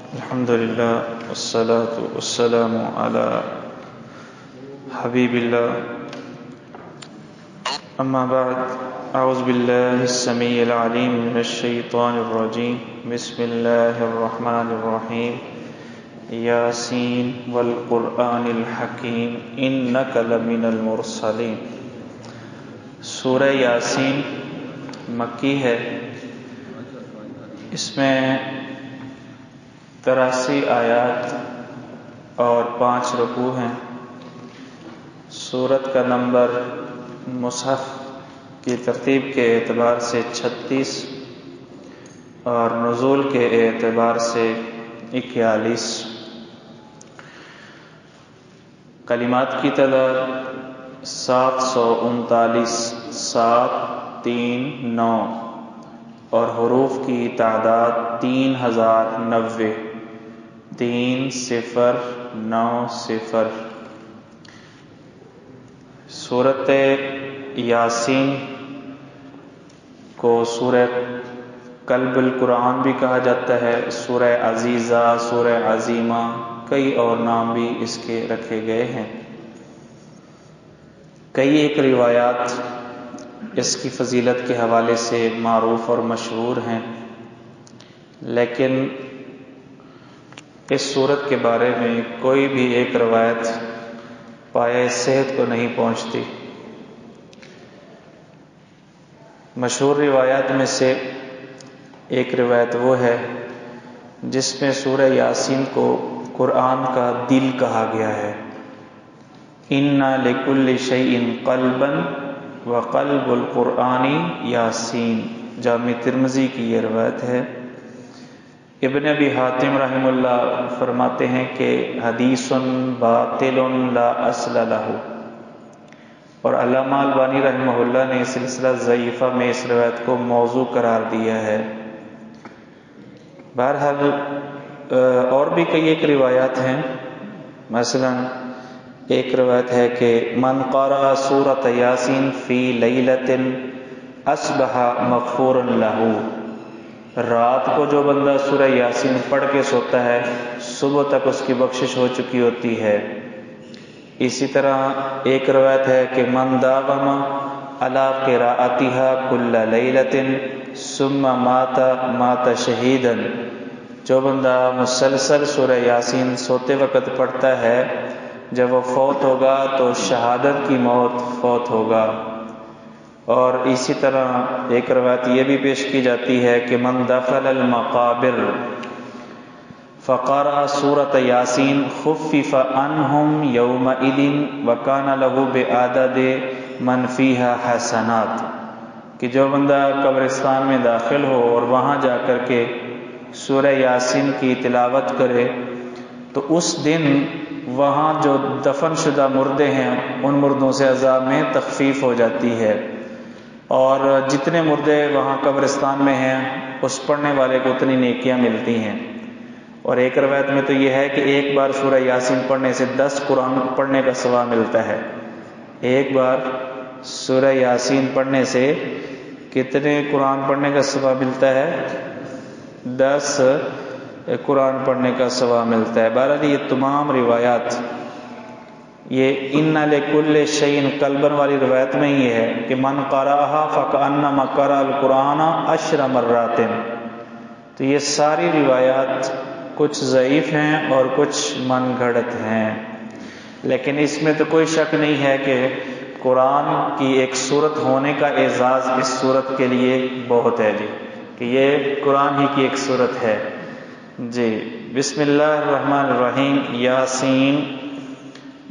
الحمد لله والصلاة والسلام على حبيب الله أما بعد أعوذ بالله السميع العليم من الشيطان الرجيم بسم الله الرحمن الرحيم ياسين والقرآن الحكيم إنك لمن المرسلين۔ سورہ یاسین مکی ہے، اس میں 83 آیات اور 5 رکوع ہیں۔ سورت کا نمبر مصحف کی ترتیب کے اعتبار سے 36 اور نزول کے اعتبار سے 41۔ کلمات کی تعداد 739 739 اور حروف کی تعداد 3090 3090۔ سورۃ یاسین کو سورہ قلب القرآن بھی کہا جاتا ہے، سورہ عزیزہ، سورہ عظیمہ، کئی اور نام بھی اس کے رکھے گئے ہیں۔ کئی ایک روایات اس کی فضیلت کے حوالے سے معروف اور مشہور ہیں، لیکن اس سورت کے بارے میں کوئی بھی ایک روایت پائے صحت کو نہیں پہنچتی۔ مشہور روایات میں سے ایک روایت وہ ہے جس میں سورہ یاسین کو قرآن کا دل کہا گیا ہے۔ اِنَّ لِكُلِّ شَيْءٍ قَلْبًا وَقَلْبُ الْقُرْآنِ یاسین۔ جامع ترمذی کی یہ روایت ہے۔ ابن ابی حاتم رحمہ اللہ فرماتے ہیں کہ حدیث باطل لا اصل لہ، اور علامہ البانی رحمہ اللہ نے سلسلہ ضعیفہ میں اس روایت کو موضوع قرار دیا ہے۔ بہرحال اور بھی کئی ایک روایات ہیں، مثلا ایک روایت ہے کہ من قرأ سورۃ یاسین فی لیلۃ اصبح مغفورا لہ، رات کو جو بندہ سورہ یاسین پڑھ کے سوتا ہے صبح تک اس کی بخشش ہو چکی ہوتی ہے۔ اسی طرح ایک روایت ہے کہ من داوم علی قراءتها کل لیلۃ ثم مات شہیدا، جو بندہ مسلسل سورہ یاسین سوتے وقت پڑھتا ہے جب وہ فوت ہوگا تو شہادت کی موت فوت ہوگا۔ اور اسی طرح ایک روایت یہ بھی پیش کی جاتی ہے کہ من دخل المقابر فقرأ سورۃ یاسین خفف عنہم یومئذ وکان لہ بعدد من فیہا حسنات، کہ جو بندہ قبرستان میں داخل ہو اور وہاں جا کر کے سورہ یاسین کی تلاوت کرے تو اس دن وہاں جو دفن شدہ مردے ہیں ان مردوں سے عذاب میں تخفیف ہو جاتی ہے، اور جتنے مردے وہاں قبرستان میں ہیں اس پڑھنے والے کو اتنی نیکیاں ملتی ہیں۔ اور ایک روایت میں تو یہ ہے کہ ایک بار سورہ یاسین پڑھنے سے 10 قرآن پڑھنے کا ثواب ملتا ہے۔ ایک بار سورہ یاسین پڑھنے سے کتنے قرآن پڑھنے کا ثواب ملتا ہے؟ 10 قرآن پڑھنے کا ثواب ملتا ہے۔ بہرحال یہ تمام روایات، یہ اِنَّ لِكُلِّ شَيْءٍ قَلْبًا والی روایت میں یہ ہے کہ من قرأها فَكَأَنَّمَا قَرَأَ الْقُرْآنَ 10 مرات۔ تو یہ ساری روایات کچھ ضعیف ہیں اور کچھ من گھڑت ہیں، لیکن اس میں تو کوئی شک نہیں ہے کہ قرآن کی ایک سورت ہونے کا اعزاز اس سورت کے لیے بہت ہے جی، کہ یہ قرآن ہی کی ایک سورت ہے جی۔ بسم اللہ الرحمن الرحیم۔ یاسین،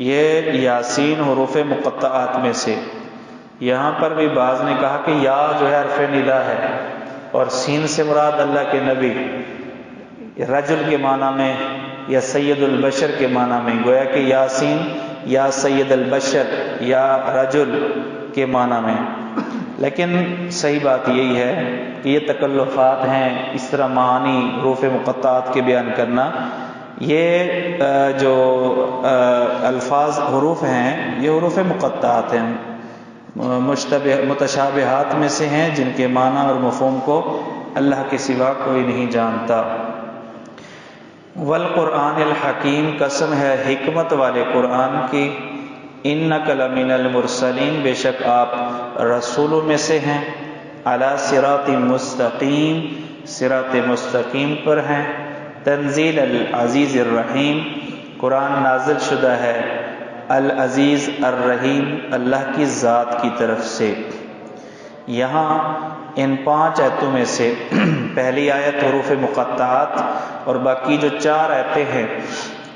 یہ یاسین حروف مقطعات میں سے، یہاں پر بھی بعض نے کہا کہ یا جو ہے حرف ندا ہے، اور سین سے مراد اللہ کے نبی، رجل کے معنی میں یا سید البشر کے معنی میں، گویا کہ یاسین یا سید البشر یا رجل کے معنی میں، لیکن صحیح بات یہی ہے کہ یہ تکلفات ہیں، اس طرح معانی حروف مقطعات کے بیان کرنا، یہ جو الفاظ حروف ہیں یہ حروف مقطعات ہیں، متشابہات میں سے ہیں جن کے معنی اور مفہوم کو اللہ کے سوا کوئی نہیں جانتا۔ والقرآن الحکیم، قسم ہے حکمت والے قرآن کی، انک لمن المرسلین، بے شک آپ رسولوں میں سے ہیں، علی صراط مستقیم، صراط مستقیم پر ہیں، تنزیل العزیز الرحیم، قرآن نازل شدہ ہے العزیز الرحیم، اللہ کی ذات کی طرف سے۔ یہاں ان 5 آیتوں میں سے پہلی آیت حروف مقطعات اور باقی جو 4 آیتیں ہیں،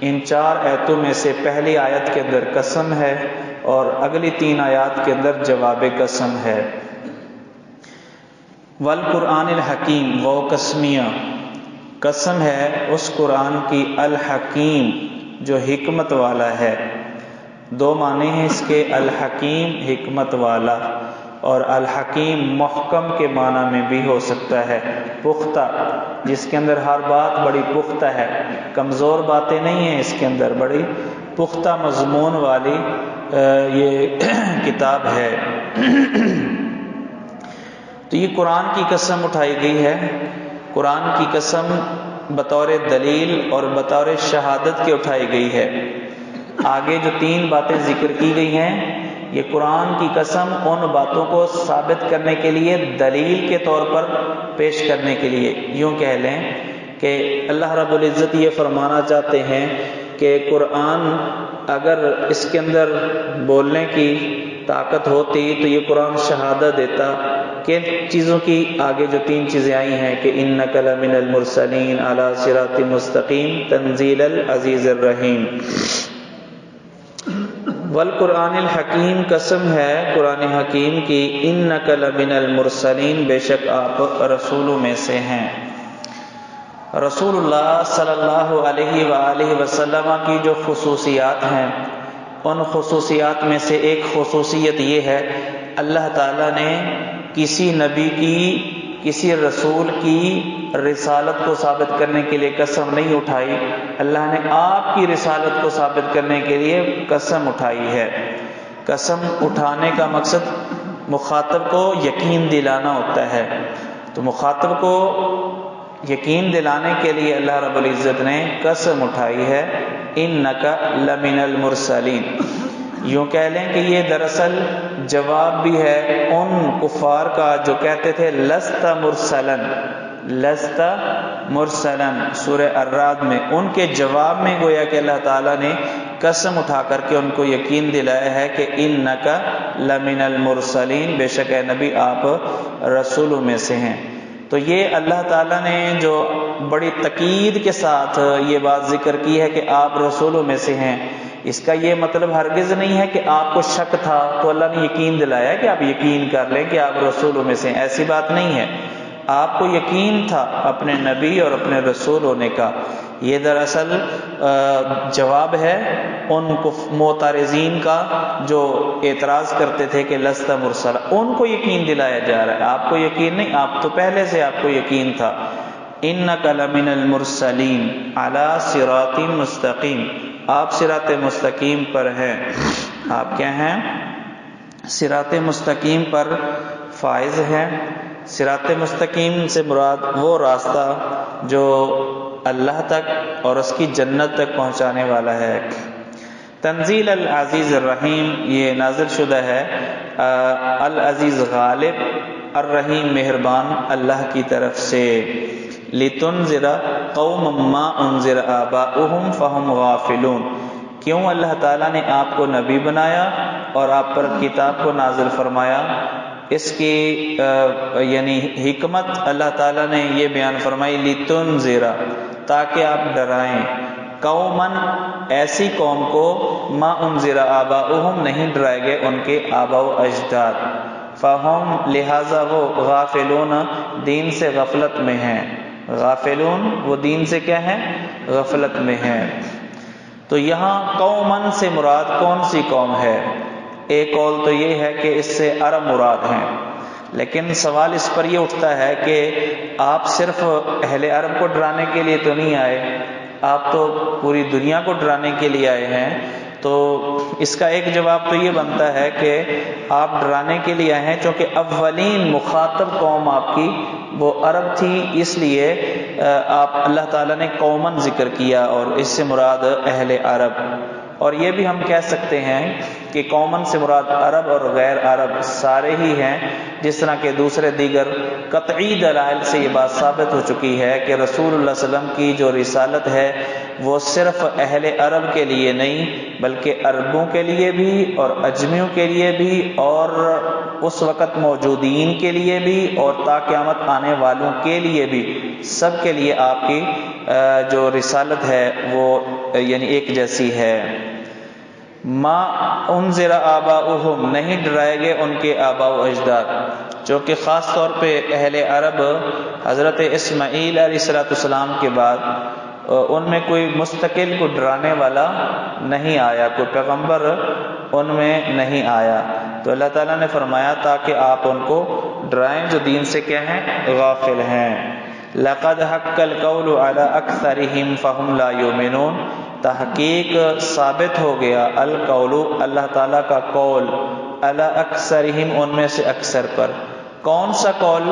ان 4 آیتوں میں سے پہلی آیت کے اندر قسم ہے اور اگلی 3 آیات کے اندر جواب قسم ہے۔ والقرآن الحکیم، وہ قسمیہ، قسم ہے اس قرآن کی، الحکیم، جو حکمت والا ہے۔ 2 معنی ہیں اس کے، الحکیم حکمت والا، اور الحکیم محکم کے معنی میں بھی ہو سکتا ہے، پختہ، جس کے اندر ہر بات بڑی پختہ ہے، کمزور باتیں نہیں ہیں اس کے اندر، بڑی پختہ مضمون والی یہ کتاب ہے۔ تو یہ قرآن کی قسم اٹھائی گئی ہے، قرآن کی قسم بطور دلیل اور بطور شہادت کے اٹھائی گئی ہے۔ آگے جو 3 باتیں ذکر کی گئی ہیں، یہ قرآن کی قسم ان باتوں کو ثابت کرنے کے لیے، دلیل کے طور پر پیش کرنے کے لیے، یوں کہہ لیں کہ اللہ رب العزت یہ فرمانا چاہتے ہیں کہ قرآن اگر اس کے اندر بولنے کی طاقت ہوتی تو یہ قرآن شہادت دیتا کن چیزوں کی؟ آگے جو 3 چیزیں آئی ہیں کہ انک لمن المرسلین علی صراط مستقیم، تنزیل العزیز الرحیم۔ والقرآن الحکیم، قسم ہے قرآن حکیم کی، انک لمن المرسلین، بے شک آپ رسولوں میں سے ہیں۔ رسول اللہ صلی اللہ علیہ وآلہ وسلم کی جو خصوصیات ہیں، ان خصوصیات میں سے ایک خصوصیت یہ ہے، اللہ تعالیٰ نے کسی نبی کی، کسی رسول کی رسالت کو ثابت کرنے کے لیے قسم نہیں اٹھائی، اللہ نے آپ کی رسالت کو ثابت کرنے کے لیے قسم اٹھائی ہے۔ قسم اٹھانے کا مقصد مخاطب کو یقین دلانا ہوتا ہے، تو مخاطب کو یقین دلانے کے لیے اللہ رب العزت نے قسم اٹھائی ہے، انک لمن المرسلین۔ یوں کہہ لیں کہ یہ دراصل جواب بھی ہے ان کفار کا جو کہتے تھے لست مرسلن، لست مرسلن، سورہ الرعد میں، ان کے جواب میں گویا کہ اللہ تعالیٰ نے قسم اٹھا کر کے ان کو یقین دلایا ہے کہ انک لمن المرسلین، بے شک اے نبی آپ رسولوں میں سے ہیں۔ تو یہ اللہ تعالیٰ نے جو بڑی تاکید کے ساتھ یہ بات ذکر کی ہے کہ آپ رسولوں میں سے ہیں، اس کا یہ مطلب ہرگز نہیں ہے کہ آپ کو شک تھا تو اللہ نے یقین دلایا کہ آپ یقین کر لیں کہ آپ رسولوں میں سے ہیں، ایسی بات نہیں ہے۔ آپ کو یقین تھا اپنے نبی اور اپنے رسول ہونے کا۔ یہ دراصل جواب ہے ان معترضین کا جو اعتراض کرتے تھے کہ لست مرسل، ان کو یقین دلایا جا رہا ہے، آپ کو یقین نہیں، آپ تو پہلے سے آپ کو یقین تھا۔ انک لمن المرسلین علی صراط مستقیم، آپ صراط مستقیم پر ہیں۔ آپ کیا ہیں؟ صراط مستقیم پر فائز ہیں۔ صراط مستقیم سے مراد وہ راستہ جو اللہ تک اور اس کی جنت تک پہنچانے والا ہے۔ تنزیل العزیز الرحیم، یہ نازل شدہ ہے العزیز غالب، الرحیم مہربان اللہ کی طرف سے۔ لتنذر قوما ما انذر آباؤہم فہم غافلون، کیوں اللہ تعالیٰ نے آپ کو نبی بنایا اور آپ پر کتاب کو نازل فرمایا؟ اس کی یعنی حکمت اللہ تعالیٰ نے یہ بیان فرمائی، لتنذر، تاکہ آپ ڈرائیں، قومن، ایسی قوم کو، ما انذر آباؤہم، نہیں ڈرائے گئے ان کے آبا و اجداد، فہم، لہذا وہ، غافلون، دین سے غفلت میں ہیں، غافلون، وہ دین سے کیا ہے؟ غفلت میں ہیں۔ تو یہاں قومن سے مراد کون سی قوم ہے؟ ایک قول تو یہ ہے کہ اس سے عرب مراد ہیں، لیکن سوال اس پر یہ اٹھتا ہے کہ آپ صرف اہل عرب کو ڈرانے کے لیے تو نہیں آئے، آپ تو پوری دنیا کو ڈرانے کے لیے آئے ہیں، تو اس کا ایک جواب تو یہ بنتا ہے کہ آپ ڈرانے کے لیے آئے ہیں، چونکہ اولین مخاطب قوم آپ کی وہ عرب تھی، اس لیے آپ اللہ تعالیٰ نے قومن ذکر کیا اور اس سے مراد اہل عرب۔ اور یہ بھی ہم کہہ سکتے ہیں کہ قومن سے مراد عرب اور غیر عرب سارے ہی ہیں، جس طرح کہ دوسرے دیگر قطعی دلائل سے یہ بات ثابت ہو چکی ہے کہ رسول اللہ صلی اللہ علیہ وسلم کی جو رسالت ہے وہ صرف اہل عرب کے لیے نہیں بلکہ عربوں کے لیے بھی اور اجمیوں کے لیے بھی اور اس وقت موجودین کے لیے بھی اور تا قیامت آنے والوں کے لیے بھی، سب کے لیے آپ کی جو رسالت ہے وہ یعنی ایک جیسی ہے۔ ما انذر آباؤہم، نہیں ڈرائے گئے ان کے آباء و اجداد، جو کہ خاص طور پہ اہل عرب حضرت اسماعیل علیہ السلام کے بعد ان میں کوئی مستقل کو ڈرانے والا نہیں آیا، کوئی پیغمبر ان میں نہیں آیا، تو اللہ تعالیٰ نے فرمایا تاکہ آپ ان کو ڈرائیں جو دین سے کیا ہیں، غافل ہیں۔ لقد حق القول علی اکثرہم فہم لا یؤمنون، تحقیق ثابت ہو گیا القول، اللہ تعالیٰ کا قول، علی اکثرہم، ان میں سے اکثر پر۔ کون سا قول؟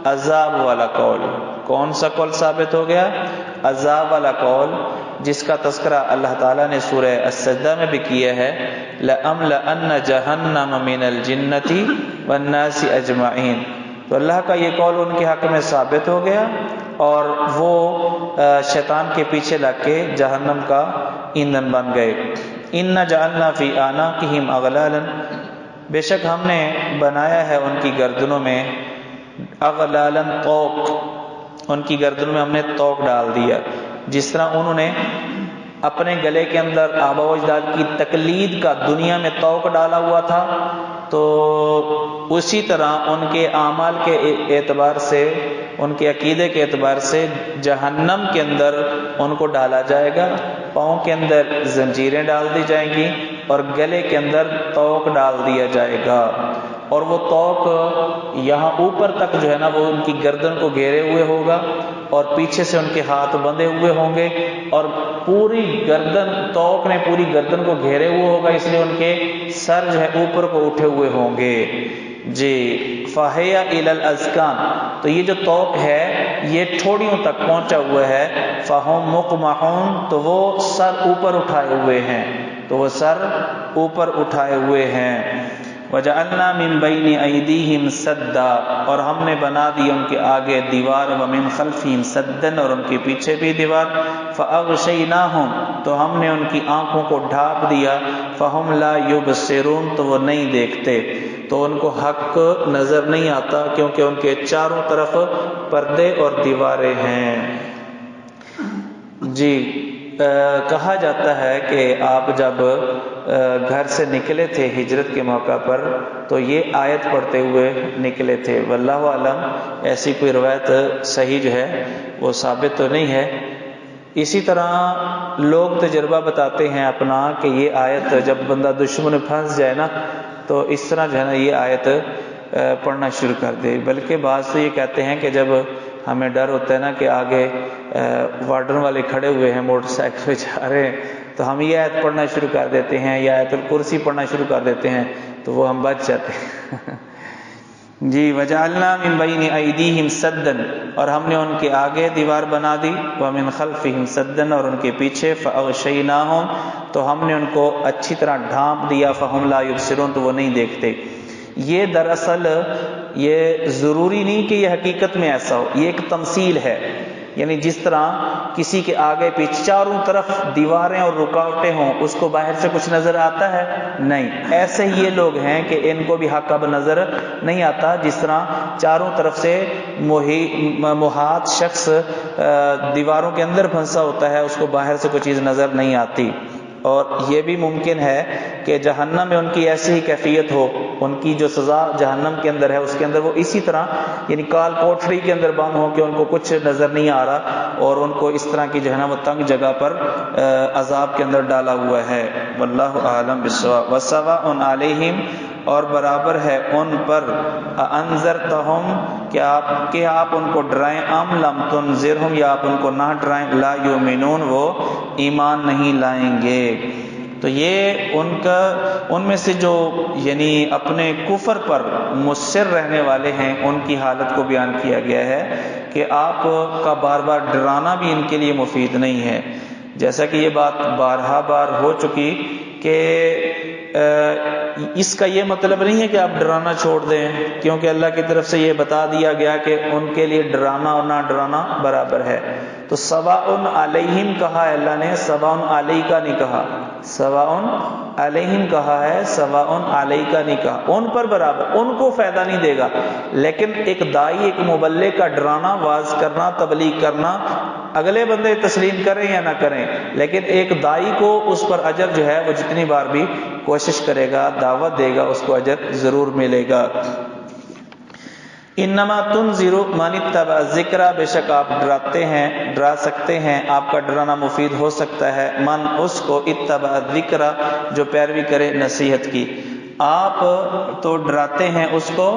عذاب والا قول۔ کون سا قول ثابت ہو گیا؟ عذاب والا قول، جس کا تذکرہ اللہ تعالیٰ نے سورہ السجدہ میں بھی کیا ہے، لَأَمْلَأَنَّ جَهَنَّمَ مِنَ الْجِنَّةِ وَالنَّاسِ أَجْمَعِينَ۔ تو اللہ کا یہ قول ان کے حق میں ثابت ہو گیا اور وہ شیطان کے پیچھے لگ کے جہنم کا ایندھن بن گئے۔ إِنَّ جَعَلْنَا فِي أَعْنَاقِهِمْ أَغْلَالًا، بے شک ہم نے بنایا ہے ان کی گردنوں میں اغلالاً، طوق، ان کی گردنوں میں ہم نے طوق ڈال دیا، جس طرح انہوں نے اپنے گلے کے اندر آباء و اجداد کی تقلید کا دنیا میں طوق ڈالا ہوا تھا، تو اسی طرح ان کے اعمال کے اعتبار سے، ان کے عقیدے کے اعتبار سے جہنم کے اندر ان کو ڈالا جائے گا، پاؤں کے اندر زنجیریں ڈال دی جائیں گی اور گلے کے اندر طوق ڈال دیا جائے گا، اور وہ طوق یہاں اوپر تک جو ہے نا وہ ان کی گردن کو گھیرے ہوئے ہوگا اور پیچھے سے ان کے ہاتھ بندھے ہوئے ہوں گے اور پوری گردن، طوق نے پوری گردن کو گھیرے ہوئے ہوگا، اس لیے ان کے سر جو ہے اوپر کو اٹھے ہوئے ہوں گے۔ جی، فَهِيَ إِلَى الْأَذْقَانِ، تو یہ جو طوق ہے یہ ٹھوڑیوں تک پہنچا ہوا ہے، فَهُمْ مُقْمَحُونَ، تو وہ سر اوپر اٹھائے ہوئے ہیں، تو وہ سر اوپر اٹھائے ہوئے ہیں۔ وَجَعَلْنَا مِن بَيْنِ أَيْدِيهِمْ سَدًّا، اور ہم نے بنا دی ان کے آگے دیوار، وَمِن خَلْفِهِمْ سَدًّا، اور ان کے پیچھے بھی دیوار، فَأَغْشَيْنَاهُمْ، تو ہم نے ان کی آنکھوں کو ڈھانپ دیا، فَهُمْ لَا يُبْصِرُونَ، تو وہ نہیں دیکھتے، تو ان کو حق نظر نہیں آتا کیونکہ ان کے چاروں طرف پردے اور دیواریں ہیں۔ جی، کہا جاتا ہے کہ آپ جب گھر سے نکلے تھے ہجرت کے موقع پر تو یہ آیت پڑھتے ہوئے نکلے تھے، واللہ اعلم ایسی کوئی روایت صحیح جو ہے وہ ثابت تو نہیں ہے۔ اسی طرح لوگ تجربہ بتاتے ہیں اپنا کہ یہ آیت جب بندہ دشمن میں پھنس جائے نا تو اس طرح جو ہے نا یہ آیت پڑھنا شروع کر دے، بلکہ بعض تو یہ کہتے ہیں کہ جب ہمیں ڈر ہوتا ہے نا کہ آگے وارڈن والے کھڑے ہوئے ہیں موٹر سائیکل پہ جا رہے ہیں تو ہم یہ آیت پڑھنا شروع کر دیتے ہیں یا آیت الکرسی پڑھنا شروع کر دیتے ہیں تو وہ ہم بچ جاتے ہیں۔ جی، وَجَعَلْنَا مِن بَيْنِ أَيْدِيهِمْ سَدًّا، اور ہم نے ان کے آگے دیوار بنا دی، وَمِن خَلْفِهِمْ سَدًّا، اور ان کے پیچھے، فَأَغْشَيْنَاهُمْ، تو ہم نے ان کو اچھی طرح ڈھانپ دیا، فَهُمْ لَا يُبْصِرُونَ، تو وہ نہیں دیکھتے۔ یہ دراصل یہ ضروری نہیں کہ یہ حقیقت میں ایسا ہو، یہ ایک تمثیل ہے، یعنی جس طرح کسی کے آگے پیچھے چاروں طرف دیواریں اور رکاوٹیں ہوں اس کو باہر سے کچھ نظر آتا ہے؟ نہیں، ایسے ہی یہ لوگ ہیں کہ ان کو بھی حق اب نظر نہیں آتا، جس طرح چاروں طرف سے محاط شخص دیواروں کے اندر پھنسا ہوتا ہے، اس کو باہر سے کوئی چیز نظر نہیں آتی۔ اور یہ بھی ممکن ہے کہ جہنم میں ان کی ایسی ہی کیفیت ہو، ان کی جو سزا جہنم کے اندر ہے اس کے اندر وہ اسی طرح یعنی کال کوٹری کے اندر بند ہو کہ ان کو کچھ نظر نہیں آ رہا اور ان کو اس طرح کی جو ہے نا وہ تنگ جگہ پر عذاب کے اندر ڈالا ہوا ہے۔ واللہ اعلم بالصواب۔ وسواء علیہم، اور برابر ہے ان پر، انذرتہم، کہ آپ ان کو ڈرائیں، ام لم تنذرہم، یا آپ ان کو نہ ڈرائیں، لا یؤمنون، وہ ایمان نہیں لائیں گے۔ تو یہ ان میں سے جو یعنی اپنے کفر پر مصر رہنے والے ہیں ان کی حالت کو بیان کیا گیا ہے کہ آپ کا بار بار ڈرانا بھی ان کے لیے مفید نہیں ہے. جیسا کہ یہ بات بارہا بار ہو چکی کہ اس کا یہ مطلب نہیں ہے کہ آپ ڈرانا چھوڑ دیں، کیونکہ اللہ کی طرف سے یہ بتا دیا گیا کہ ان کے لیے ڈرانا اور نہ ڈرانا برابر ہے. تو سواء علیہم کہا ہے اللہ نے، سواء علیکا نہیں کہا. سواء علیہم کہا ہے، سواء علیکا نہیں کہا. ان پر برابر، ان کو فائدہ نہیں دے گا. لیکن ایک دائی، ایک مبلغ کا ڈرانا، واز کرنا، تبلیغ کرنا، اگلے بندے تسلیم کریں یا نہ کریں، لیکن ایک دائی کو اس پر اجر جو ہے وہ جتنی بار بھی کوشش کرے گا، دعوت دے گا، اس کو اجر ضرور ملے گا. انما تنذر من اتبع الذکر، بے شک آپ ڈراتے ہیں، ڈرا سکتے ہیں، آپ کا ڈرانا مفید ہو سکتا ہے، من اس کو اتبع الذکر جو پیروی کرے نصیحت کی. آپ تو ڈراتے ہیں اس کو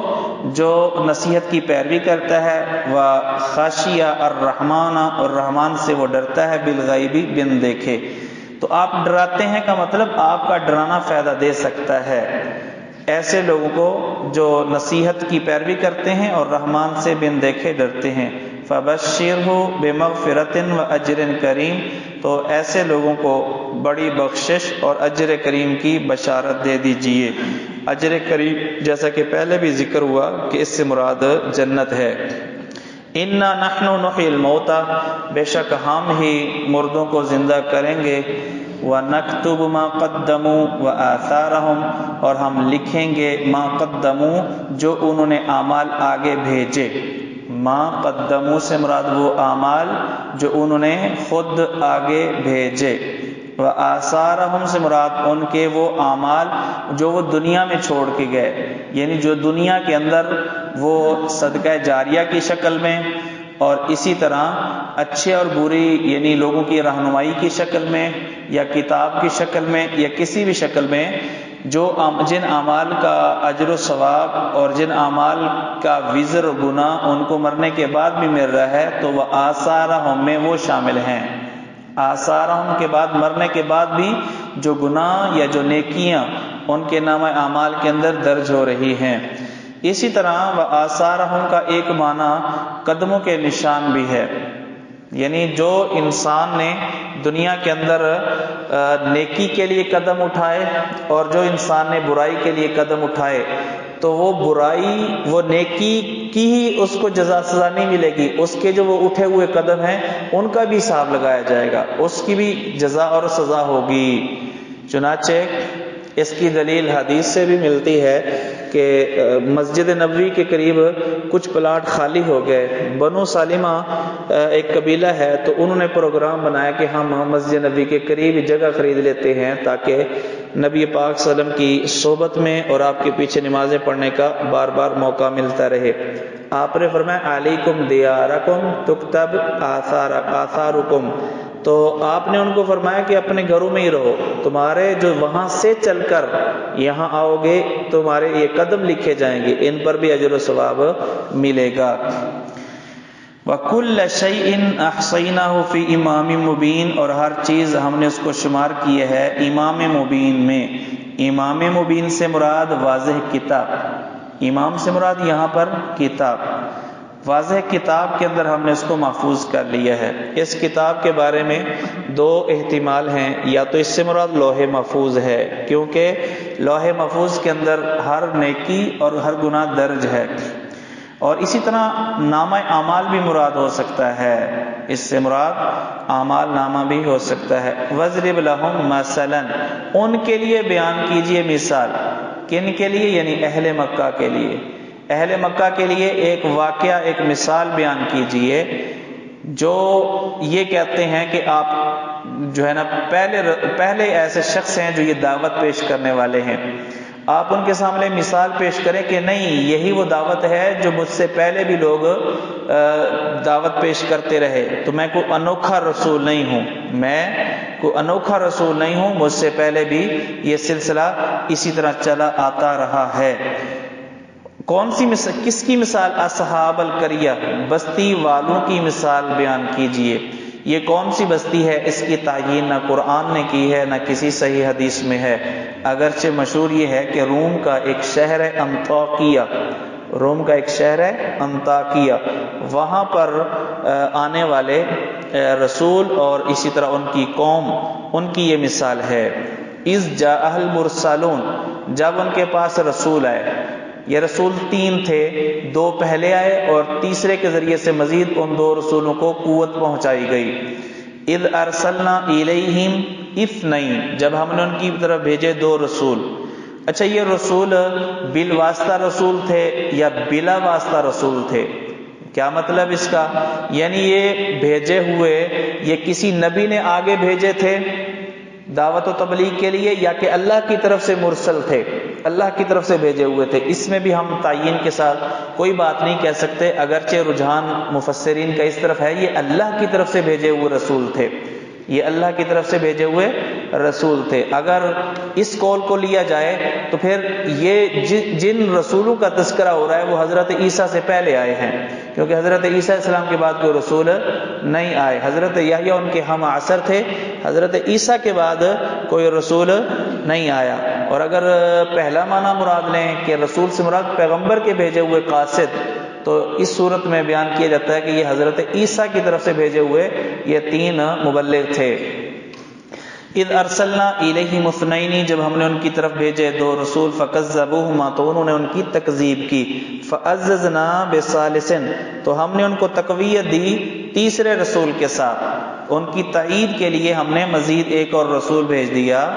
جو نصیحت کی پیروی کرتا ہے. وخشی الرحمن، اور رحمان سے وہ ڈرتا ہے، بالغیب، بن دیکھے. تو آپ ڈراتے ہیں کا مطلب آپ کا ڈرانا فائدہ دے سکتا ہے ایسے لوگوں کو جو نصیحت کی پیروی کرتے ہیں اور رحمان سے بن دیکھے ڈرتے ہیں. فبشرہ بمغفرۃ واجر کریم، تو ایسے لوگوں کو بڑی بخشش اور اجر کریم کی بشارت دے دیجئے. اجر کریم جیسا کہ پہلے بھی ذکر ہوا کہ اس سے مراد جنت ہے. انا نحن نحیی الموتى، بے شک ہم ہی مردوں کو زندہ کریں گے. وَنَكْتُبُ مَا قَدَّمُوا وَآثَارَهُمْ، اور ہم لکھیں گے ما قدموا، جو انہوں نے اعمال آگے بھیجے. ما قدموا سے مراد وہ اعمال جو انہوں نے خود آگے بھیجے. وآثارہم سے مراد ان کے وہ اعمال جو وہ دنیا میں چھوڑ کے گئے، یعنی جو دنیا کے اندر وہ صدقہ جاریہ کی شکل میں اور اسی طرح اچھے اور بری یعنی لوگوں کی رہنمائی کی شکل میں یا کتاب کی شکل میں یا کسی بھی شکل میں جو جن اعمال کا اجر و ثواب اور جن اعمال کا وزر و گناہ ان کو مرنے کے بعد بھی مل رہا ہے، تو وہ آثارہم میں وہ شامل ہیں. آثارہم کے بعد مرنے کے بعد بھی جو گناہ یا جو نیکیاں ان کے نامہ اعمال کے اندر درج ہو رہی ہیں. اسی طرح وہ آثارہم کا ایک معنی قدموں کے نشان بھی ہے، یعنی جو انسان نے دنیا کے اندر نیکی کے لیے قدم اٹھائے اور جو انسان نے برائی کے لیے قدم اٹھائے، تو وہ برائی وہ نیکی کی ہی اس کو جزا سزا نہیں ملے گی، اس کے جو وہ اٹھے ہوئے قدم ہیں ان کا بھی حساب لگایا جائے گا، اس کی بھی جزا اور سزا ہوگی. چنانچہ اس کی دلیل حدیث سے بھی ملتی ہے کہ مسجد نبوی کے قریب کچھ پلاٹ خالی ہو گئے. بنو سالمہ ایک قبیلہ ہے، تو انہوں نے پروگرام بنایا کہ ہم مسجد نبوی کے قریب جگہ خرید لیتے ہیں تاکہ نبی پاک صلی اللہ علیہ وسلم کی صحبت میں اور آپ کے پیچھے نمازیں پڑھنے کا بار بار موقع ملتا رہے. آپ نے فرمایا علیکم دیارکم تکتب آثارکم، تو آپ نے ان کو فرمایا کہ اپنے گھروں میں ہی رہو، تمہارے جو وہاں سے چل کر یہاں آؤ گے تمہارے یہ قدم لکھے جائیں گے، ان پر بھی اجر و ثواب ملے گا. وَكُلَّ شَيْءٍ أَحْصَيْنَاهُ فِي إِمَامٍ مُبِينٍ، اور ہر چیز ہم نے اس کو شمار کی ہے امام مبین میں. امام مبین سے مراد واضح کتاب، امام سے مراد یہاں پر کتاب، واضح کتاب کے اندر ہم نے اس کو محفوظ کر لیا ہے. اس کتاب کے بارے میں دو احتمال ہیں، یا تو اس سے مراد لوح محفوظ ہے، کیونکہ لوح محفوظ کے اندر ہر نیکی اور ہر گناہ درج ہے، اور اسی طرح نامہ اعمال بھی مراد ہو سکتا ہے، اس سے مراد اعمال نامہ بھی ہو سکتا ہے. وَاضْرِبْ لَهُمْ مَثَلًا، ان کے لیے بیان کیجئے مثال. کن کے لیے؟ یعنی اہل مکہ کے لیے. اہل مکہ کے لیے ایک واقعہ، ایک مثال بیان کیجئے جو یہ کہتے ہیں کہ آپ جو ہے نا پہلے ایسے شخص ہیں جو یہ دعوت پیش کرنے والے ہیں. آپ ان کے سامنے مثال پیش کریں کہ نہیں، یہی وہ دعوت ہے جو مجھ سے پہلے بھی لوگ دعوت پیش کرتے رہے، تو میں کوئی انوکھا رسول نہیں ہوں، میں کوئی انوکھا رسول نہیں ہوں، مجھ سے پہلے بھی یہ سلسلہ اسی طرح چلا آتا رہا ہے. کون سی مثال؟ کس کی مثال؟ اصحاب القریہ، بستی والوں کی مثال بیان کیجئے. یہ کون سی بستی ہے، اس کی تعیین نہ قرآن نے کی ہے نہ کسی صحیح حدیث میں ہے، اگرچہ مشہور یہ ہے کہ روم کا ایک شہر ہے انطاکیہ، روم کا ایک شہر ہے انطاکیہ، وہاں پر آنے والے رسول اور اسی طرح ان کی قوم، ان کی یہ مثال ہے۔ اذ جاء المرسلون، جب ان کے پاس رسول آئے، یہ رسول 3 تھے، 2 پہلے آئے اور تیسرے کے ذریعے سے مزید ان 2 رسولوں کو قوت پہنچائی گئی۔ اذ ارسلنا الیہم اثنین، جب ہم نے ان کی طرف بھیجے 2 رسول۔ اچھا، یہ رسول بالواسطہ رسول تھے یا بلا واسطہ رسول تھے؟ کیا مطلب اس کا؟ یعنی یہ بھیجے ہوئے یہ کسی نبی نے آگے بھیجے تھے دعوت و تبلیغ کے لیے، یا کہ اللہ کی طرف سے مرسل تھے، اللہ کی طرف سے بھیجے ہوئے تھے؟ اس میں بھی ہم تعین کے ساتھ کوئی بات نہیں کہہ سکتے، اگرچہ رجحان مفسرین کا اس طرف ہے یہ اللہ کی طرف سے بھیجے ہوئے رسول تھے، یہ اللہ کی طرف سے بھیجے ہوئے رسول تھے۔ اگر اس قول کو لیا جائے تو پھر یہ جن رسولوں کا تذکرہ ہو رہا ہے وہ حضرت عیسیٰ سے پہلے آئے ہیں، کیونکہ حضرت عیسیٰ علیہ السلام کے بعد کوئی رسول نہیں آئے۔ حضرت یحییٰ ان کے ہم عصر تھے، حضرت عیسیٰ کے بعد کوئی رسول نہیں آیا۔ اور اگر پہلا معنی مراد لیں کہ رسول سے مراد پیغمبر کے بھیجے ہوئے قاصد، تو اس صورت میں بیان کیا جاتا ہے کہ یہ حضرت عیسیٰ کی طرف سے بھیجے ہوئے یہ 3 مبلغ تھے۔ اذ ارسلنا الیہم اثنین، جب ہم نے ان کی طرف بھیجے 2 رسول، فکذبوہما، تو انہوں نے ان کی تکذیب کی، فعززنا بثالث، تو ہم نے ان کو تقویت دی تیسرے رسول کے ساتھ، ان کی تائید کے لیے ہم نے مزید ایک اور رسول بھیج دیا۔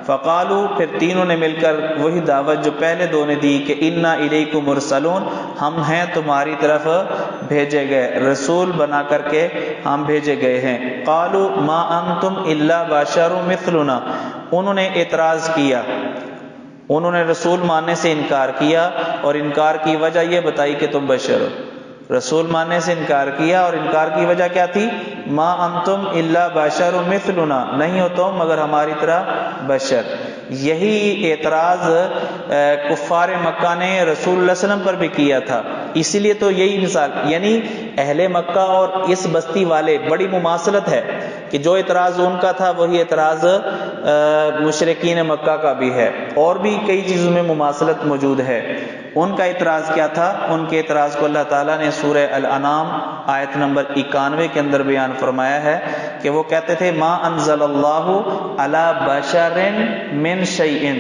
فقالو، پھر تینوں نے مل کر وہی دعوت جو پہلے 2 نے دی کہ انا الیکم مرسلون، ہم ہیں تمہاری طرف بھیجے گئے، رسول بنا کر کے ہم بھیجے گئے ہیں۔ قالوا ما انتم الا بشر مثلنا، انہوں نے اعتراض کیا، انہوں نے رسول ماننے سے انکار کیا، اور انکار کی وجہ یہ بتائی کہ تم بشر ہو۔ رسول ماننے سے انکار کیا اور انکار کی وجہ کیا تھی؟ ما انتم الا بشر مثلنا، نہیں ہو تم مگر ہماری طرح بشر۔ یہی اعتراض کفار مکہ نے رسول اللہ علیہ وسلم پر بھی کیا تھا، اسی لیے تو یہی مثال، یعنی اہل مکہ اور اس بستی والے بڑی مماثلت ہے کہ جو اعتراض ان کا تھا وہی اعتراض مشرکین مکہ کا بھی ہے، اور بھی کئی چیزوں میں مماثلت موجود ہے۔ ان کا اعتراض کیا تھا؟ ان کے اعتراض کو اللہ تعالیٰ نے سورہ الانعام آیت نمبر 91 کے اندر بیان فرمایا ہے کہ وہ کہتے تھے ما انزل اللہ علی بشر من شیء،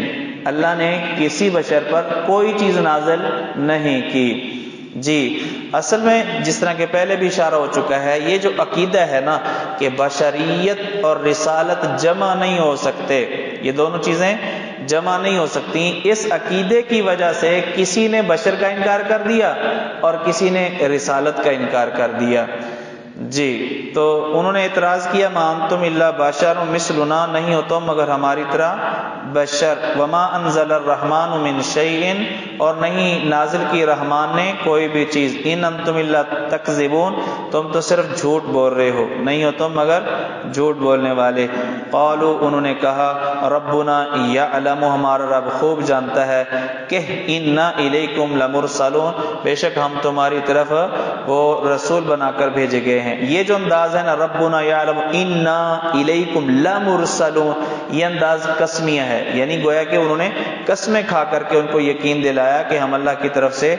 اللہ نے کسی بشر پر کوئی چیز نازل نہیں کی۔ جی، اصل میں جس طرح کہ پہلے بھی اشارہ ہو چکا ہے، یہ جو عقیدہ ہے نا کہ بشریت اور رسالت جمع نہیں ہو سکتے، یہ دونوں چیزیں جمع نہیں ہو سکتی، اس عقیدے کی وجہ سے کسی نے بشر کا انکار کر دیا اور کسی نے رسالت کا انکار کر دیا۔ جی، تو انہوں نے اعتراض کیا ما انتم الا بشر مثلنا، نہیں ہو تم مگر ہماری طرح بشر، وما انزل الرحمن من شیء، اور نہیں نازل کی رحمان نے کوئی بھی چیز، ان انتم الا تکذبون، تم تو صرف جھوٹ بول رہے ہو، نہیں ہو تم مگر جھوٹ بولنے والے۔ قالوا، انہوں نے کہا ربنا یعلم، ہمارا رب خوب جانتا ہے کہ انا الیکم لمرسلون، بے شک ہم تمہاری طرف وہ رسول بنا کر بھیجے گئے ہیں۔ یہ جو انداز ہے نا ربنا یعلم انا الیکم لمرسلون، یہ انداز قسمیہ ہے، یعنی گویا کہ انہوں نے قسمیں کھا کر کے ان کو یقین دلایا کہ ہم اللہ کی طرف سے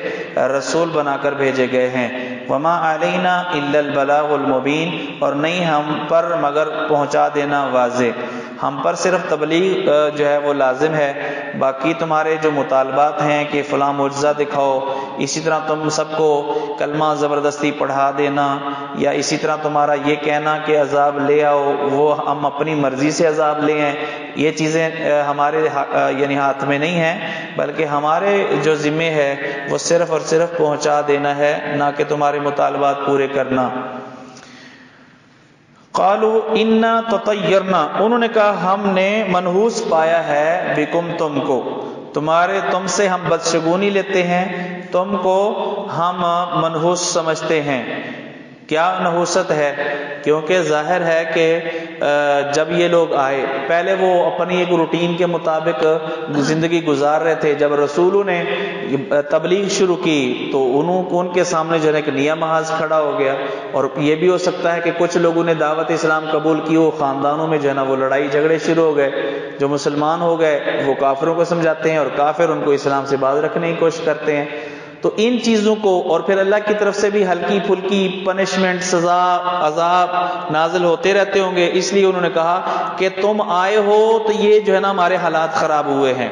رسول بنا کر بھیجے گئے ہیں۔ وما علینا الا البلاغ المبین، اور نہیں ہم پر مگر پہنچا دینا واضح، ہم پر صرف تبلیغ جو ہے وہ لازم ہے، باقی تمہارے جو مطالبات ہیں کہ فلاں معجزہ دکھاؤ، اسی طرح تم سب کو کلمہ زبردستی پڑھا دینا، یا اسی طرح تمہارا یہ کہنا کہ عذاب لے آؤ، وہ ہم اپنی مرضی سے عذاب لے آئیں، یہ چیزیں ہمارے یعنی ہاتھ میں نہیں ہیں، بلکہ ہمارے جو ذمہ ہے وہ صرف اور صرف پہنچا دینا ہے، نہ کہ تمہارے مطالبات پورے کرنا۔ قالوا انا تطیرنا، انہوں نے کہا ہم نے منحوس پایا ہے بکم، تم کو، تم سے ہم بدشگونی لیتے ہیں، تم کو ہم منحوس سمجھتے ہیں۔ کیا نحوست ہے؟ کیونکہ ظاہر ہے کہ جب یہ لوگ آئے پہلے وہ اپنی ایک روٹین کے مطابق زندگی گزار رہے تھے، جب رسولوں نے تبلیغ شروع کی تو ان کے سامنے جو ہے ایک نیا محاذ کھڑا ہو گیا، اور یہ بھی ہو سکتا ہے کہ کچھ لوگوں نے دعوت اسلام قبول کی، وہ خاندانوں میں جو ہے نا وہ لڑائی جھگڑے شروع ہو گئے، جو مسلمان ہو گئے وہ کافروں کو سمجھاتے ہیں اور کافر ان کو اسلام سے باز رکھنے کی کوشش کرتے ہیں۔ تو ان چیزوں کو، اور پھر اللہ کی طرف سے بھی ہلکی پھلکی پنشمنٹ، سزا، عذاب نازل ہوتے رہتے ہوں گے، اس لیے انہوں نے کہا کہ تم آئے ہو تو یہ جو ہے نا ہمارے حالات خراب ہوئے ہیں،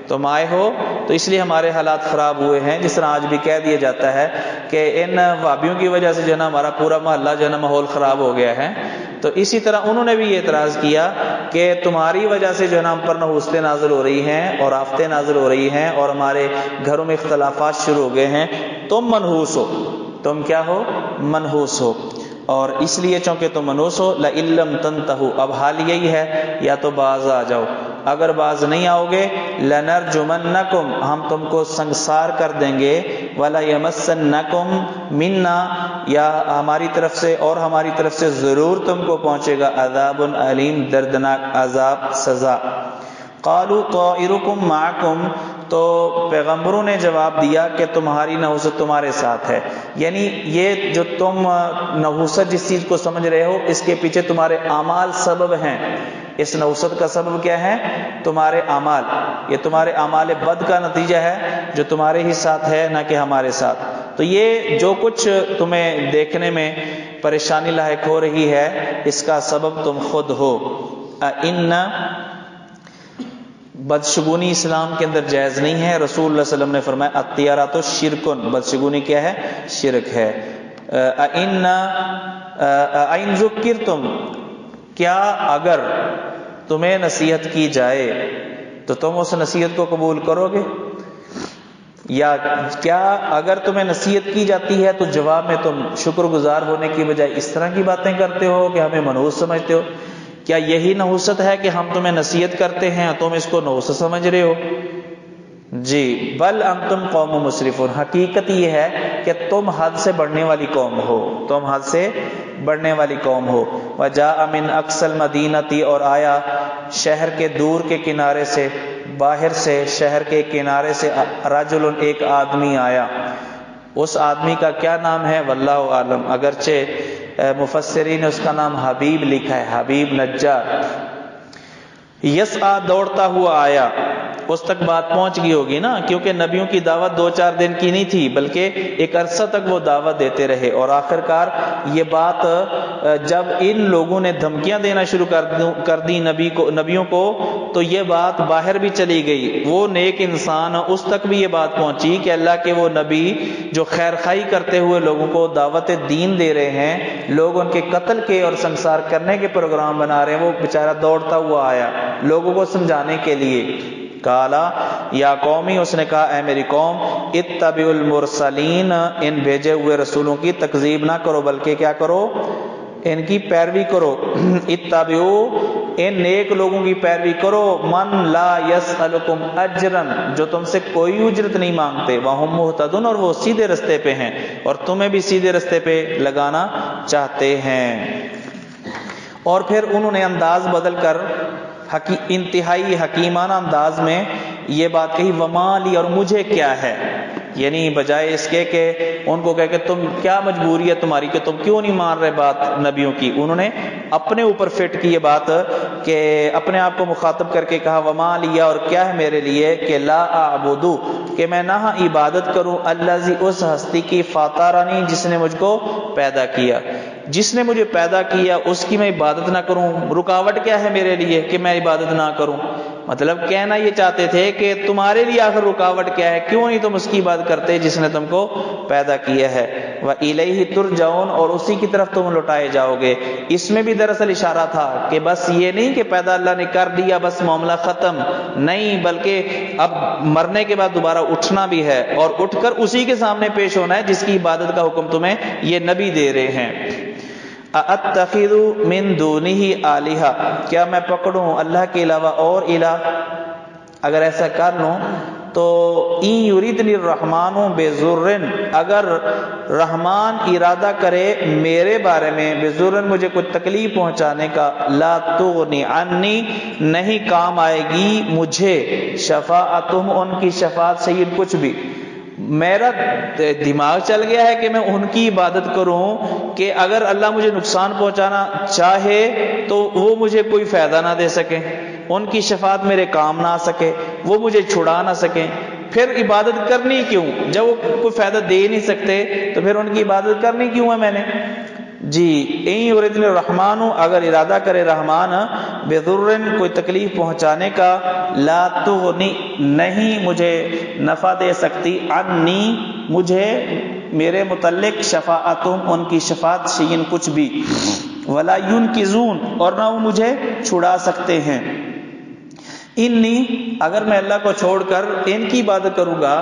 تم آئے ہو تو اس لیے ہمارے حالات خراب ہوئے ہیں، جس طرح آج بھی کہہ دیا جاتا ہے کہ ان وہابیوں کی وجہ سے جو ہے نا ہمارا پورا محلہ جو ہے نا ماحول خراب ہو گیا ہے۔ تو اسی طرح انہوں نے بھی یہ اعتراض کیا کہ تمہاری وجہ سے جو ہے نا ہم پر نحوستیں نازل ہو رہی ہیں اور آفتیں نازل ہو رہی ہیں اور ہمارے گھروں میں اختلافات شروع ہو گئے ہیں، تم منحوس ہو، تم کیا ہو؟ منحوس ہو، اور اس لیے چونکہ تم منحوس ہو، لَإِن لَّمْ تَنْتَهُوا، اب حال یہی ہے یا تو باز آ جاؤ، اگر باز نہیں آؤ گے لَنَرْجُمَنَّكُمْ، ہم تم کو سنگسار کر دیں گے، وَلَيَمَسَّنَّكُمْ مِنَّا، یا ہماری طرف سے، اور ہماری طرف سے ضرور تم کو پہنچے گا عذاب علیم، دردناک عذاب، سزا۔ قالوا طائركم معكم، تو پیغمبروں نے جواب دیا کہ تمہاری نحوست تمہارے ساتھ ہے، یعنی یہ جو تم نحوست جس چیز کو سمجھ رہے ہو اس کے پیچھے تمہارے اعمال سبب ہیں، اس نحوست کا سبب کیا ہے؟ تمہارے اعمال، یہ تمہارے اعمال بد کا نتیجہ ہے جو تمہارے ہی ساتھ ہے، نہ کہ ہمارے ساتھ۔ تو یہ جو کچھ تمہیں دیکھنے میں پریشانی لاحق ہو رہی ہے اس کا سبب تم خود ہو۔ ان بدشگونی اسلام کے اندر جائز نہیں ہے، رسول اللہ صلی اللہ علیہ وسلم نے فرمایا الطیرۃ شرکن، بدشگونی کیا ہے؟ شرک ہے۔ ان ذکرتم، کیا اگر تمہیں نصیحت کی جائے تو تم اس نصیحت کو قبول کرو گے؟ یا کیا اگر تمہیں نصیحت کی جاتی ہے تو جواب میں تم شکر گزار ہونے کی بجائے اس طرح کی باتیں کرتے ہو کہ ہمیں منحوس سمجھتے ہو؟ کیا یہی نحوست ہے کہ ہم تمہیں نصیحت کرتے ہیں تم اس کو نحوست سمجھ رہے ہو؟ جی، بل انتم قوم مسرفون، حقیقت یہ ہے کہ تم حد سے بڑھنے والی قوم ہو، تم حد سے بڑھنے والی قوم ہو۔ وجاء من اقصى المدینہ، اور آیا شہر کے دور کے کنارے سے، باہر سے، شہر کے کنارے سے، رجل، ایک آدمی آیا، اس آدمی کا کیا نام ہے؟ واللہ عالم، اگرچہ مفسرین نے اس کا نام حبیب لکھا ہے، حبیب نجار۔ یسعی، دوڑتا ہوا آیا، اس تک بات پہنچ گئی ہوگی نا، کیونکہ نبیوں کی دعوت 2-4 دن کی نہیں تھی بلکہ ایک عرصہ تک وہ دعوت دیتے رہے، اور آخرکار یہ بات جب ان لوگوں نے دھمکیاں دینا شروع کر دی نبیوں کو تو یہ بات باہر بھی چلی گئی، وہ نیک انسان اس تک بھی یہ بات پہنچی کہ اللہ کے وہ نبی جو خیر خواہی کرتے ہوئے لوگوں کو دعوت دین دے رہے ہیں، لوگ ان کے قتل کے اور سنسار کرنے کے پروگرام بنا رہے ہیں، وہ بیچارہ دوڑتا ہوا آیا لوگوں کو سمجھانے کے لیے۔ کالا یا قومی، اس نے کہا اے میری قوم، اتبعوا المرسلین، ان بھیجے ہوئے رسولوں کی تکذیب نہ کرو بلکہ کیا کرو؟ ان کی پیروی کرو۔ اتبعوا، ان نیک لوگوں کی پیروی کرو، من لا یسألکم اجرا، جو تم سے کوئی اجرت نہیں مانگتے، وہم مہتدون، اور وہ سیدھے رستے پہ ہیں اور تمہیں بھی سیدھے رستے پہ لگانا چاہتے ہیں۔ اور پھر انہوں نے انداز بدل کر انتہائی حکیمانہ انداز میں یہ بات کہی، وما لی، اور مجھے کیا ہے، یعنی بجائے اس کے کہ ان کو کہہ کہ تم کیا مجبوری ہے تمہاری کہ تم کیوں نہیں مان رہے بات نبیوں کی، انہوں نے اپنے اوپر فٹ کی یہ بات کہ اپنے آپ کو مخاطب کر کے کہا وما لیا، اور کیا ہے میرے لیے کہ لا اعبدو، کہ میں نہ عبادت کروں، الذی، اس ہستی کی، فاطرنی، جس نے مجھ کو پیدا کیا، جس نے مجھے پیدا کیا اس کی میں عبادت نہ کروں۔ رکاوٹ کیا ہے میرے لیے کہ میں عبادت نہ کروں؟ مطلب کہنا یہ چاہتے تھے کہ تمہارے لیے آخر رکاوٹ کیا ہے، کیوں نہیں تم اس کی عبادت کرتے جس نے تم کو پیدا کیا ہے۔ وَإِلَيْهِ تُرْجَعُونَ، اور اسی کی طرف تم لوٹائے جاؤ گے۔ اس میں بھی دراصل اشارہ تھا کہ بس یہ نہیں کہ پیدا اللہ نے کر دیا بس معاملہ ختم، نہیں، بلکہ اب مرنے کے بعد دوبارہ اٹھنا بھی ہے، اور اٹھ کر اسی کے سامنے پیش ہونا ہے جس کی عبادت کا حکم تمہیں یہ نبی دے رہے ہیں۔ اَأَتَّخِذُ مِن دُونِهِ آلِهَةً، کیا میں پکڑوں اللہ کے علاوہ اور الہ؟ اگر ایسا کر لوں تو این یریدنی الرحمن بضر، اگر رحمان ارادہ کرے میرے بارے میں بضر مجھے کوئی تکلیف پہنچانے کا، لا تغنی عنی نہیں کام آئے گی مجھے شفاعتہم ان کی شفاعت سے کچھ بھی۔ میرا دماغ چل گیا ہے کہ میں ان کی عبادت کروں کہ اگر اللہ مجھے نقصان پہنچانا چاہے تو وہ مجھے کوئی فائدہ نہ دے سکے، ان کی شفاعت میرے کام نہ آ سکے، وہ مجھے چھڑا نہ سکیں، پھر عبادت کرنی کیوں؟ جب وہ کوئی فائدہ دے نہیں سکتے تو پھر ان کی عبادت کرنی کیوں ہے میں نے؟ جی این یریدن الرحمن، اگر ارادہ کرے رحمان بضر کوئی تکلیف پہنچانے کا، لا تغنی نہیں مجھے نفع دے سکتی، عنی مجھے میرے متعلق شفاعتہم ان کی شفاعت شیئن کچھ بھی، ولا ینقذون اور نہ وہ مجھے چھڑا سکتے ہیں۔ انی اگر میں اللہ کو چھوڑ کر ان کی عبادت کروں گا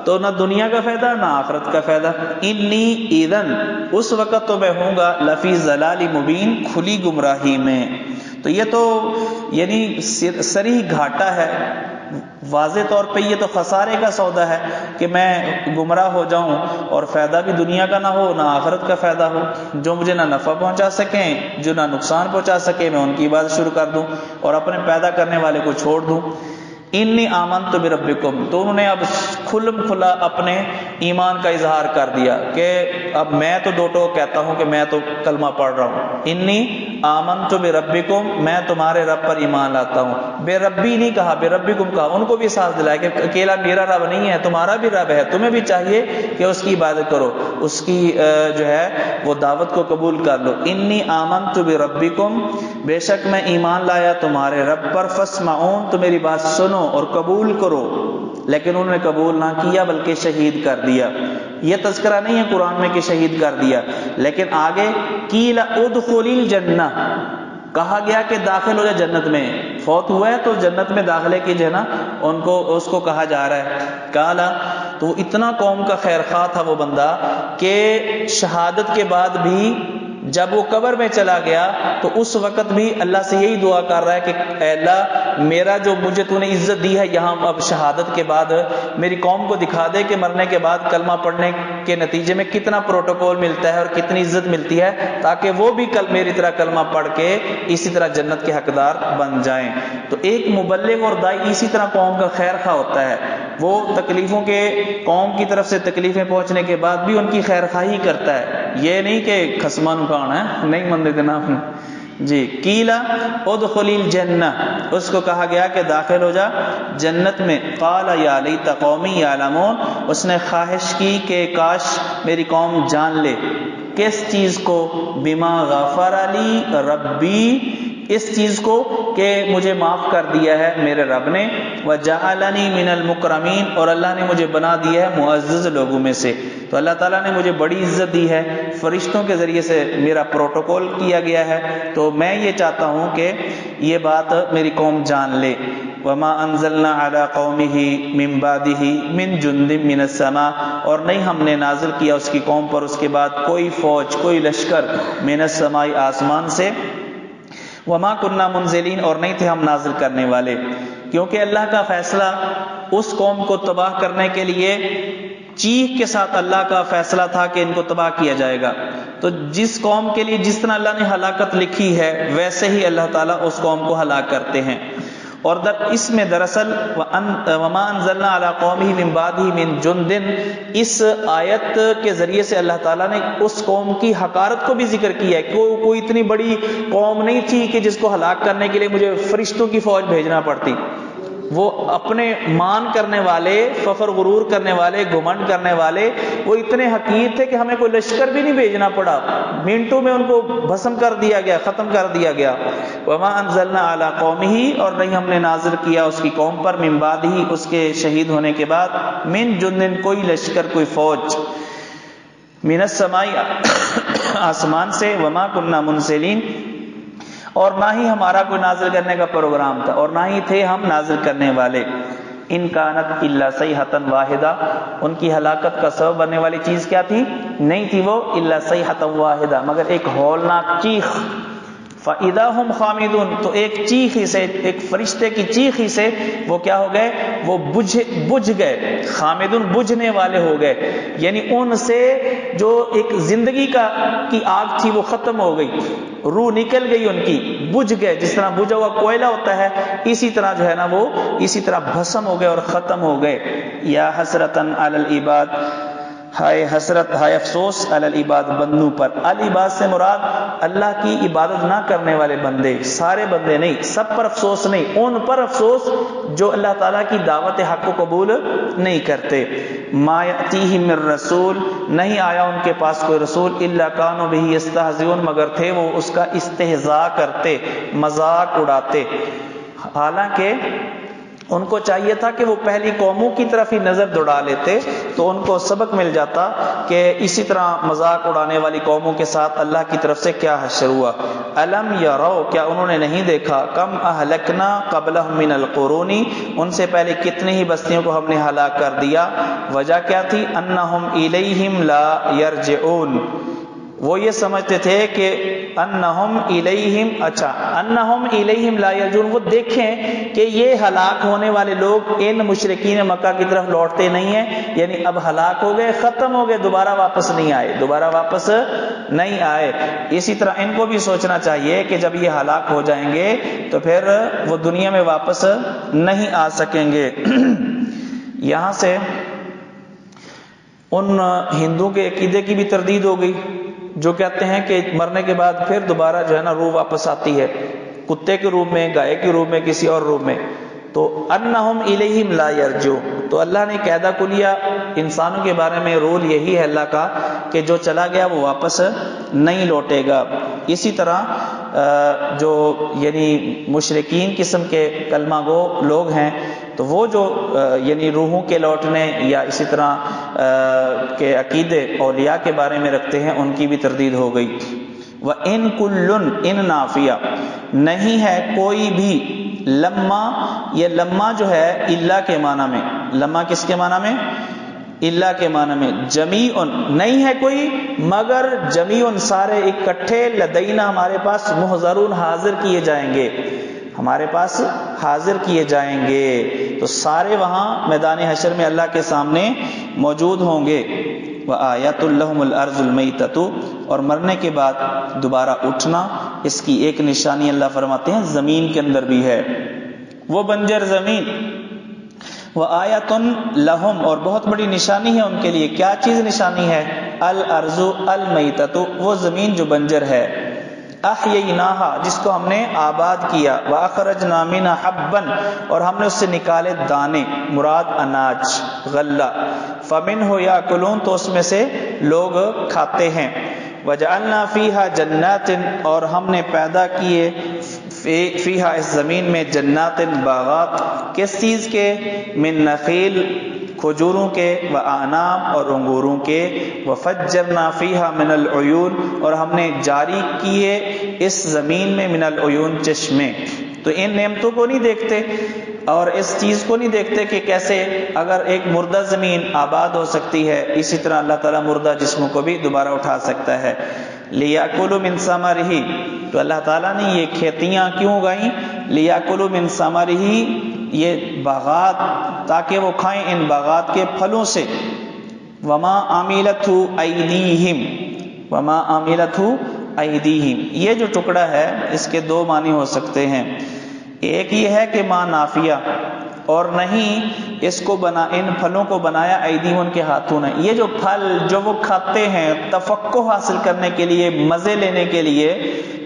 تو نہ دنیا کا فائدہ نہ آخرت کا فائدہ، انی اذن اس وقت تو میں ہوں گا لفی ضلال مبین کھلی گمراہی میں۔ تو یہ تو یعنی صریح گھاٹا ہے، واضح طور پہ یہ تو خسارے کا سودا ہے کہ میں گمراہ ہو جاؤں اور فائدہ بھی دنیا کا نہ ہو نہ آخرت کا فائدہ ہو، جو مجھے نہ نفع پہنچا سکیں جو نہ نقصان پہنچا سکے میں ان کی عبادت شروع کر دوں اور اپنے پیدا کرنے والے کو چھوڑ دوں۔ انی آمنت بربکم، تو انہوں نے اب کھلم کھلا اپنے ایمان کا اظہار کر دیا کہ اب میں تو دو ٹوک کہتا ہوں کہ میں تو کلمہ پڑھ رہا ہوں، انی آمنت بربکم میں تمہارے رب پر ایمان لاتا ہوں، بے ربی نہیں کہا بے ربکم کہا، ان کو بھی احساس دلایا کہ اکیلا میرا رب نہیں ہے تمہارا بھی رب ہے، تمہیں بھی چاہیے کہ اس کی عبادت کرو، اس کی جو ہے وہ دعوت کو قبول کر لو۔ انی آمنت بربکم بے شک میں ایمان لایا تمہارے رب پر، فاسمعون تو میری بات سنو اور قبول کرو، لیکن انہوں نے قبول نہ کیا بلکہ شہید کر دیا۔ یہ تذکرہ نہیں ہے قرآن میں کہ شہید کر دیا، لیکن آگے قیل ادخل الجنہ کہا گیا کہ داخل ہو جائے جنت میں، فوت ہوا ہے تو جنت میں داخلے کی جو ہے نا ان کو اس کو کہا جا رہا ہے۔ کالا تو اتنا قوم کا خیر خواہ تھا وہ بندہ کہ شہادت کے بعد بھی جب وہ قبر میں چلا گیا تو اس وقت بھی اللہ سے یہی دعا کر رہا ہے کہ اے اللہ میرا جو مجھے تو نے عزت دی ہے یہاں اب شہادت کے بعد میری قوم کو دکھا دے کہ مرنے کے بعد کلمہ پڑھنے کے نتیجے میں کتنا پروٹوکول ملتا ہے اور کتنی عزت ملتی ہے، تاکہ وہ بھی کل میری طرح کلمہ پڑھ کے اسی طرح جنت کے حقدار بن جائیں۔ تو ایک مبلغ اور دائی اسی طرح قوم کا خیر خواہ ہوتا ہے، وہ تکلیفوں کے قوم کی طرف سے تکلیفیں پہنچنے کے بعد بھی ان کی خیر خواہی کرتا ہے، یہ نہیں کہ خسمان کان ہے نہیں مندے کے نام جی۔ قیلا ادخل الجنہ اس کو کہا گیا کہ داخل ہو جا جنت میں، قال یا لیت قومی یعلمون اس نے خواہش کی کہ کاش میری قوم جان لے، کس چیز کو؟ بما غفر لی ربی اس چیز کو کہ مجھے معاف کر دیا ہے میرے رب نے، وجعلنی من المکرمین اور اللہ نے مجھے بنا دیا ہے معزز لوگوں میں سے۔ تو اللہ تعالیٰ نے مجھے بڑی عزت دی ہے، فرشتوں کے ذریعے سے میرا پروٹوکول کیا گیا ہے، تو میں یہ چاہتا ہوں کہ یہ بات میری قوم جان لے۔ وما انزلنا علی قومہ من بعدہ من جند من السماء اور نہیں ہم نے نازل کیا اس کی قوم پر اس کے بعد کوئی فوج کوئی لشکر من السماء آسمان سے، وما کننا منزلین اور نہیں تھے ہم نازل کرنے والے، کیونکہ اللہ کا فیصلہ اس قوم کو تباہ کرنے کے لیے چیخ کے ساتھ اللہ کا فیصلہ تھا کہ ان کو تباہ کیا جائے گا۔ تو جس قوم کے لیے جس طرح اللہ نے ہلاکت لکھی ہے ویسے ہی اللہ تعالیٰ اس قوم کو ہلاک کرتے ہیں۔ اور اس میں دراصل وما انزلنا علی قومہ من بعدہ من جند اس آیت کے ذریعے سے اللہ تعالیٰ نے اس قوم کی حقارت کو بھی ذکر کیا ہے، کوئی اتنی بڑی قوم نہیں تھی کہ جس کو ہلاک کرنے کے لیے مجھے فرشتوں کی فوج بھیجنا پڑتی، وہ اپنے مان کرنے والے، فخر غرور کرنے والے، گھمنڈ کرنے والے وہ اتنے حقیر تھے کہ ہمیں کوئی لشکر بھی نہیں بھیجنا پڑا، منٹوں میں ان کو بھسم کر دیا گیا، ختم کر دیا گیا۔ وما انزلنا علی قومہ اور نہیں ہم نے نازل کیا اس کی قوم پر من بعدہ اس کے شہید ہونے کے بعد من جندن کوئی لشکر کوئی فوج، من السماء آسمان سے، وما کننا منزلین اور نہ ہی ہمارا کوئی نازل کرنے کا پروگرام تھا اور نہ ہی تھے ہم نازل کرنے والے۔ ان کانت الا صیحۃ واحدہ ان کی ہلاکت کا سبب بننے والی چیز کیا تھی؟ نہیں تھی وہ الا صیحۃ واحدہ مگر ایک ہولناک چیخ، فَإِذَا هُمْ خَامِدُونَ، تو ایک چیخ ہی سے، ایک فرشتے کی چیخ ہی سے وہ کیا ہو گئے؟ وہ بجھ گئے. خامدون بجھنے والے ہو گئے، یعنی ان سے جو ایک زندگی کی آگ تھی وہ ختم ہو گئی، روح نکل گئی ان کی، بجھ گئے. جس طرح بجھا ہوا کوئلہ ہوتا ہے اسی طرح جو ہے نا وہ اسی طرح بھسم ہو گئے اور ختم ہو گئے. یا حسرتن علی العباد، ہائے حسرت، ہائے افسوس، علی العباد، بندوں پر. العباد سے مراد اللہ کی عبادت نہ کرنے والے بندے، سارے بندے نہیں، سب پر افسوس نہیں، ان پر افسوس جو اللہ تعالیٰ کی دعوت حق کو قبول نہیں کرتے. ما یأتیہم من رسول، نہیں آیا ان کے پاس کوئی رسول، الا کانوا بہ یستہزئون، مگر تھے وہ اس کا استہزاء کرتے، مذاق اڑاتے. حالانکہ ان کو چاہیے تھا کہ وہ پہلی قوموں کی طرف ہی نظر دوڑا لیتے تو ان کو سبق مل جاتا کہ اسی طرح مذاق اڑانے والی قوموں کے ساتھ اللہ کی طرف سے کیا حشر ہوا. الم یروا، کیا انہوں نے نہیں دیکھا، کم اہلکنا قبلہم من القرون، ان سے پہلے کتنی ہی بستیوں کو ہم نے ہلاک کر دیا. وجہ کیا تھی؟ انہم الیہم لا یرجعون، وہ یہ سمجھتے تھے کہ انہم الیہم، اچھا انہم الیہم لا یرجعون، وہ دیکھیں کہ یہ ہلاک ہونے والے لوگ ان مشرکین مکہ کی طرف لوٹتے نہیں ہیں، یعنی اب ہلاک ہو گئے، ختم ہو گئے، دوبارہ واپس نہیں آئے، دوبارہ واپس نہیں آئے. اسی طرح ان کو بھی سوچنا چاہیے کہ جب یہ ہلاک ہو جائیں گے تو پھر وہ دنیا میں واپس نہیں آ سکیں گے. یہاں سے ان ہندوؤں کے عقیدے کی بھی تردید ہو گئی جو کہتے ہیں کہ مرنے کے بعد پھر دوبارہ جو ہے نا روح واپس آتی ہے، کتے کے روپ میں، گائے کے روپ میں، کسی اور روپ میں. تو انہم الیہم لا یرجعون، تو اللہ نے قاعدہ کلیہ انسانوں کے بارے میں رول یہی ہے اللہ کا کہ جو چلا گیا وہ واپس نہیں لوٹے گا. اسی طرح جو یعنی مشرکین قسم کے کلمہ گو لوگ ہیں تو وہ جو یعنی روحوں کے لوٹنے یا اسی طرح کے عقیدے اولیاء کے بارے میں رکھتے ہیں ان کی بھی تردید ہو گئی. وَإِن كُلٌّ، ان نافیہ، نہیں ہے کوئی بھی، لما، یہ لما جو ہے اللہ کے معنی میں، لما کس کے معنی میں؟ اللہ کے معنی میں. جمیع، نہیں ہے کوئی مگر جمیع، سارے اکٹھے، لدینا، ہمارے پاس، محضرون، حاضر کیے جائیں گے، ہمارے پاس حاضر کیے جائیں گے. تو سارے وہاں میدان حشر میں اللہ کے سامنے موجود ہوں گے. وَآیَةٌ لَهُمُ الْأَرْضُ الْمَيْتَةُ، اور مرنے کے بعد دوبارہ اٹھنا، اس کی ایک نشانی اللہ فرماتے ہیں زمین کے اندر بھی ہے، وہ بنجر زمین. وَآیَةٌ لَهُمْ، اور بہت بڑی نشانی ہے ان کے لیے. کیا چیز نشانی ہے؟ الْأَرْضُ الْمَيْتَةُ، وہ زمین جو بنجر ہے. احییناہا، جس کو ہم نے آباد کیا. واخرجنا منہا حبا، اور ہم نے اس سے نکالے دانے، مراد اناج، غلہ. فمنہ یاکلون، تو اس میں سے لوگ کھاتے ہیں. وجعلنا فیہا جنات، اور ہم نے پیدا کیے فیہا، اس زمین میں، جنات، باغات، کس چیز کے؟ من نخیل، کھجوروں کے، وَأَعْنَابٍ، اور انگوروں کے. وَفَجَّرْنَا فِيهَا مِنَ الْعُيُونِ، اور ہم نے جاری کیے اس زمین میں، من العیون، چشمے. تو ان نعمتوں کو نہیں دیکھتے اور اس چیز کو نہیں دیکھتے کہ کیسے اگر ایک مردہ زمین آباد ہو سکتی ہے، اسی طرح اللہ تعالیٰ مردہ جسموں کو بھی دوبارہ اٹھا سکتا ہے. لِيَأْكُلُوا مِن ثَمَرِهِ، تو اللہ تعالیٰ نے یہ کھیتیاں کیوں اگائیں؟ لِيَأْكُلُوا مِن ثَمَرِهِ، یہ باغات، تاکہ وہ کھائیں ان باغات کے پھلوں سے. وما عملتہ ایدیہم، وما عملتہ ایدیہم، یہ جو ٹکڑا ہے اس کے دو معنی ہو سکتے ہیں. ایک یہ ہے کہ ما نافیہ، اور نہیں اس کو ان پھلوں کو بنایا ایدیہم، ان کے ہاتھوں نے. یہ جو پھل جو وہ کھاتے ہیں تفقہ حاصل کرنے کے لیے، مزے لینے کے لیے،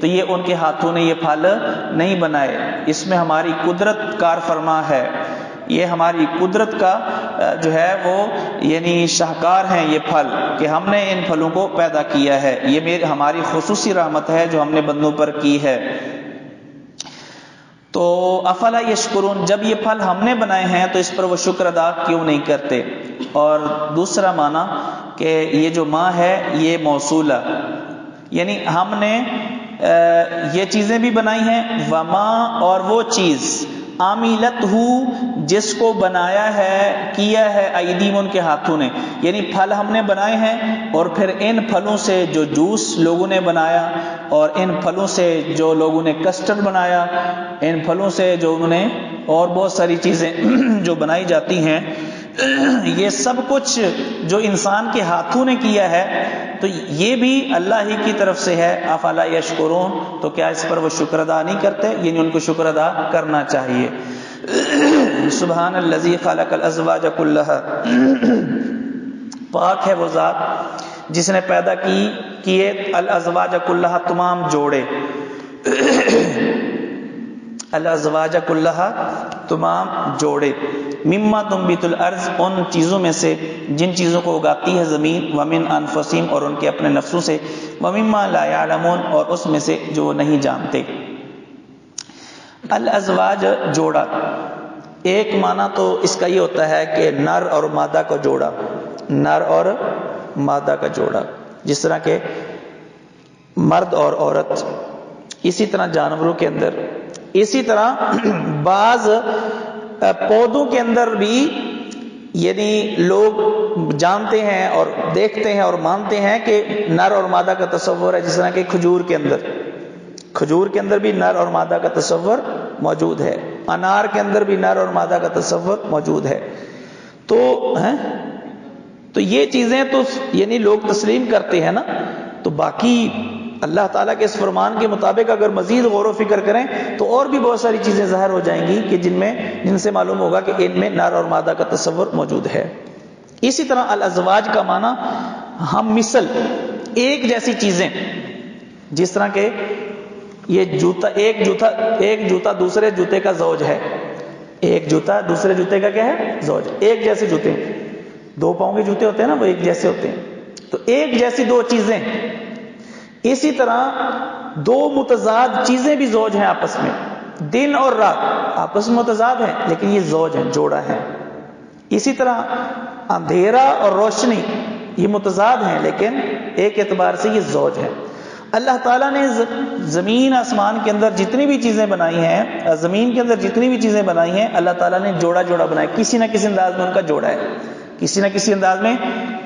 تو یہ ان کے ہاتھوں نے یہ پھل نہیں بنائے. اس میں ہماری قدرت کار فرما ہے، یہ ہماری قدرت کا جو ہے وہ یعنی شاہکار ہیں یہ پھل کہ ہم نے ان پھلوں کو پیدا کیا ہے. یہ ہماری خصوصی رحمت ہے جو ہم نے بندوں پر کی ہے. تو افلا یشکرون، جب یہ پھل ہم نے بنائے ہیں تو اس پر وہ شکر ادا کیوں نہیں کرتے. اور دوسرا معنی کہ یہ جو ماں ہے یہ موصولہ، یعنی ہم نے یہ چیزیں بھی بنائی ہیں. وما، اور وہ چیز، عاملت ہو جس کو بنایا ہے کیا ہے ایدیم ان کے ہاتھوں نے، یعنی پھل ہم نے بنائے ہیں اور پھر ان پھلوں سے جو جوس لوگوں نے بنایا اور ان پھلوں سے جو لوگوں نے کسٹرڈ بنایا، ان پھلوں سے جو انہوں نے اور بہت ساری چیزیں جو بنائی جاتی ہیں، یہ سب کچھ جو انسان کے ہاتھوں نے کیا ہے تو یہ بھی اللہ ہی کی طرف سے ہے۔ افلا یشکرون، تو کیا اس پر وہ شکر ادا نہیں کرتے؟ یعنی ان کو شکر ادا کرنا چاہیے۔ سبحان الذی خلق الازواج کلھا، پاک ہے وہ ذات جس نے پیدا کیے الازواج کلھا، تمام جوڑے، الازواج کلھا، تمام جوڑے، مما تنبت الارض، ان چیزوں میں سے جن چیزوں کو اگاتی ہے زمین، ومن انفسہم، اور ان کے اپنے نفسوں سے، ومما لا یعلمون، اور اس میں سے جو وہ نہیں جانتے۔ الازواج، جوڑا، ایک معنی تو اس کا یہ ہوتا ہے کہ نر اور مادہ کا جوڑا، نر اور مادہ کا جوڑا، جس طرح کہ مرد اور عورت، اسی طرح جانوروں کے اندر، اسی طرح بعض پودوں کے اندر بھی، یعنی لوگ جانتے ہیں اور دیکھتے ہیں اور مانتے ہیں کہ نر اور مادہ کا تصور ہے، جس طرح کہ کھجور کے اندر بھی نر اور مادہ کا تصور موجود ہے، انار کے اندر بھی نر اور مادہ کا تصور موجود ہے۔ تو یہ چیزیں تو یعنی لوگ تسلیم کرتے ہیں نا، تو باقی اللہ تعالیٰ کے اس فرمان کے مطابق اگر مزید غور و فکر کریں تو اور بھی بہت ساری چیزیں ظاہر ہو جائیں گی کہ جن سے معلوم ہوگا کہ ان میں نر اور مادہ کا تصور موجود ہے۔ اسی طرح الازواج کا معنی ہم مثل، ایک جیسی چیزیں، جس طرح کہ یہ جوتا، ایک جوتا دوسرے جوتے کا زوج ہے، ایک جوتا دوسرے جوتے کا کیا ہے؟ زوج، ایک جیسے جوتے، دو پاؤں کے جوتے ہوتے ہیں نا، وہ ایک جیسے ہوتے ہیں، تو ایک جیسی دو چیزیں، اسی طرح دو متضاد چیزیں بھی زوج ہیں آپس میں، دن اور رات آپس میں متضاد ہیں لیکن یہ زوج ہیں، جوڑا ہے۔ اسی طرح اندھیرا اور روشنی یہ متضاد ہیں لیکن ایک اعتبار سے یہ زوج ہیں۔ اللہ تعالیٰ نے زمین آسمان کے اندر جتنی بھی چیزیں بنائی ہیں، زمین کے اندر جتنی بھی چیزیں بنائی ہیں، اللہ تعالیٰ نے جوڑا جوڑا بنایا، کسی نہ کسی انداز میں ان کا جوڑا ہے، کسی نہ کسی انداز میں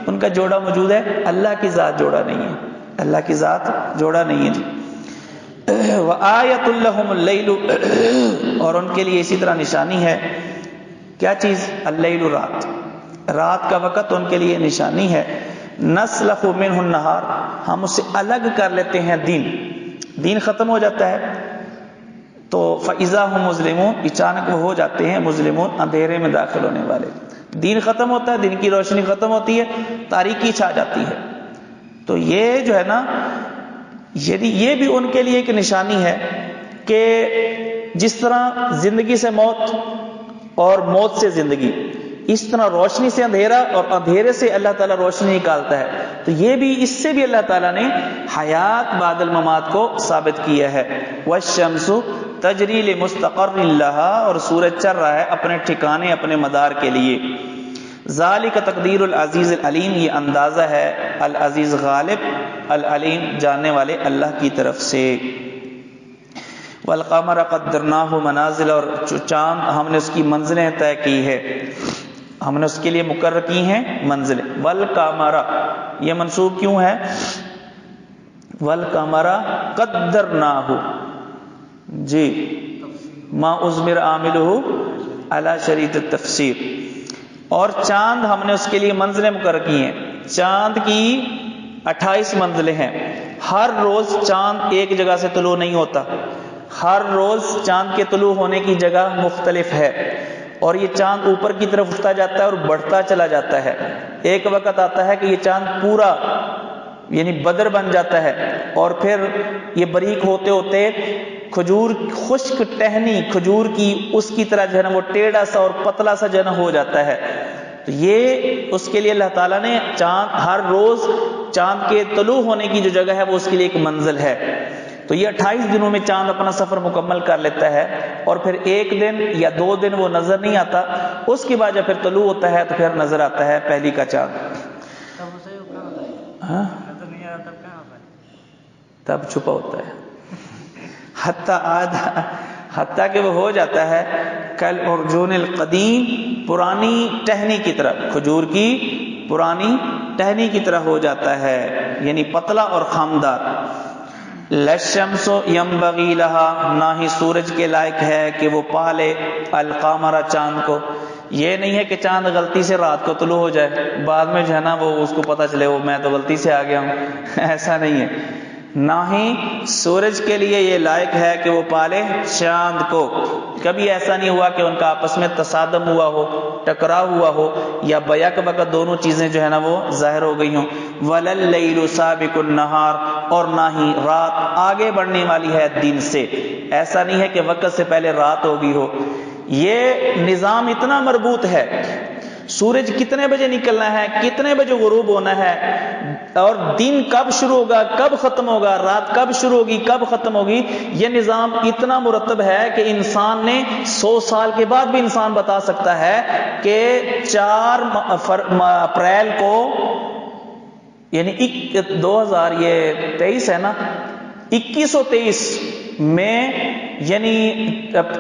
ان کا جوڑا موجود ہے۔ اللہ کی ذات جوڑا نہیں ہے، اللہ کی ذات جوڑا نہیں ہے جی۔ وآیۃ لہم اللیل، اور ان کے لیے اسی طرح نشانی ہے، کیا چیز؟ اللیل، رات کا وقت ان کے لیے نشانی ہے۔ نسلخ منہ النہار، ہم اسے الگ کر لیتے ہیں دن ختم ہو جاتا ہے تو فاذا ہم مظلمون، اچانک وہ ہو جاتے ہیں مظلمون، اندھیرے میں داخل ہونے والے۔ دن ختم ہوتا ہے، دن کی روشنی ختم ہوتی ہے، تاریکی چھا جاتی ہے۔ تو یہ جو ہے نا، یہ بھی ان کے لیے ایک نشانی ہے کہ جس طرح زندگی سے موت اور موت سے زندگی، اس طرح روشنی سے اندھیرا اور اندھیرے سے اللہ تعالیٰ روشنی نکالتا ہے، تو یہ بھی اس سے بھی اللہ تعالیٰ نے حیات بعد الممات کو ثابت کیا ہے۔ والشمس تجری لمستقر لہا، اور سورج چل رہا ہے اپنے ٹھکانے، اپنے مدار کے لیے۔ ذالک تقدیر العزیز العلیم، یہ اندازہ ہے العزیز غالب، العلیم جاننے والے اللہ کی طرف سے۔ والقمر قدرناہ منازل، اور چاند ہم نے اس کی منزلیں طے کی ہے، ہم نے اس کے لیے مقرر کی ہیں منزلیں۔ والقمر، یہ منصوب کیوں ہے؟ والقمر قدرناہ، جی، ما اضمر عاملہ علی شریط التفسیر، اور چاند ہم نے اس کے لیے منزلیں مقرر کی ہیں۔ چاند کی 28 منزلیں ہیں، ہر روز چاند ایک جگہ سے طلوع نہیں ہوتا، ہر روز چاند کے طلوع ہونے کی جگہ مختلف ہے، اور یہ چاند اوپر کی طرف اٹھتا جاتا ہے اور بڑھتا چلا جاتا ہے۔ ایک وقت آتا ہے کہ یہ چاند پورا یعنی بدر بن جاتا ہے، اور پھر یہ باریک ہوتے ہوتے کھجور، خشک ٹہنی کھجور کی اس کی طرح جو ہے نا وہ ٹیڑھا سا اور پتلا سا جو ہے نا ہو جاتا ہے۔ تو یہ اس کے لیے اللہ تعالیٰ نے چاند، ہر روز چاند کے طلوع ہونے کی جو جگہ ہے وہ اس کے لیے ایک منزل ہے۔ تو یہ 28 دنوں میں چاند اپنا سفر مکمل کر لیتا ہے، اور پھر ایک دن یا 2 دن وہ نظر نہیں آتا، اس کے بعد جب پھر طلوع ہوتا ہے تو پھر نظر آتا ہے پہلی کا چاند۔ تب چھپا ہوتا ہے، حتیٰ کہ وہ ہو جاتا ہے کالعرجون القدیم، پرانی ٹہنی کی طرح، کھجور کی پرانی ٹہنی کی طرح ہو جاتا ہے، یعنی پتلا اور خامدار۔ للشمس ينبغي لها، نہ ہی سورج کے لائق ہے کہ وہ پالے القمر، چاند کو۔ یہ نہیں ہے کہ چاند غلطی سے رات کو طلوع ہو جائے، بعد میں جو ہے نا وہ اس کو پتہ چلے وہ میں تو غلطی سے آ گیا ہوں، ایسا نہیں ہے۔ نہ ہی سورج کے لیے یہ لائق ہے کہ وہ پالے چاند کو۔ کبھی ایسا نہیں ہوا کہ ان کا آپس میں تصادم ہوا ہو، ٹکراؤ ہوا ہو، یا بیک وقت دونوں چیزیں جو ہے نا وہ ظاہر ہو گئی ہوں۔ وَلَلَّيْلُ سَابِقُ النَّهَارِ، اور نہ ہی رات آگے بڑھنے والی ہے دن سے، ایسا نہیں ہے کہ وقت سے پہلے رات ہو گئی ہو۔ یہ نظام اتنا مربوط ہے، سورج کتنے بجے نکلنا ہے، کتنے بجے غروب ہونا ہے، اور دن کب شروع ہوگا کب ختم ہوگا، رات کب شروع ہوگی کب ختم ہوگی، یہ نظام اتنا مرتب ہے کہ انسان نے 100 سال کے بعد بھی انسان بتا سکتا ہے کہ 4 اپریل کو، یعنی 2023 ہے نا، 2123 میں، یعنی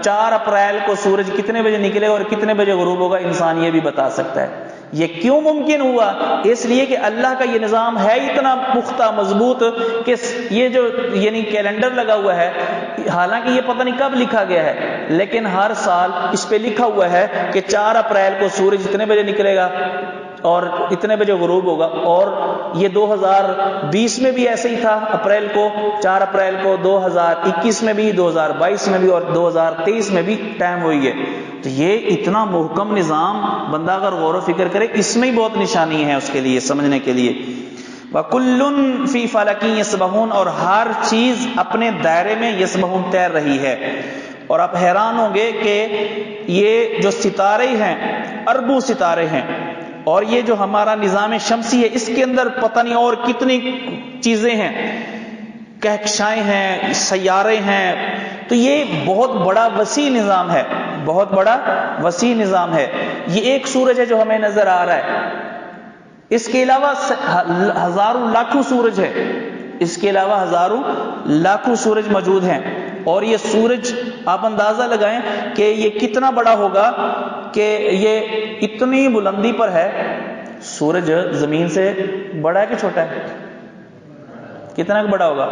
4 اپریل کو سورج کتنے بجے نکلے اور کتنے بجے غروب ہوگا، انسان یہ بھی بتا سکتا ہے۔ یہ کیوں ممکن ہوا؟ اس لیے کہ اللہ کا یہ نظام ہے اتنا پختہ مضبوط کہ یہ جو یعنی کیلنڈر لگا ہوا ہے، حالانکہ یہ پتہ نہیں کب لکھا گیا ہے، لیکن ہر سال اس پہ لکھا ہوا ہے کہ 4 اپریل کو سورج اتنے بجے نکلے گا اور اتنے بجے غروب ہوگا۔ اور یہ 2020 میں بھی ایسے ہی تھا، اپریل کو 4 اپریل کو، 2021 میں بھی، 2022 میں بھی، اور 2023 میں بھی ٹائم ہوئی ہے۔ تو یہ اتنا محکم نظام، بندہ اگر غور و فکر کرے اس میں ہی بہت نشانی ہے اس کے لیے سمجھنے کے لیے۔ وَكُلٌّ فِي فَلَكٍ يَسْبَحُونَ، اور ہر چیز اپنے دائرے میں یسبحون تیر رہی ہے۔ اور آپ حیران ہوں گے کہ یہ جو ستارے ہیں، اربوں ستارے ہیں، اور یہ جو ہمارا نظام شمسی ہے اس کے اندر پتہ نہیں اور کتنی چیزیں ہیں، کہکشائیں ہیں، سیارے ہیں، تو یہ بہت بڑا وسیع نظام ہے، بہت بڑا وسیع نظام ہے۔ یہ ایک سورج ہے جو ہمیں نظر آ رہا ہے، اس کے علاوہ ہزاروں لاکھوں سورج ہے، اس کے علاوہ ہزاروں لاکھوں سورج موجود ہیں۔ اور یہ سورج آپ اندازہ لگائیں کہ یہ کتنا بڑا ہوگا، کہ یہ اتنی بلندی پر ہے۔ سورج زمین سے بڑا ہے کہ چھوٹا ہے؟ کتنا بڑا ہوگا؟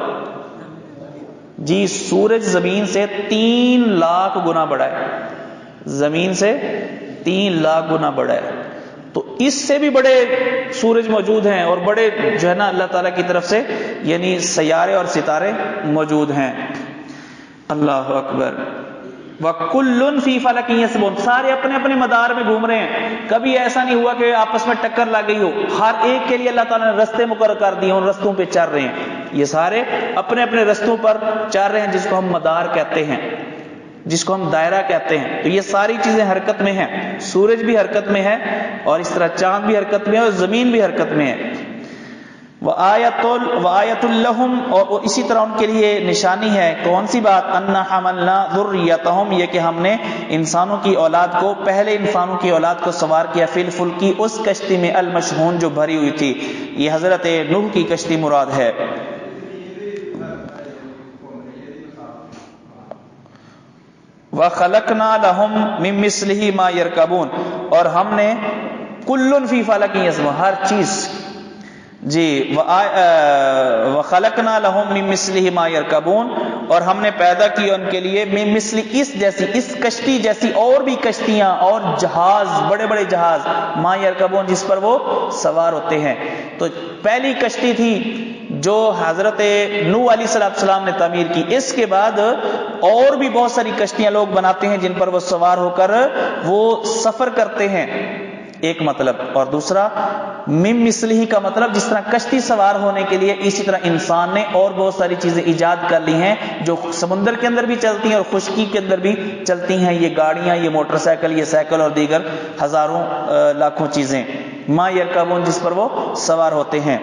جی سورج زمین سے 3 لاکھ گنا بڑا ہے، زمین سے 3 لاکھ گنا بڑا ہے۔ تو اس سے بھی بڑے سورج موجود ہیں، اور بڑے جو ہے نا اللہ تعالیٰ کی طرف سے یعنی سیارے اور ستارے موجود ہیں۔ اللہ اکبر۔ وَكُلٌّ فِي فَلَكٍ يَسْبَحُونَ، سارے اپنے اپنے مدار میں گھوم رہے ہیں، کبھی ایسا نہیں ہوا کہ آپس میں ٹکر لگ گئی ہو، ہر ایک کے لیے اللہ تعالیٰ نے رستے مقرر کر دیے، ان رستوں پہ چل رہے ہیں، یہ سارے اپنے اپنے رستوں پر چل رہے ہیں، جس کو ہم مدار کہتے ہیں، جس کو ہم دائرہ کہتے ہیں۔ تو یہ ساری چیزیں حرکت میں ہیں، سورج بھی حرکت میں ہے، اور اس طرح چاند بھی حرکت میں ہے، اور زمین بھی حرکت میں ہے۔ وَآیَةٌ لَّهُمْ، اور اسی طرح ان کے لیے نشانی ہے، کون سی بات؟ أَنَّا حَمَلْنَا ذُرِّيَّتَهُمْ، یہ کہ ہم نے انسانوں کی اولاد کو، پہلے انسانوں کی اولاد کو سوار کیا، فِي الْفُلْكِ، اس کشتی میں، المشحون، جو بھری ہوئی تھی۔ یہ حضرت نوح کی کشتی مراد ہے۔ وَخَلَقْنَا لَهُم مِّن مِّثْلِهِ مَا يَرْكَبُونَ، اور ہم نے كُلٌّ فِي فَلَكٍ يَسْبَحُونَ، ہر چیز، جی وَخَلَقْنَا لَهُم مِّن مِّثْلِهِ مَا يَرْكَبُونَ، اور ہم نے پیدا کی ان کے لیے مِن مثل، اس جیسی، اس کشتی جیسی اور بھی کشتیاں اور جہاز، بڑے بڑے جہاز، ما يركبون، جس پر وہ سوار ہوتے ہیں۔ تو پہلی کشتی تھی جو حضرت نوح علیہ السلام نے تعمیر کی، اس کے بعد اور بھی بہت ساری کشتیاں لوگ بناتے ہیں جن پر وہ سوار ہو کر وہ سفر کرتے ہیں، ایک مطلب۔ اور دوسرا مِن مثلہ کا مطلب جس طرح کشتی سوار ہونے کے لیے، اسی طرح انسان نے اور بہت ساری چیزیں ایجاد کر لی ہیں جو سمندر کے اندر بھی چلتی ہیں اور خشکی کے اندر بھی چلتی ہیں، یہ گاڑیاں، یہ موٹر سائیکل، یہ سائیکل، اور دیگر ہزاروں لاکھوں چیزیں، ما یرکبون، جس پر وہ سوار ہوتے ہیں۔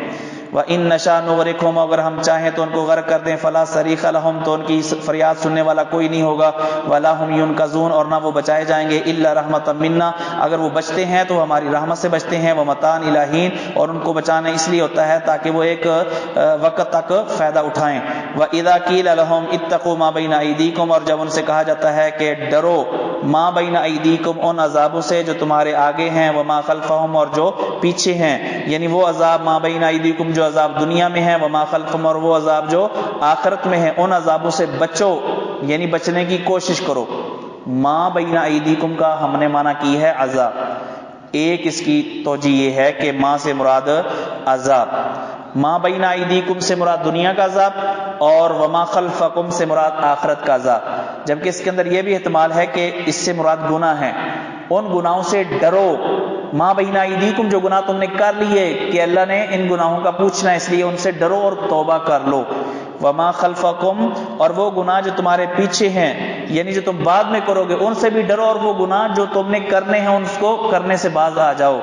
وَإِن نَّشَأْ نُغْرِقْهُمْ اگر ہم چاہیں تو ان کو غرق کر دیں فَلَا صَرِيخَ لَهُمْ تو ان کی فریاد سننے والا کوئی نہیں ہوگا وَلَا هُمْ يُنْقَذُونَ اور نہ وہ بچائے جائیں گے إِلَّا رَحْمَةً مِنَّا اگر وہ بچتے ہیں تو ہماری رحمت سے بچتے ہیں وَمَتَاعًا إِلَىٰ حِينٍ اور ان کو بچانا اس لیے ہوتا ہے تاکہ وہ ایک وقت تک فائدہ اٹھائیں وَإِذَا قِيلَ لَهُمْ اتَّقُوا مَا بَيْنَ أَيْدِيكُمْ اور جب ان سے کہا جاتا ہے کہ ڈرو مَا بَيْنَ أَيْدِيكُمْ ان عذابوں سے جو تمہارے آگے ہیں وَمَا خَلْفَهُمْ اور جو پیچھے ہیں یعنی وہ عذاب مَا بَيْنَ أَيْدِيكُمْ جو عذاب دنیا میں ہے وَمَا خَلْفَهُمْ اور وہ عذاب جو آخرت میں ہے ان عذابوں سے بچو یعنی بچنے کی کوشش کرو مَا بَيْنَ أَيْدِيكُمْ کا ہم نے معنی کی ہے عذاب ایک اس کی توجہ یہ ہے کہ ماں سے مراد عذاب ماں بین ایدیکم سے مراد دنیا کا عذاب اور وما خلفکم سے مراد آخرت کا عذاب جبکہ اس کے اندر یہ بھی احتمال ہے کہ اس سے مراد گناہ ہیں ان گناہوں سے ڈرو ماں بین ایدیکم جو گناہ تم نے کر لیے کہ اللہ نے ان گناہوں کا پوچھنا اس لیے ان سے ڈرو اور توبہ کر لو وما خلفکم اور وہ گناہ جو تمہارے پیچھے ہیں یعنی جو تم بعد میں کرو گے ان سے بھی ڈرو اور وہ گناہ جو تم نے کرنے ہیں ان کو کرنے سے باز آ جاؤ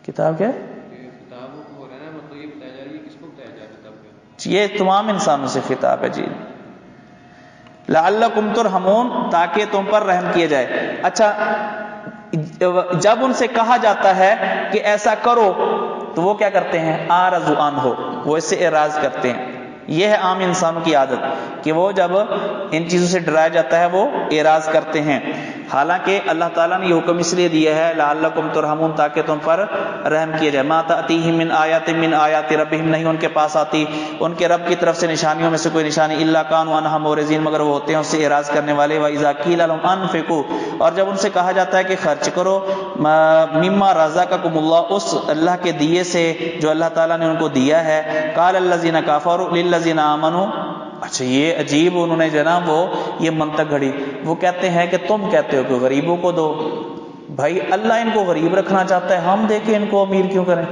کتاب کیا یہ تمام انسانوں سے خطاب ہے جی لعلکم ترحمون تاکہ تم پر رحم کیا جائے اچھا جب ان سے کہا جاتا ہے کہ ایسا کرو تو وہ کیا کرتے ہیں اعرض عنہ وہ اس سے اعراض کرتے ہیں یہ ہے عام انسانوں کی عادت کہ وہ جب ان چیزوں سے ڈرایا جاتا ہے وہ اعراض کرتے ہیں حالانکہ اللہ تعالیٰ نے یہ حکم اس لیے دیا ہے لعلکم ترحمون تاکہ تم پر رحم کیا جائے ما تأتیہم من آیات ربہم نہیں ان کے پاس آتی ان کے رب کی طرف سے نشانیوں میں سے کوئی نشانی الا کانوا عنہا معرضین مگر وہ ہوتے ہیں اس سے اعراض کرنے والے وَإِذَا قِيلَ لَهُمْ أَنفِقُوا اور جب ان سے کہا جاتا ہے کہ خرچ کرو مما رزقکم اللہ اس اللہ کے دیے سے جو اللہ تعالیٰ نے ان کو دیا ہے قال الذین کفروا للذین آمنوا اچھا یہ عجیب انہوں نے جناب وہ یہ منطق گھڑی وہ کہتے ہیں کہ تم کہتے ہو کہ غریبوں کو دو بھائی اللہ ان کو غریب رکھنا چاہتا ہے ہم دے کے ان کو امیر کیوں کریں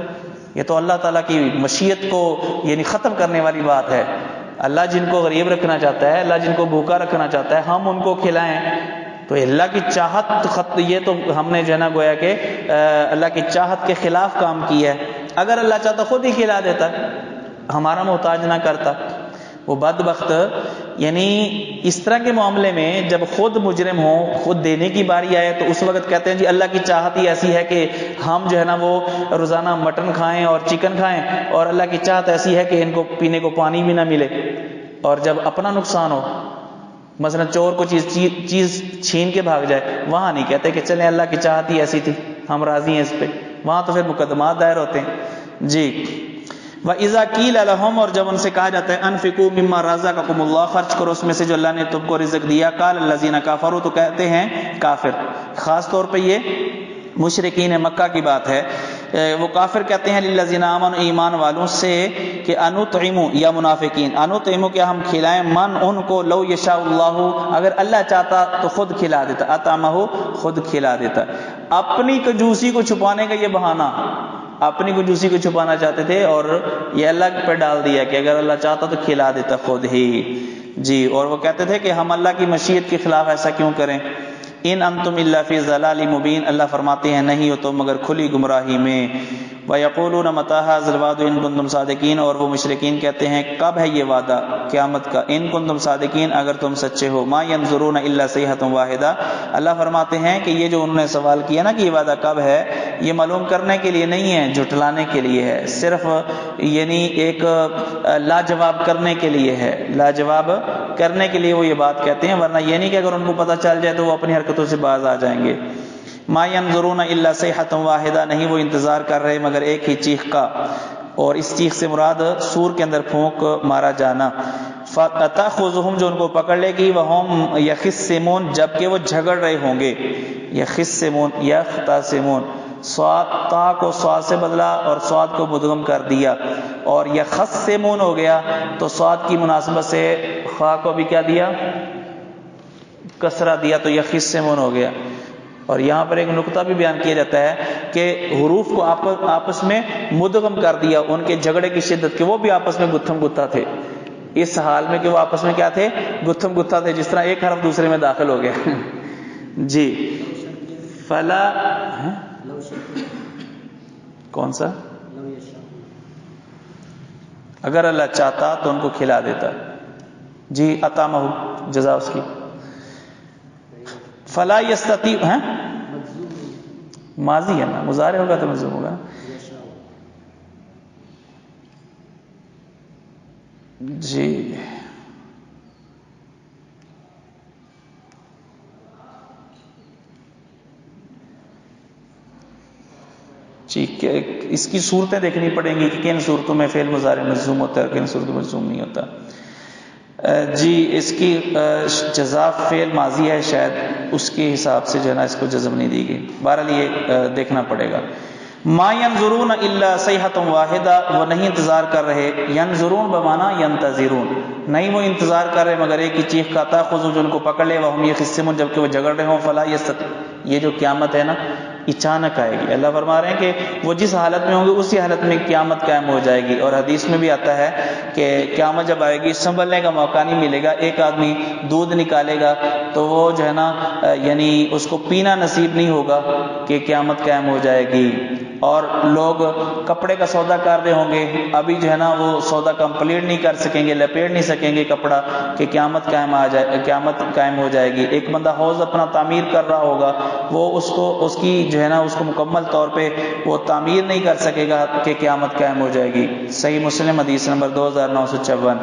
یہ تو اللہ تعالیٰ کی مشیت کو یعنی ختم کرنے والی بات ہے اللہ جن کو غریب رکھنا چاہتا ہے اللہ جن کو بھوکا رکھنا چاہتا ہے ہم ان کو کھلائیں تو اللہ کی چاہت یہ تو ہم نے جو ہے نا گویا کہ اللہ کی چاہت کے خلاف کام کیا ہے اگر اللہ چاہتا خود ہی کھلا دیتا ہمارا محتاج نہ کرتا وہ بدبخت یعنی اس طرح کے معاملے میں جب خود مجرم ہو خود دینے کی باری آئے تو اس وقت کہتے ہیں جی اللہ کی چاہت ہی ایسی ہے کہ ہم جو ہے نا وہ روزانہ مٹن کھائیں اور چکن کھائیں اور اللہ کی چاہت ایسی ہے کہ ان کو پینے کو پانی بھی نہ ملے اور جب اپنا نقصان ہو مثلا چور کو چیز چھین کے بھاگ جائے وہاں نہیں کہتے کہ چلیں اللہ کی چاہت ہی ایسی تھی ہم راضی ہیں اس پہ وہاں تو پھر مقدمات دائر ہوتے ہیں جی وَإِذَا قِيلَ لَهُمْ اور جب ان سے کہا جاتا ہے انفقوا مما رزقکم اللہ خرچ کرو اس میں سے جو اللہ نے تم کو رزق دیا قال الذین کفروا تو کہتے ہیں کافر خاص طور پہ یہ مشرکین مکہ کی بات ہے وہ کافر کہتے ہیں للذین آمنوا ایمان والوں سے کہ انطعموا یا منافقین انطعموا کیا ہم کھلائیں من ان کو لو یشاء اللہ اگر اللہ چاہتا تو خود کھلا دیتا اطعمہ خود کھلا دیتا اپنی کنجوسی کو چھپانے کا یہ بہانہ اپنی کنجوسی کو چھپانا چاہتے تھے اور یہ اللہ پہ ڈال دیا کہ اگر اللہ چاہتا تو کھلا دیتا خود ہی جی اور وہ کہتے تھے کہ ہم اللہ کی مشیت کے خلاف ایسا کیوں کریں ان انتم الا فی ضلال مبین اللہ فرماتے ہیں نہیں ہو تم مگر کھلی گمراہی میں وَيَقُولُونَ مَتَىٰ هَٰذَا الْوَعْدُ إِن كُنتُمْ صَادِقِينَ اور وہ مشرکین کہتے ہیں کب ہے یہ وعدہ قیامت کا ان کنتم صادقین اگر تم سچے ہو ما ينظرون الا صيحة واحدہ اللہ فرماتے ہیں کہ یہ جو انہوں نے سوال کیا نا کہ یہ وعدہ کب ہے یہ معلوم کرنے کے لیے نہیں ہے جھٹلانے کے لیے ہے صرف یعنی ایک لاجواب کرنے کے لیے ہے لاجواب کرنے کے لیے وہ یہ بات کہتے ہیں ورنہ یہ نہیں کہ اگر ان کو پتہ چل جائے تو وہ اپنی حرکتوں سے باز آ جائیں گے ما ينظرون الا صيحة واحدہ نہیں وہ انتظار کر رہے مگر ایک ہی چیخ کا اور اس چیخ سے مراد سور کے اندر پھونک مارا جانا فتأخذهم جو ان کو پکڑ لے گی وهم يخصمون جبکہ وہ جھگڑ رہے ہوں گے يخصمون يختصمون صاد تا کو صاد سے بدلا اور صاد کو مدغم کر دیا اور يخصمون ہو گیا تو صاد کی مناسبت سے خا کو بھی کیا دیا کسرہ دیا تو يخصمون ہو گیا اور یہاں پر ایک نقطہ بھی بیان کیا جاتا ہے کہ حروف کو آپس میں مدغم کر دیا ان کے جھگڑے کی شدت کے وہ بھی آپس میں گتھم گتھا تھے اس حال میں کہ وہ آپس میں کیا تھے گتھم گتھا تھے جس طرح ایک حرف دوسرے میں داخل ہو گیا جی فلا کون سا؟ اگر اللہ چاہتا تو ان کو کھلا دیتا. جی اطعمہ جزا اس کی. فلا یستطیع ہیں ماضی ہے نا، مضارع ہوگا تو مجزوم ہوگا. جی ٹھیک ہے، اس کی صورتیں دیکھنی پڑیں گی کہ کن صورتوں میں فعل مضارع مجزوم ہوتا ہے، کن صورتوں میں مجزوم نہیں ہوتا. جی اس کی جزا فعل ماضی ہے، شاید اس کے حساب سے جو ہے نا اس کو جزم نہیں دی گئی. بہرحال یہ دیکھنا پڑے گا. ما ينظرون الا صیحۃ واحدہ، وہ نہیں انتظار کر رہے. ینظرون بمعنی ینتظرون، نہیں وہ انتظار کر رہے مگر ایک ہی چیخ کا تھا، خذو جو ان کو پکڑ لے، وہم یخصمون جبکہ وہ جھگڑ رہے ہوں. فلا یستطیع، یہ جو قیامت ہے نا اچانک آئے گی. اللہ فرما رہے ہیں کہ وہ جس حالت میں ہوں گے اسی حالت میں قیامت قائم ہو جائے گی. اور حدیث میں بھی آتا ہے کہ قیامت جب آئے گی سنبھلنے کا موقع نہیں ملے گا. ایک آدمی دودھ نکالے گا تو وہ جو ہے نا یعنی اس کو پینا نصیب نہیں ہوگا کہ قیامت قائم ہو جائے گی. اور لوگ کپڑے کا سودا کر رہے ہوں گے، ابھی جو ہے نا وہ سودا کمپلیٹ نہیں کر سکیں گے، لپیٹ نہیں سکیں گے کپڑا کہ قیامت قائم ہو جائے گی. ایک بندہ حوض اپنا تعمیر کر رہا ہوگا، وہ اس کی جو ہے نا اس کو مکمل طور پہ وہ تعمیر نہیں کر سکے گا کہ قیامت قائم ہو جائے گی. صحیح مسلم حدیث نمبر 2954.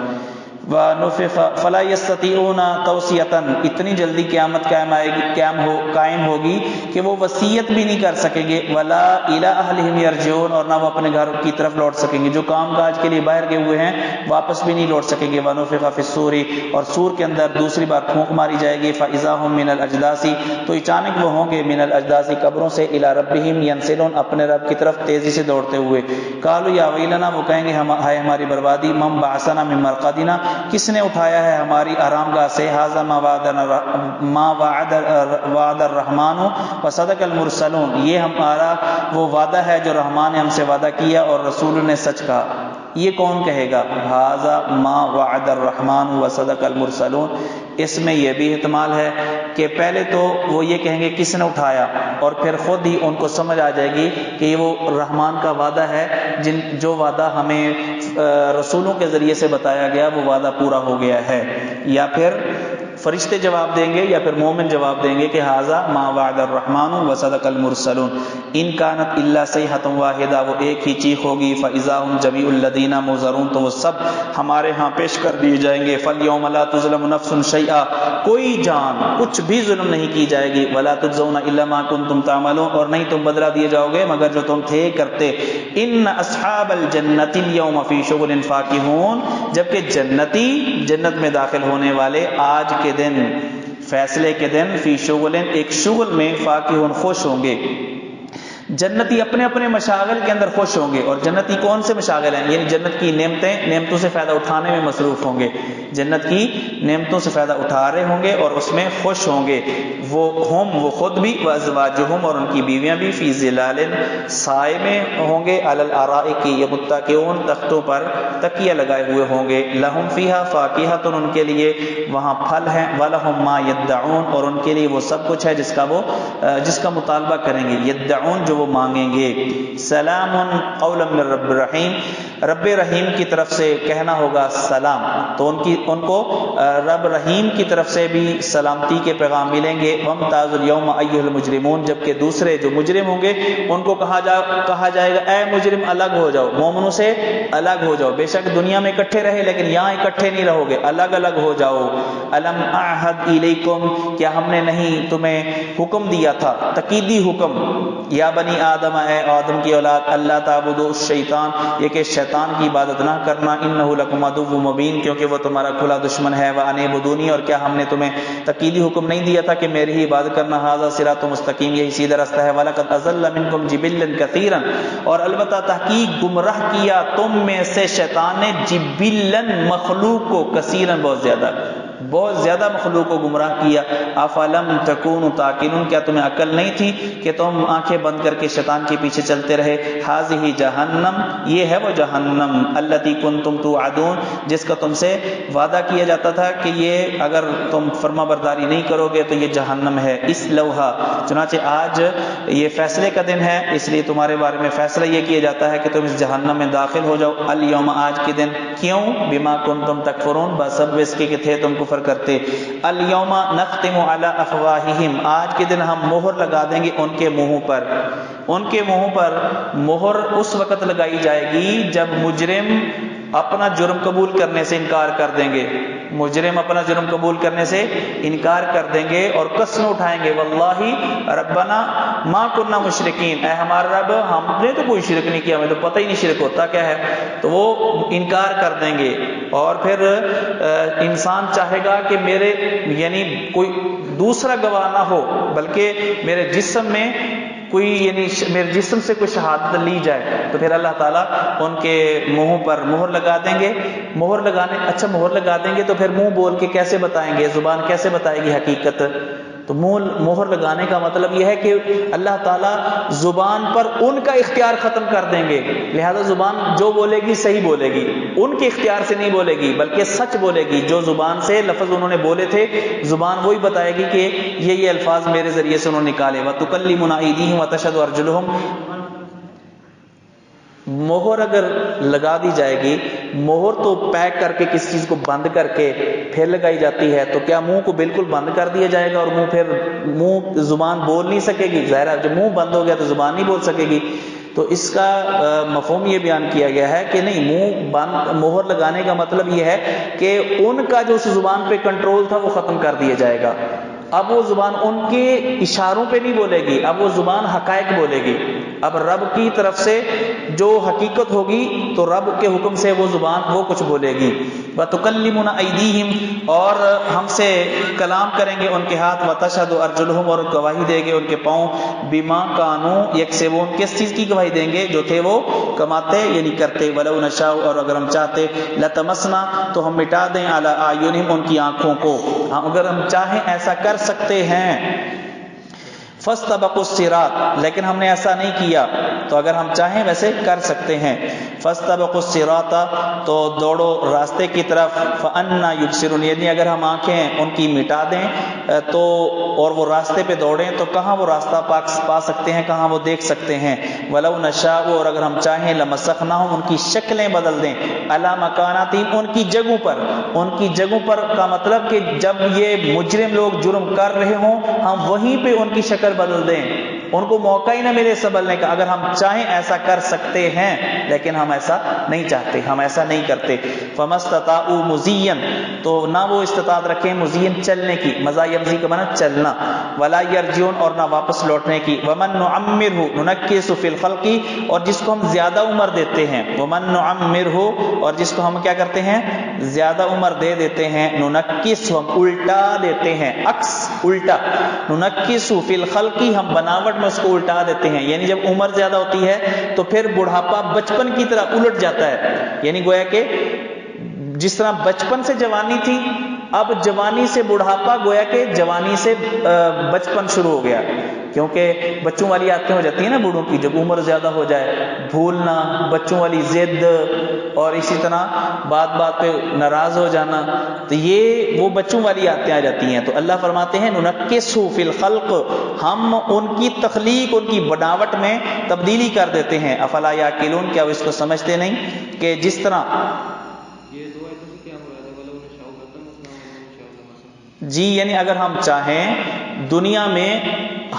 وَنُفِخَ فَلَا يَسْتَطِيعُونَ تَوْصِيَةً، اتنی جلدی قیامت قائم ہوگی کہ وہ وصیت بھی نہیں کر سکیں گے. وَلَا إِلَىٰ أَهْلِهِمْ يَرْجِعُونَ، اور نہ وہ اپنے گھر کی طرف لوٹ سکیں گے. جو کام کاج کے لیے باہر گئے ہوئے ہیں واپس بھی نہیں لوٹ سکیں گے. وَنُفِخَ فِي الصُّورِ، اور سور کے اندر دوسری بار پھونک ماری جائے گی. فَإِذَا هُم مِنَ الْأَجْدَاثِ، تو اچانک وہ ہوں گے من الأجداث قبروں سے، إِلَىٰ رَبِّهِمْ يَنْسِلُونَ، اپنے رب کی طرف تیزی سے دوڑتے ہوئے. قَالُوا يَا وَيْلَنَا، وہ کہیں گے ہائے ہماری بربادی. مَن بَعَثَنَا مِن مَرْقَدِنَا، کس نے اٹھایا ہے ہماری آرام گاہ سے. ھذا ما وعد الرحمن وصدق المرسلون، یہ ہمارا وہ وعدہ ہے جو رحمان نے ہم سے وعدہ کیا اور رسول نے سچ کہا. یہ کون کہے گا؟ ھذا ما وعد الرحمن وصدق المرسلون. اس میں یہ بھی احتمال ہے کہ پہلے تو وہ یہ کہیں گے کس نے اٹھایا، اور پھر خود ہی ان کو سمجھ آ جائے گی کہ یہ وہ رحمان کا وعدہ ہے جو وعدہ ہمیں رسولوں کے ذریعے سے بتایا گیا وہ وعدہ پورا ہو گیا ہے. یا پھر فرشتے جواب دیں گے یا پھر مومن جواب دیں گے کہ ھذا ما وعد الرحمن وصدق المرسلون. ان کانت الا صیحۃ واحدہ، وہ ایک ہی چیخ ہوگی. فاذا هم جميع الذین محضرون، تو وہ سب ہمارے ہاں پیش کر دیے جائیں گے. فالیوم لا تظلم نفس شیئا، کوئی جان کچھ بھی ظلم نہیں کی جائے گی. ولا تجزون الا ما کنتم تعملون، اور نہیں تم بدلہ دیے جاؤ گے مگر جو تم تھے کرتے. ان اصحاب الجنۃ اليوم فی شغل فاکہون، جبکہ جنتی جنت میں داخل ہونے والے آج کے دن، فیصلے کے دن، فی شغل ایک شغل میں، فاکہون خوش ہوں گے. جنتی اپنے اپنے مشاغل کے اندر خوش ہوں گے. اور جنتی کون سے مشاغل ہیں؟ یعنی جنت کی نعمتوں سے فائدہ اٹھانے میں مصروف ہوں گے. جنت کی نعمتوں سے فائدہ اٹھا رہے ہوں گے اور اس میں خوش ہوں گے. وہ خود بھی، وازواجہم، اور ان کی بیویاں بھی، فی ظلال، سائے میں ہوں گے، علی الارائک، یتکئون، تختوں پر تکیہ لگائے ہوئے ہوں گے. لہم فیہا فاکہۃ، ان کے لیے وہاں پھل ہیں. ولہم ما یدعون، اور ان کے لیے وہ سب کچھ ہے جس کا مطالبہ کریں گے. یدعون، جو وہ مانگیں گے. سلام قولا من رب رحیم، رب رحیم کی طرف سے کہنا ہوگا سلام. تو ان کو رب رحیم کی طرف سے بھی سلامتی کے پیغام ملیں گے. وامتاز اليوم ایھا المجرمون، جبکہ دوسرے جو مجرم ہوں گے ان کو کہا جائے گا اے مجرم الگ ہو جاؤ، مومنوں سے الگ ہو جاؤ. بے شک دنیا میں اکٹھے رہے لیکن یہاں اکٹھے نہیں رہو گے، الگ الگ ہو جاؤ. الم اعہد الیکم، کیا ہم نے نہیں تمہیں حکم دیا تھا، تکیدی حکم. یا بنی آدم، اے آدم کی اولاد، اللہ تعبدوا الشیطان، یہ کہ شیطان کی عبادت نہ کرنا. انہ لکم عدو مبین، کیونکہ وہ تمہارا کھلا دشمن ہے. وان اعبدونی، اور کیا ہم نے تمہیں تکیدی حکم نہیں دیا تھا کہ میری ہی عبادت کرنا. ھذا صراط مستقیم، یہی سیدھا راستہ ہے. ولقد اضل منکم جبلا کثیرا، اور البتہ تحقیق گمراہ کیا تم میں سے شیطان نے، جبلا مخلوق کو، کثیرا بہت زیادہ. بہت زیادہ مخلوق کو گمراہ کیا. افلم تکونوا تعقلون، کیا تمہیں عقل نہیں تھی کہ تم آنکھیں بند کر کے شیطان کے پیچھے چلتے رہے. ہذہ جہنم، یہ ہے وہ جہنم، التی کنتم توعدون، جس کا تم سے وعدہ کیا جاتا تھا کہ یہ اگر تم فرما برداری نہیں کرو گے تو یہ جہنم ہے. اصلوہا، چنانچہ آج یہ فیصلے کا دن ہے، اس لیے تمہارے بارے میں فیصلہ یہ کیا جاتا ہے کہ تم اس جہنم میں داخل ہو جاؤ. الیوم، آج کے دن. کیوں؟ بما کنتم تکفرون، بسبب اس کے کہ تھے تم کفر کرتے. الیوم نختم علی افواہہم، آج کے دن ہم مہر لگا دیں گے ان کے منہوں پر. ان کے منہوں پر مہر اس وقت لگائی جائے گی جب مجرم اپنا جرم قبول کرنے سے انکار کر دیں گے. مجرم اپنا جرم قبول کرنے سے انکار کر دیں گے اور قسم اٹھائیں گے، واللہ ربنا ما کننا مشرکین، اے ہمارا رب ہم نے تو کوئی شرک نہیں کیا، ہمیں تو پتہ ہی نہیں شرک ہوتا کیا ہے. تو وہ انکار کر دیں گے. اور پھر انسان چاہے گا کہ میرے یعنی کوئی دوسرا گواہ نہ ہو، بلکہ میرے جسم میں کوئی یعنی میرے جسم سے کوئی شہادت لی جائے. تو پھر اللہ تعالیٰ ان کے منہوں پر مہر لگا دیں گے. مہر لگانے، اچھا مہر لگا دیں گے تو پھر منہ بول کے کیسے بتائیں گے، زبان کیسے بتائے گی حقیقت. تو مہر لگانے کا مطلب یہ ہے کہ اللہ تعالیٰ زبان پر ان کا اختیار ختم کر دیں گے. لہذا زبان جو بولے گی صحیح بولے گی، ان کے اختیار سے نہیں بولے گی بلکہ سچ بولے گی. جو زبان سے لفظ انہوں نے بولے تھے، زبان وہی بتائے گی کہ یہ الفاظ میرے ذریعے سے انہوں نے نکالے. وَتُكَلِّمُنَا أَيْدِيهِمْ وَتَشْهَدُ أَرْجُلُهُمْ. مہر اگر لگا دی جائے گی، مہر تو پیک کر کے کسی چیز کو بند کر کے پھر لگائی جاتی ہے، تو کیا منہ کو بالکل بند کر دیا جائے گا اور منہ زبان بول نہیں سکے گی؟ ظاہر ہے جب منہ بند ہو گیا تو زبان نہیں بول سکے گی. تو اس کا مفہوم یہ بیان کیا گیا ہے کہ نہیں، منہ بند مہر لگانے کا مطلب یہ ہے کہ ان کا جو اس زبان پہ کنٹرول تھا وہ ختم کر دیا جائے گا. اب وہ زبان ان کے اشاروں پہ نہیں بولے گی، اب وہ زبان حقائق بولے گی. اب رب کی طرف سے جو حقیقت ہوگی تو رب کے حکم سے وہ زبان وہ کچھ بولے گی. وَتُكَلِّمُنَا أَيْدِيهِمْ، اور ہم سے کلام کریں گے ان کے ہاتھ. وَتَشْهَدُ أَرْجُلُهُمْ، اور گواہی دے گے ان کے پاؤں. بِمَا كَانُوا يَكْسِبُونَ، کس چیز کی گواہی دیں گے؟ جو تھے وہ کماتے یعنی کرتے. وَلَوْ نَشَاءُ، اور اگر ہم چاہتے، لَتَمَسْنَا، تو ہم مٹا دیں، عَلَىٰ أَعْيُنِهِمْ، ان کی آنکھوں کو. اگر ہم چاہیں ایسا کر سکتے ہیں. فَاسْتَبَقُوا الصِّرَاطَ، لیکن ہم نے ایسا نہیں کیا. تو اگر ہم چاہیں ویسے کر سکتے ہیں. فَاسْتَبَقُوا الصِّرَاطَ، تو دوڑو راستے کی طرف. فَأَنَّىٰ يُبْصِرُونَ، یعنی اگر ہم آنکھیں ان کی مٹا دیں تو اور وہ راستے پہ دوڑیں تو کہاں وہ راستہ پا سکتے ہیں، کہاں وہ دیکھ سکتے ہیں. وَلَوْ نَشَاءُ، اور اگر ہم چاہیں، لَمَسَخْنَاهُمْ، ان کی شکلیں بدل دیں. عَلَىٰ مَكَانَاتِهِمْ، ان کی جگہوں پر. ان کی جگہوں پر کا مطلب کہ جب یہ مجرم لوگ جرم کر رہے ہوں ہم وہیں پہ ان کی شکل بدل دیں، ان کو موقع ہی نہ ملے سنبھلنے کا. اگر ہم چاہیں ایسا کر سکتے ہیں، لیکن ہم ایسا نہیں چاہتے، ہم ایسا نہیں کرتے. فَمَسْتَطَاعُوا مُزِيًّا، تو نہ وہ استطاعت رکھیں مزین چلنے کی. مزا یمزی کا معنی چلنا. وَلَا يَرْجِعُونَ، اور نہ واپس لوٹنے کی. وَمَن نُعَمِّرْهُ نُنَكِّسُ فِي الْخَلْقِ، اور جس کو ہم زیادہ عمر دیتے ہیں. وَمَن نُعَمِّرْهُ، اور جس کو ہم کیا کرتے ہیں، زیادہ عمر دے دیتے ہیں. نُنَكِّسُ، ہم الٹا دیتے ہیں، عکس الٹا. نُنَكِّسُ فِي الْخَلْقِ، ہم بناوٹ میں اس کو الٹا دیتے ہیں. یعنی جب عمر زیادہ ہوتی ہے تو پھر بڑھاپا بچپن کی طرح الٹ جاتا ہے. یعنی گویا کہ جس طرح بچپن سے جوانی تھی، اب جوانی سے بڑھاپا، گویا کہ جوانی سے بچپن شروع ہو گیا. کیونکہ بچوں والی عادتیں ہو جاتی ہیں نا بوڑھوں کی، جب عمر زیادہ ہو جائے، بھولنا، بچوں والی ضد، اور اسی طرح بات بات پہ ناراض ہو جانا، تو یہ وہ بچوں والی عادتیں آ جاتی ہیں. تو اللہ فرماتے ہیں نُنَكِّسُ فِي الْخَلْقِ، ہم ان کی تخلیق، ان کی بناوٹ میں تبدیلی کر دیتے ہیں. افلا یعقلون، کیا وہ اس کو سمجھتے نہیں کہ جس طرح جی یعنی اگر ہم چاہیں دنیا میں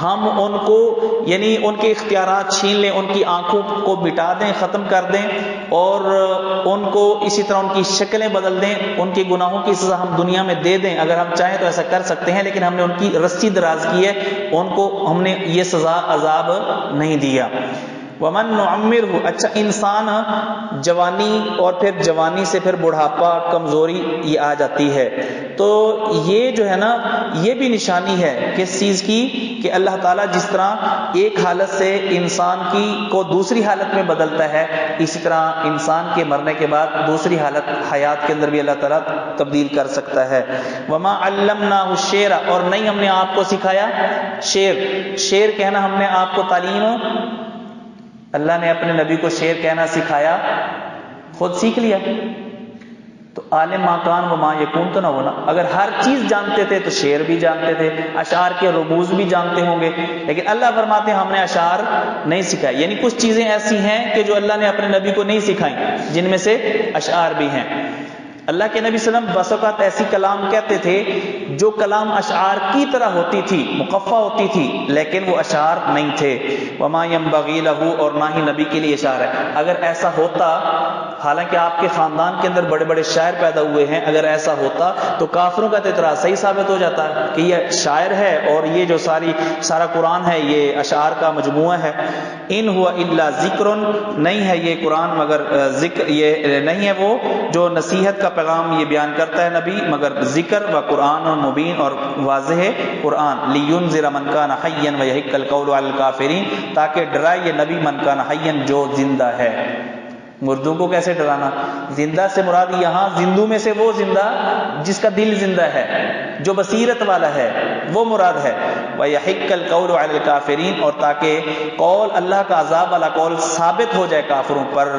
ہم ان کو یعنی ان کے اختیارات چھین لیں، ان کی آنکھوں کو مٹا دیں، ختم کر دیں، اور ان کو اسی طرح ان کی شکلیں بدل دیں، ان کے گناہوں کی سزا ہم دنیا میں دے دیں. اگر ہم چاہیں تو ایسا کر سکتے ہیں، لیکن ہم نے ان کی رسی دراز کی ہے، ان کو ہم نے یہ سزا عذاب نہیں دیا. ومن نعمرہ، اچھا انسان جوانی اور پھر جوانی سے پھر بڑھاپا کمزوری یہ آ جاتی ہے، تو یہ جو ہے نا یہ بھی نشانی ہے کس چیز کی کہ اللہ تعالیٰ جس طرح ایک حالت سے انسان کی کو دوسری حالت میں بدلتا ہے، اسی طرح انسان کے مرنے کے بعد دوسری حالت حیات کے اندر بھی اللہ تعالیٰ تبدیل کر سکتا ہے۔ وما علمناہ الشعر، اور نہیں ہم نے آپ کو سکھایا شعر کہنا، ہم نے آپ کو تعلیم، اللہ نے اپنے نبی کو شعر کہنا سکھایا، خود سیکھ لیا؟ تو عالم ما کان و ما یکون تو نہ ہونا، اگر ہر چیز جانتے تھے تو شعر بھی جانتے تھے، اشعار کے رموز بھی جانتے ہوں گے، لیکن اللہ فرماتے ہیں ہم نے اشعار نہیں سکھائے، یعنی کچھ چیزیں ایسی ہیں کہ جو اللہ نے اپنے نبی کو نہیں سکھائیں، جن میں سے اشعار بھی ہیں۔ اللہ کے نبی صلی اللہ علیہ وسلم بس اوقات ایسی کلام کہتے تھے جو کلام اشعار کی طرح ہوتی تھی، مقفع ہوتی تھی، لیکن وہ اشعار نہیں تھے۔ وما ينبغي له، اور نہ ہی نبی کے لیے اشعار ہے۔ اگر ایسا ہوتا، حالانکہ آپ کے خاندان کے اندر بڑے بڑے شاعر پیدا ہوئے ہیں، اگر ایسا ہوتا تو کافروں کا اعتراض صحیح ثابت ہو جاتا کہ یہ شاعر ہے اور یہ جو سارا قرآن ہے یہ اشعار کا مجموعہ ہے۔ ان ہوا الا ذکر، نہیں ہے یہ قرآن مگر ذکر، یہ نہیں ہے وہ جو نصیحت کا پیغام یہ بیان کرتا ہے نبی، مگر ذکر و قرآن اور مبین اور واضح قرآن، لینذر من کان حیا ویحق القول علی الکافرین، تاکہ ڈرائے یہ نبی من کان حیا جو زندہ ہے۔ مردوں کو کیسے ڈرانا؟ زندہ سے مراد یہاں زندوں میں سے وہ زندہ جس کا دل زندہ ہے، جو بصیرت والا ہے، وہ مراد ہے۔ وَيَحِقَّ الْقَوْلُ عَلَى الْكَافِرِينَ، اور تاکہ قول اللہ کا عذاب والا قول ثابت ہو جائے کافروں پر۔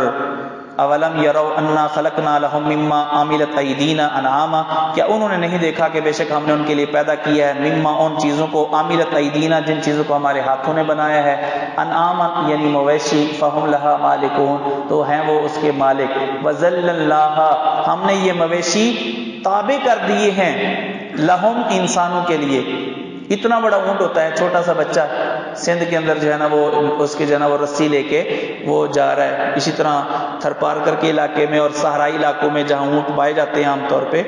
اولم یروا انا خلقنا لهم مما عملت ایدینا انعاما، کیا انہوں نے نہیں دیکھا کہ بے شک ہم نے ان کے لیے پیدا کیا ہے مما ان چیزوں کو، عملت ایدینا جن چیزوں کو ہمارے ہاتھوں نے بنایا ہے، انعاما یعنی مویشی، فہم لها مالکون تو ہیں وہ اس کے مالک، وذللناها ہم نے یہ مویشی تابع کر دیے ہیں، لہم انسانوں کے لیے۔ اتنا بڑا اونٹ ہوتا ہے، چھوٹا سا بچہ سندھ کے اندر جو ہے نا وہ اس کے جو ہے نا وہ رسی لے کے وہ جا رہا ہے، اسی طرح تھرپارکر کے علاقے میں اور صحرائی علاقوں میں جہاں اونٹ پائے جاتے ہیں عام طور پہ،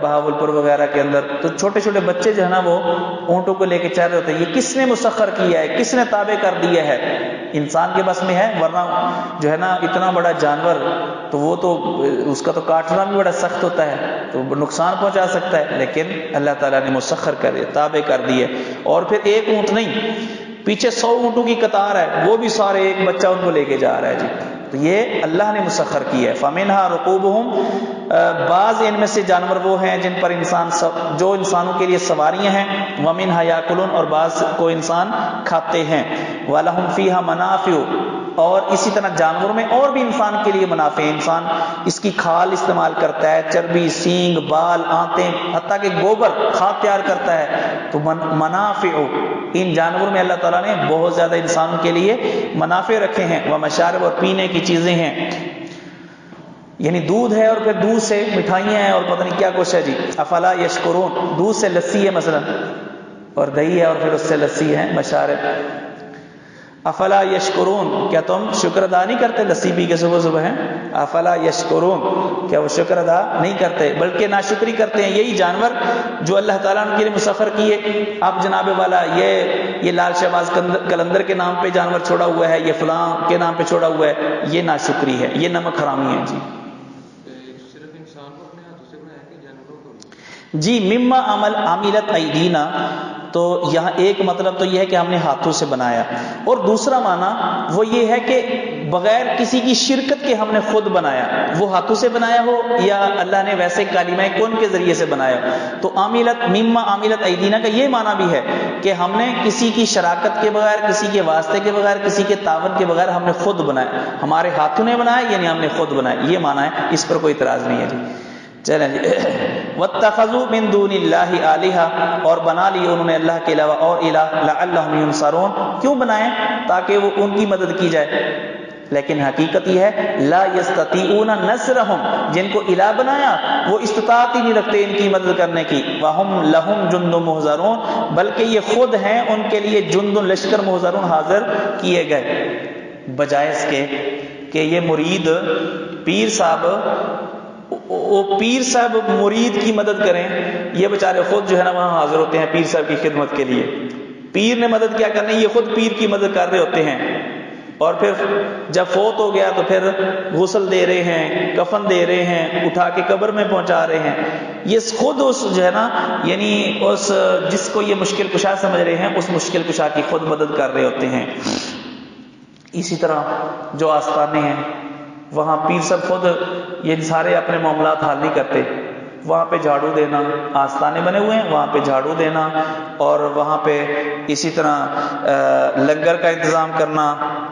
بہاولپور وغیرہ کے اندر، تو چھوٹے چھوٹے بچے جو ہے نا وہ اونٹوں کو لے کے چل رہے ہوتے ہیں۔ یہ کس نے مسخر کیا ہے، کس نے تابع کر دیا ہے؟ انسان کے بس میں ہے، ورنہ جو ہے نا اتنا بڑا جانور تو وہ تو اس کا تو کاٹنا بھی بڑا سخت ہوتا ہے، تو نقصان پہنچا سکتا ہے، لیکن اللہ تعالیٰ نے مسخر کر دیا، تابع کر دیے۔ اور پھر ایک اونٹ نہیں، پیچھے 100 اونٹوں کی قطار ہے، وہ بھی سارے ایک بچہ ان کو لے کے جا رہا ہے جی، تو یہ اللہ نے مسخر کیا ہے۔ فَمِنْهَا رُكُوبُهُمْ، بعض ان میں سے جانور وہ ہیں جن پر انسان جو انسانوں کے لیے سواریاں ہیں، وَمِنْهَا يَأْكُلُونَ اور بعض کو انسان کھاتے ہیں، وَلَهُمْ فِيهَا مَنَافِعُ اور اسی طرح جانوروں میں اور بھی انسان کے لیے منافع ہیں، انسان اس کی کھال استعمال کرتا ہے، چربی، سینگ، بال، آنتیں، حتیٰ کہ گوبر کھاد تیار کرتا ہے، تو منافع ان جانوروں میں اللہ تعالیٰ نے بہت زیادہ انسانوں کے لیے منافع رکھے ہیں۔ ومشارب اور پینے کی چیزیں ہیں، یعنی دودھ ہے اور پھر دودھ سے مٹھائیاں ہیں اور پتہ نہیں کیا کچھ ہے جی۔ افلا یشکرون، دودھ سے لسی ہے مثلا، اور دہی ہے اور پھر اس سے لسی ہے مشارب۔ افلا یشکرون، کیا تم شکر ادا نہیں کرتے؟ لسی پی کے صبح صبح ہیں، افلا یشکرون، کیا وہ شکر ادا نہیں کرتے بلکہ ناشکری کرتے ہیں؟ یہی جانور جو اللہ تعالیٰ نے ان کے لیے مسخر کیے، اب جناب والا یہ لال شہباز قلندر کے نام پہ جانور چھوڑا ہوا ہے، یہ فلاں کے نام پہ چھوڑا ہوا ہے، یہ ناشکری ہے، یہ نمک حرامی ہے جی۔ صرف انسان کو اپنے ہاتھوں سے بنایا کہ جانوروں کو؟ جی، مما عملت ایدینا، تو یہاں ایک مطلب تو یہ ہے کہ ہم نے ہاتھوں سے بنایا، اور دوسرا معنی وہ یہ ہے کہ بغیر کسی کی شرکت کے ہم نے خود بنایا، وہ ہاتھوں سے بنایا ہو یا اللہ نے ویسے کلمہ کن کے ذریعے سے بنایا ہو۔ تو مما عملت ایدینا کا یہ معنی بھی ہے کہ ہم نے کسی کی شراکت کے بغیر، کسی کے واسطے کے بغیر، کسی کے تعاون کے بغیر ہم نے خود بنایا، ہمارے ہاتھوں نے بنایا، یعنی ہم نے خود بنایا، یہ معنی ہے، اس پر کوئی اعتراض نہیں ہے جی۔ چلیں جی، واتخذوا من دون اللہ آلہہ، اور بنا لی انہوں نے اللہ کے علاوہ اور الہ، لعلہم ینصرون، کیوں بنائیں؟ تاکہ وہ ان کی مدد کی جائے، لیکن حقیقت یہ ہے لا یستطیعون نصرہم، جن کو الہ بنایا وہ استطاعت ہی نہیں رکھتے ان کی مدد کرنے کی، وہم لہم جند محضرون، بلکہ یہ خود ہیں ان کے لیے جند لشکر محضرون حاضر کیے گئے، بجائے اس کے کہ یہ مرید پیر صاحب مرید کی مدد کریں، یہ بیچارے خود جو ہے نا وہاں حاضر ہوتے ہیں پیر صاحب کی خدمت کے لیے، پیر نے مدد کیا کرنی، یہ خود پیر کی مدد کر رہے ہوتے ہیں، اور پھر جب فوت ہو گیا تو پھر غسل دے رہے ہیں، کفن دے رہے ہیں، اٹھا کے قبر میں پہنچا رہے ہیں. یہ خود اس جو ہے نا یعنی اس جس کو یہ مشکل کشا سمجھ رہے ہیں اس مشکل کشا کی خود مدد کر رہے ہوتے ہیں. اسی طرح جو آستانے ہیں وہاں پیر صاحب خود یہ سارے اپنے معاملات حل نہیں کرتے. وہاں پہ جھاڑو دینا، آستانے بنے ہوئے ہیں وہاں پہ جھاڑو دینا، اور وہاں پہ اسی طرح لنگر کا انتظام کرنا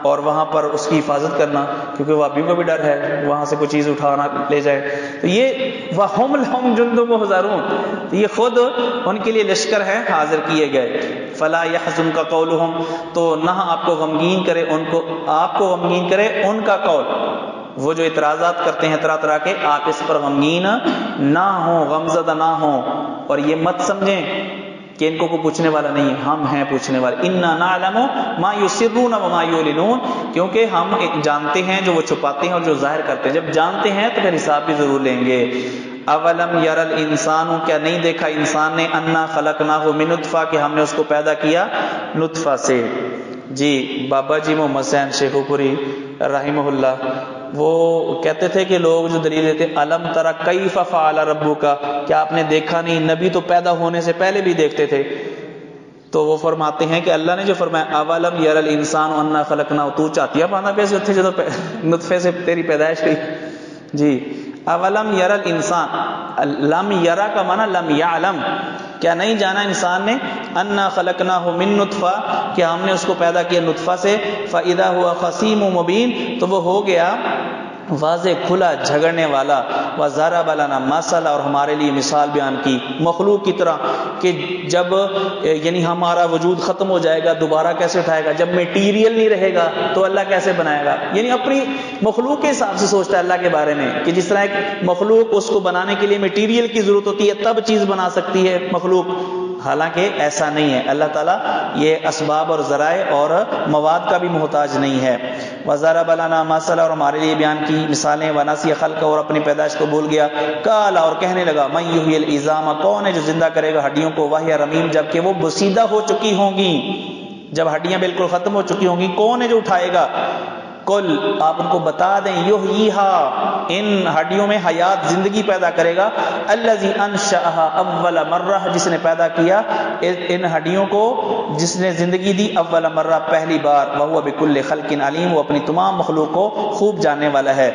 اور وہاں پر اس کی حفاظت کرنا، کیونکہ وہابیوں کا بھی ڈر ہے وہاں سے کوئی چیز اٹھانا لے جائے. تو یہ وَهُمْ لَهُمْ جُنْدٌ مُحْضَرُونَ، یہ خود ان کے لیے لشکر ہے حاضر کیے گئے. فَلَا يَحْزُنْكَ قَوْلُهُمْ، تو نہ آپ کو غمگین کرے ان کو، آپ کو غمگین کرے ان کا قول. وہ جو اعتراضات کرتے ہیں طرح طرح کے، آپ اس پر غمگین نہ ہوں، غمزدہ نہ ہوں، اور یہ مت سمجھیں کہ ان کو کوئی پوچھنے والا نہیں ہے. ہم ہیں پوچھنے والے. اِنَّا نَعْلَمُ مَا يُسِرُّونَ وَمَا يُعْلِنُونَ، کیونکہ ہم جانتے ہیں جو وہ چھپاتے ہیں اور جو ظاہر کرتے ہیں. جب جانتے ہیں تو پھر حساب بھی ضرور لیں گے. اولم یر الانسان، کیا نہیں دیکھا انسان نے، انا خلقناہ من نطفہ، کہ ہم نے اس کو پیدا کیا نطفہ سے. جی بابا جی محمد حسین شیخو پوری رحمہ اللہ وہ کہتے تھے کہ لوگ جو دلیل دیتے الم ترى کیف فعل ربک، کیا آپ نے دیکھا نہیں؟ نبی تو پیدا ہونے سے پہلے بھی دیکھتے تھے. تو وہ فرماتے ہیں کہ اللہ نے جو فرمایا اولم یر الانسان انا خلقناہ، تو چاہتی ہے پانا پیسے اتنے جدو نطفے سے تیری پیدائش ہوئی. جی اولم یر الانسان، لم یرا کا معنی لم یعلم، کیا نہیں جانا انسان نے، انا خلقناہ من نطفہ، کہ ہم نے اس کو پیدا کیا نطفہ سے، فاذا هو خصیم مبین، تو وہ ہو گیا واضح کھلا جھگڑنے والا. وضرب لنا مثلا، اور ہمارے لیے مثال بیان کی مخلوق کی طرح کہ جب یعنی ہمارا وجود ختم ہو جائے گا دوبارہ کیسے اٹھائے گا، جب میٹیریل نہیں رہے گا تو اللہ کیسے بنائے گا. یعنی اپنی مخلوق کے حساب سے سوچتا ہے اللہ کے بارے میں کہ جس طرح ایک مخلوق اس کو بنانے کے لیے میٹیریل کی ضرورت ہوتی ہے تب چیز بنا سکتی ہے مخلوق، حالانکہ ایسا نہیں ہے. اللہ تعالیٰ یہ اسباب اور ذرائع اور مواد کا بھی محتاج نہیں ہے. وَضَرَبَ لَنَا مَثَلًا، اور ہمارے لیے بیان کی مثالیں. وَنَسِيَ خَلْقَهُ، اور اپنی پیدائش کو بھول گیا. قَالَ، اور کہنے لگا مَن يُحْيِي الْعِظَامَ، کون ہے جو زندہ کرے گا ہڈیوں کو، وَهِيَ رَمِيمٌ، جبکہ وہ بسیدہ ہو چکی ہوں گی، جب ہڈیاں بالکل ختم ہو چکی ہوں گی کون ہے جو اٹھائے گا. کل، آپ ان کو بتا دیں، یحییھا، ان ہڈیوں میں حیات زندگی پیدا کرے گا، الذی انشأھا اول مرہ، جس نے پیدا کیا ان ہڈیوں کو، جس نے زندگی دی اول مرہ پہلی بار. وہو بکل خلق علیم، وہ اپنی تمام مخلوق کو خوب جاننے والا ہے.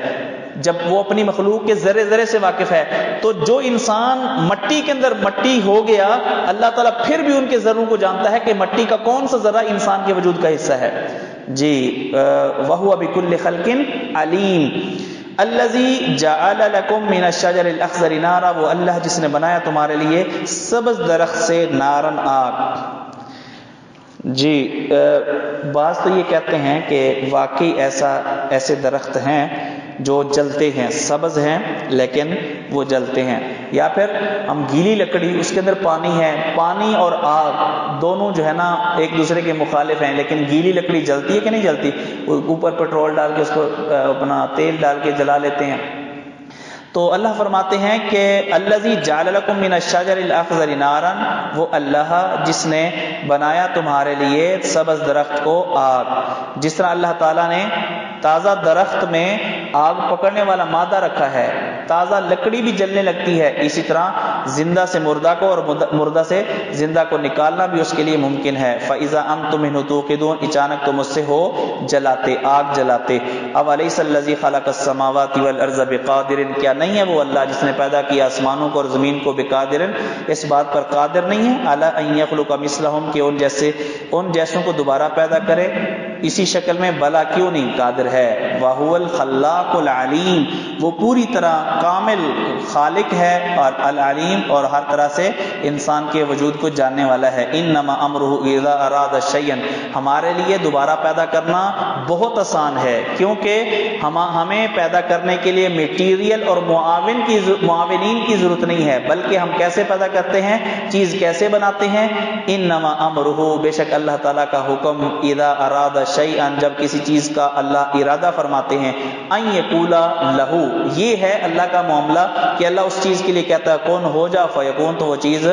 جب وہ اپنی مخلوق کے ذرے ذرے سے واقف ہے، تو جو انسان مٹی کے اندر مٹی ہو گیا، اللہ تعالیٰ پھر بھی ان کے ذروں کو جانتا ہے کہ مٹی کا کون سا ذرہ انسان کے وجود کا حصہ ہے. جی وَهُوَ بِكُلِّ خَلْقٍ عَلِيمٌ. الَّذِي جَعَلَ لَكُم مِّنَ الشَّجَرِ الْأَخْضَرِ نَارًا، وہ اللہ جس نے بنایا تمہارے لیے سبز درخت سے نارن، آگ. جی بعض تو یہ کہتے ہیں کہ واقعی ایسے درخت ہیں جو جلتے ہیں، سبز ہیں لیکن وہ جلتے ہیں. یا پھر ہم گیلی لکڑی، اس کے اندر پانی ہے، پانی اور آگ دونوں جو ہے نا ایک دوسرے کے مخالف ہیں، لیکن گیلی لکڑی جلتی ہے کہ نہیں جلتی، اوپر پیٹرول ڈال کے اس کو اپنا تیل ڈال کے جلا لیتے ہیں. تو اللہ فرماتے ہیں کہ الذی جعل لکم من الشجر الاخضر نارا، وہ اللہ جس نے بنایا تمہارے لیے سبز درخت کو آگ. جس طرح اللہ تعالیٰ نے تازہ درخت میں آگ پکڑنے والا مادہ رکھا ہے، تازہ لکڑی بھی جلنے لگتی ہے، اسی طرح زندہ سے مردہ کو اور مردہ سے زندہ کو نکالنا بھی اس کے لیے ممکن ہے. فَإِذَا أَنْتُمْ مِنْهُ تُوقِدُونَ، اچانک تم اس سے ہو جلاتے، آگ جلاتے. أَوَلَيْسَ الَّذِي خَلَقَ السَّمَاوَاتِ وَالْأَرْضَ بِقَادِرٍ، کیا نہیں ہے وہ اللہ جس نے پیدا کیا آسمانوں کو اور زمین کو، بقادر، اس بات پر قادر نہیں ہے، عَلَىٰ أَن يَخْلُقَ مِثْلَهُمْ، کہ ان جیسوں کو دوبارہ پیدا کرے اسی شکل میں. بلا کیوں نہیں، قادر ہے. وَهُوَ الْخَلَّاقُ الْعَلِيمُ، وہ پوری طرح کامل خالق ہے اور العلیم، اور ہر طرح سے انسان کے وجود کو جاننے والا ہے. انما امرہ اذا اراد شیئا، ہمارے لیے دوبارہ پیدا کرنا بہت آسان ہے، کیونکہ ہمیں پیدا کرنے کے لیے میٹیریل اور معاونین کی ضرورت نہیں ہے، بلکہ ہم کیسے پیدا کرتے ہیں، چیز کیسے بناتے ہیں. انما امرہ، بے شک اللہ تعالیٰ کا حکم، اذا اراد شیئا جب کسی چیز کا اللہ ارادہ فرماتے ہیں ان یقولا لہو یہ ہے اللہ کا معاملہ کہ اللہ اس چیز کے لیے کہتا ہے کون ہو جا فیکون تو وہ چیز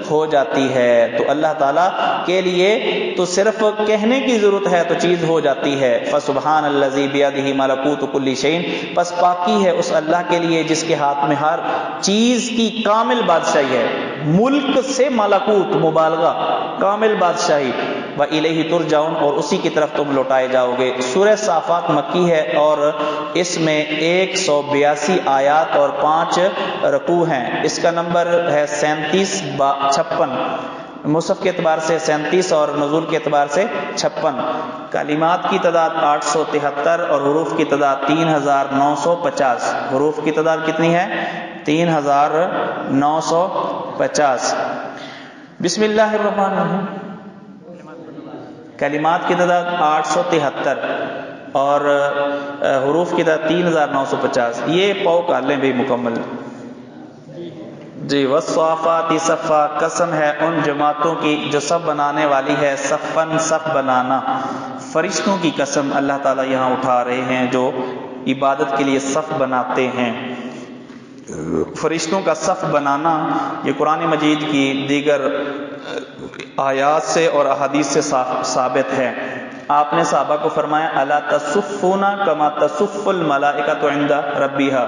ہو جاتی ہے. تو اللہ تعالیٰ کے لیے تو صرف کہنے کی ضرورت ہے تو چیز ہو جاتی ہے. فسبحان الذی بیدہ ملکوت کل شیء پس پاکی ہے اس اللہ کے لیے جس کے ہاتھ میں ہر چیز کی کامل بادشاہی ہے. ملک سے ملکوت مبالغہ کامل بادشاہی. وَإِلَيْهِ تُرْجَعُونَ اور اسی کی طرف تم لوٹائے جاؤ گے. سورہ صافات مکی ہے اور اس میں 182 آیات اور 5 رکوع ہیں. اس کا نمبر ہے 3756 مصحف کے اعتبار سے 37 اور نزول کے اعتبار سے 56. کلمات کی تعداد 873 اور حروف کی تعداد 3950. حروف کی تعداد کتنی ہے؟ 3950. بسم اللہ الرحمن الرحیم. کلمات کی تعداد 873 اور حروف کی تعداد 3950. یہ پاؤ کر لیں بھی مکمل. جی والصافات صفا قسم ہے ان جماعتوں کی جو صف بنانے والی ہے. صفن صف بنانا. فرشتوں کی قسم اللہ تعالیٰ یہاں اٹھا رہے ہیں جو عبادت کے لیے صف بناتے ہیں. فرشتوں کا صف بنانا یہ قرآن مجید کی دیگر آیات سے اور احادیث سے ثابت ہے. آپ نے صحابہ کو فرمایا الا تصفون کما تصف الملائکۃ عند ربها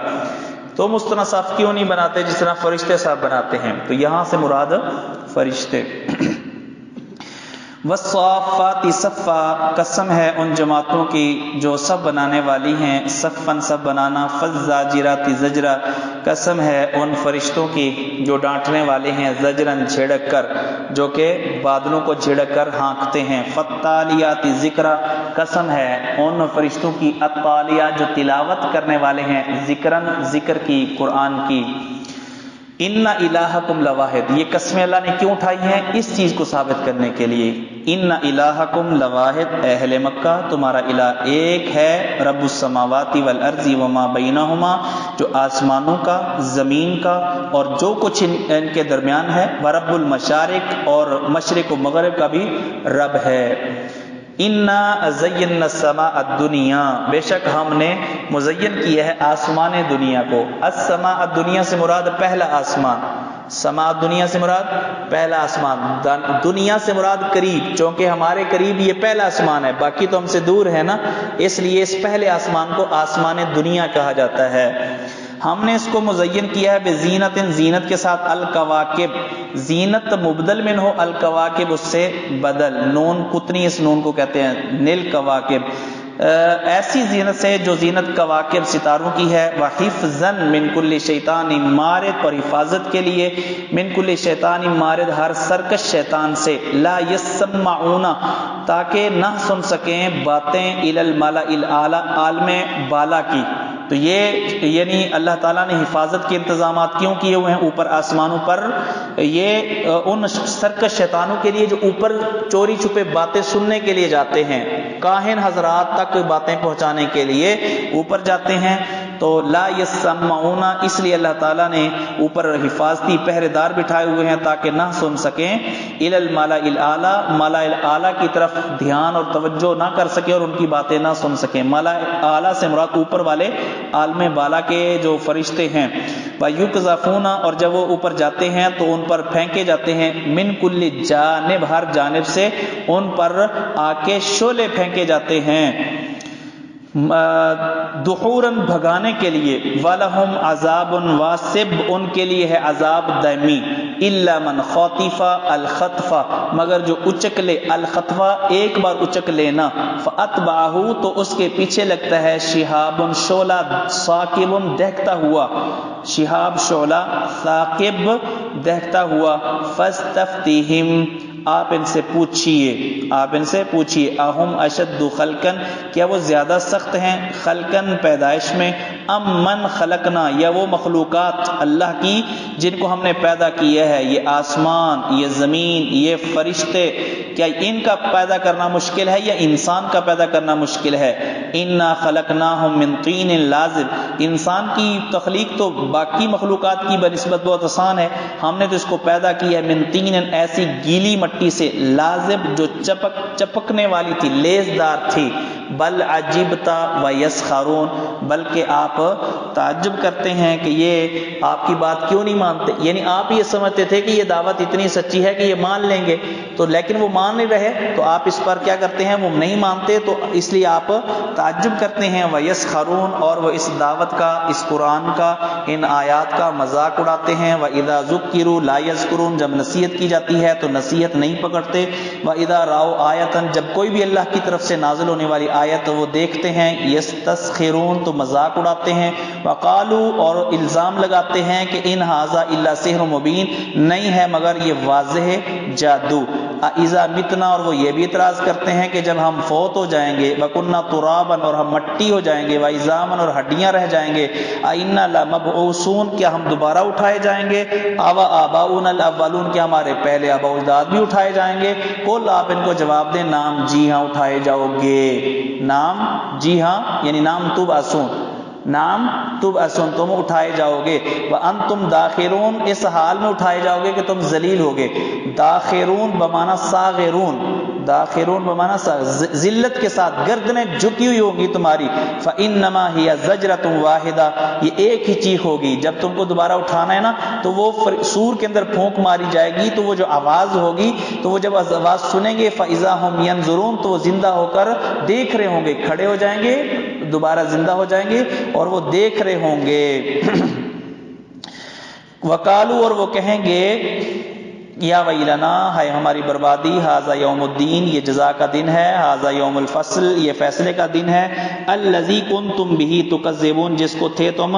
تم اس طرح صف کیوں نہیں بناتے جس طرح فرشتے صف بناتے ہیں. تو یہاں سے مراد فرشتے. والصافات صفا قسم ہے ان جماعتوں کی جو صف بنانے والی ہیں. صفن صف بنانا. فالزاجرات زجرا قسم ہے ان فرشتوں کی جو ڈانٹنے والے ہیں. زجرن جھڑک کر جو کہ بادلوں کو جھڑک کر ہانکتے ہیں. فالتالیات ذکرا قسم ہے ان فرشتوں کی. التالیات جو تلاوت کرنے والے ہیں. ذکرن ذکر کی قرآن کی. ان الہکم لواحد یہ قسمیں اللہ نے کیوں اٹھائی ہیں؟ اس چیز کو ثابت کرنے کے لیے. ان الہکم لواحد اہل مکہ تمہارا الہ ایک ہے. رب السماوات والارض وما بینہما جو آسمانوں کا زمین کا اور جو کچھ ان کے درمیان ہے. ورب المشارق اور مشرق و مغرب کا بھی رب ہے. انا زینا السماء الدنیا بے شک ہم نے مزین کیا ہے آسمان دنیا کو. السماء الدنیا سے مراد پہلا آسمان. سماء دنیا سے مراد پہلا آسمان. دنیا سے مراد قریب چونکہ ہمارے قریب یہ پہلا آسمان ہے باقی تو ہم سے دور ہے نا اس لیے اس پہلے آسمان کو آسمان دنیا کہا جاتا ہے. ہم نے اس کو مزین کیا ہے بزینت زینت کے ساتھ. الکواکب زینت مبدل من ہو الکواکب اس سے بدل. نون کتنی اس نون کو کہتے ہیں نیل کواکب. ایسی زینت سے جو زینت کواکب ستاروں کی ہے. وحفظاً من کل شیطان مارد اور حفاظت کے لیے. من کل شیطان مارد ہر سرکش شیطان سے. لا یسمعون تاکہ نہ سن سکیں باتیں الی الملأ الاعلی عالم بالا کی. تو یہ یعنی اللہ تعالیٰ نے حفاظت کے انتظامات کیوں کیے ہوئے ہیں اوپر آسمانوں پر؟ یہ ان سرکش شیطانوں کے لیے جو اوپر چوری چھپے باتیں سننے کے لیے جاتے ہیں. کاہن حضرات تک باتیں پہنچانے کے لیے اوپر جاتے ہیں. تو لا یسمعون اس لیے اللہ تعالیٰ نے اوپر حفاظتی پہرے دار بٹھائے ہوئے ہیں تاکہ نہ سن سکیں. الی الملأ الاعلی ملأ اعلیٰ کی طرف دھیان اور توجہ نہ کر سکیں اور ان کی باتیں نہ سن سکیں. ملأ اعلیٰ سے مراد اوپر والے عالم بالا کے جو فرشتے ہیں. وَيُقْذَفُونَ اور جب وہ اوپر جاتے ہیں تو ان پر پھینکے جاتے ہیں. من کل جانب ہر جانب سے ان پر آ کے شعلے پھینکے جاتے ہیں. دحوراً بھگانے کے لیے. وَلَهُمْ عَذَابٌ وَاسِبٌ ان کے لیے ہے عذاب دائمی. إِلَّا مَنْ خَطِفَ الْخَطْفَ مگر جو اچک لے. الخطفہ ایک بار اچک لینا. فَأَتْبَعَهُ تو اس کے پیچھے لگتا ہے. شِهَابٌ شعلہ. ثَاقِبٌ دہکتا ہوا. شہاب شعلہ ثاقب دہکتا ہوا. فَاسْتَفْتِهِمْ آپ ان سے پوچھیے. اہم اشد خلقن کیا وہ زیادہ سخت ہیں خلقن پیدائش میں. ام من خلقنا، یا وہ مخلوقات اللہ کی جن کو ہم نے پیدا کیا ہے، یہ آسمان، یہ زمین، یہ فرشتے، کیا ان کا پیدا کرنا مشکل ہے یا انسان کا پیدا کرنا مشکل ہے؟ انا خلقناہم من طین لازب، انسان کی تخلیق تو باقی مخلوقات کی بنسبت بہت آسان ہے، ہم نے تو اس کو پیدا کیا ہے من طین، ایسی گیلی مٹی سے، لازب جو چپکنے والی تھی، لیزدار تھی، بل عجبتا و یسخرون، بلکہ آپ تعجب کرتے ہیں کہ یہ آپ کی بات کیوں نہیں مانتے، یعنی آپ یہ سمجھتے تھے کہ یہ دعوت اتنی سچی ہے کہ یہ مان لیں گے، تو لیکن وہ مان نہیں رہے، تو آپ اس پر کیا کرتے ہیں، وہ نہیں مانتے، تو اس لیے آپ تعجب کرتے ہیں، و یسخرون، اور وہ اس دعوت کا، اس قرآن کا، ان آیات کا مذاق اڑاتے ہیں، و اذا ذکروا لا یذکرون، جب نصیحت کی جاتی ہے تو نصیحت نہیں پکڑتے، و اذا راؤ آیتن، جب کوئی بھی اللہ کی طرف سے نازل ہونے والی آیت وہ دیکھتے ہیں، یستسخرون، تو مذاق اڑاتے ہیں، وقالو، اور الزام لگاتے ہیں کہ ان ھذا الا سحر مبین، نہیں ہے مگر یہ واضح جادو، اذا متنا، اور وہ یہ بھی اعتراض کرتے ہیں کہ جب ہم فوت ہو جائیں گے، وکنا ترابا، اور ہم مٹی ہو جائیں گے، وعظاما، اور ہڈیاں رہ جائیں گے، ائنا لمبعوثون، کیا ہم دوبارہ اٹھائے جائیں گے، اوا آباؤنا الاولون، کیا ہمارے پہلے آباء و اجداد بھی اٹھائے جائیں گے، قل، آپ ان کو جواب دیں، نام، جی ہاں اٹھائے جاؤ گے، نام، جی ہاں، یعنی نام تبعثون، نام تبعثون، تم اٹھائے جاؤ گے، وانتم داخرون، اس حال میں اٹھائے جاؤ گے کہ تم ذلیل ہوگے، داخرون بمعنی صاغرون، داخرون بمعنی ذلت کے ساتھ، گردنیں جھکی ہوئی ہوگی تمہاری، فانما ہی زجرۃ واحدہ، یہ ایک ہی چیخ ہوگی، جب تم کو دوبارہ اٹھانا ہے نا تو وہ سور کے اندر پھونک ماری جائے گی، تو وہ جو آواز ہوگی، تو وہ جب آواز سنیں گے، فاذا ہم ینظرون، تو وہ زندہ ہو کر دیکھ رہے ہوں گے، کھڑے ہو جائیں گے، دوبارہ زندہ ہو جائیں گے اور وہ دیکھ رہے ہوں گے، وقالو، اور وہ کہیں گے، یا ویلنا، ہے ہماری بربادی، ھذا یوم الدین، یہ جزا کا دن ہے، ھذا یوم الفصل، یہ فیصلے کا دن ہے، الذی کنتم بہ تکذبون، جس کو تھے تم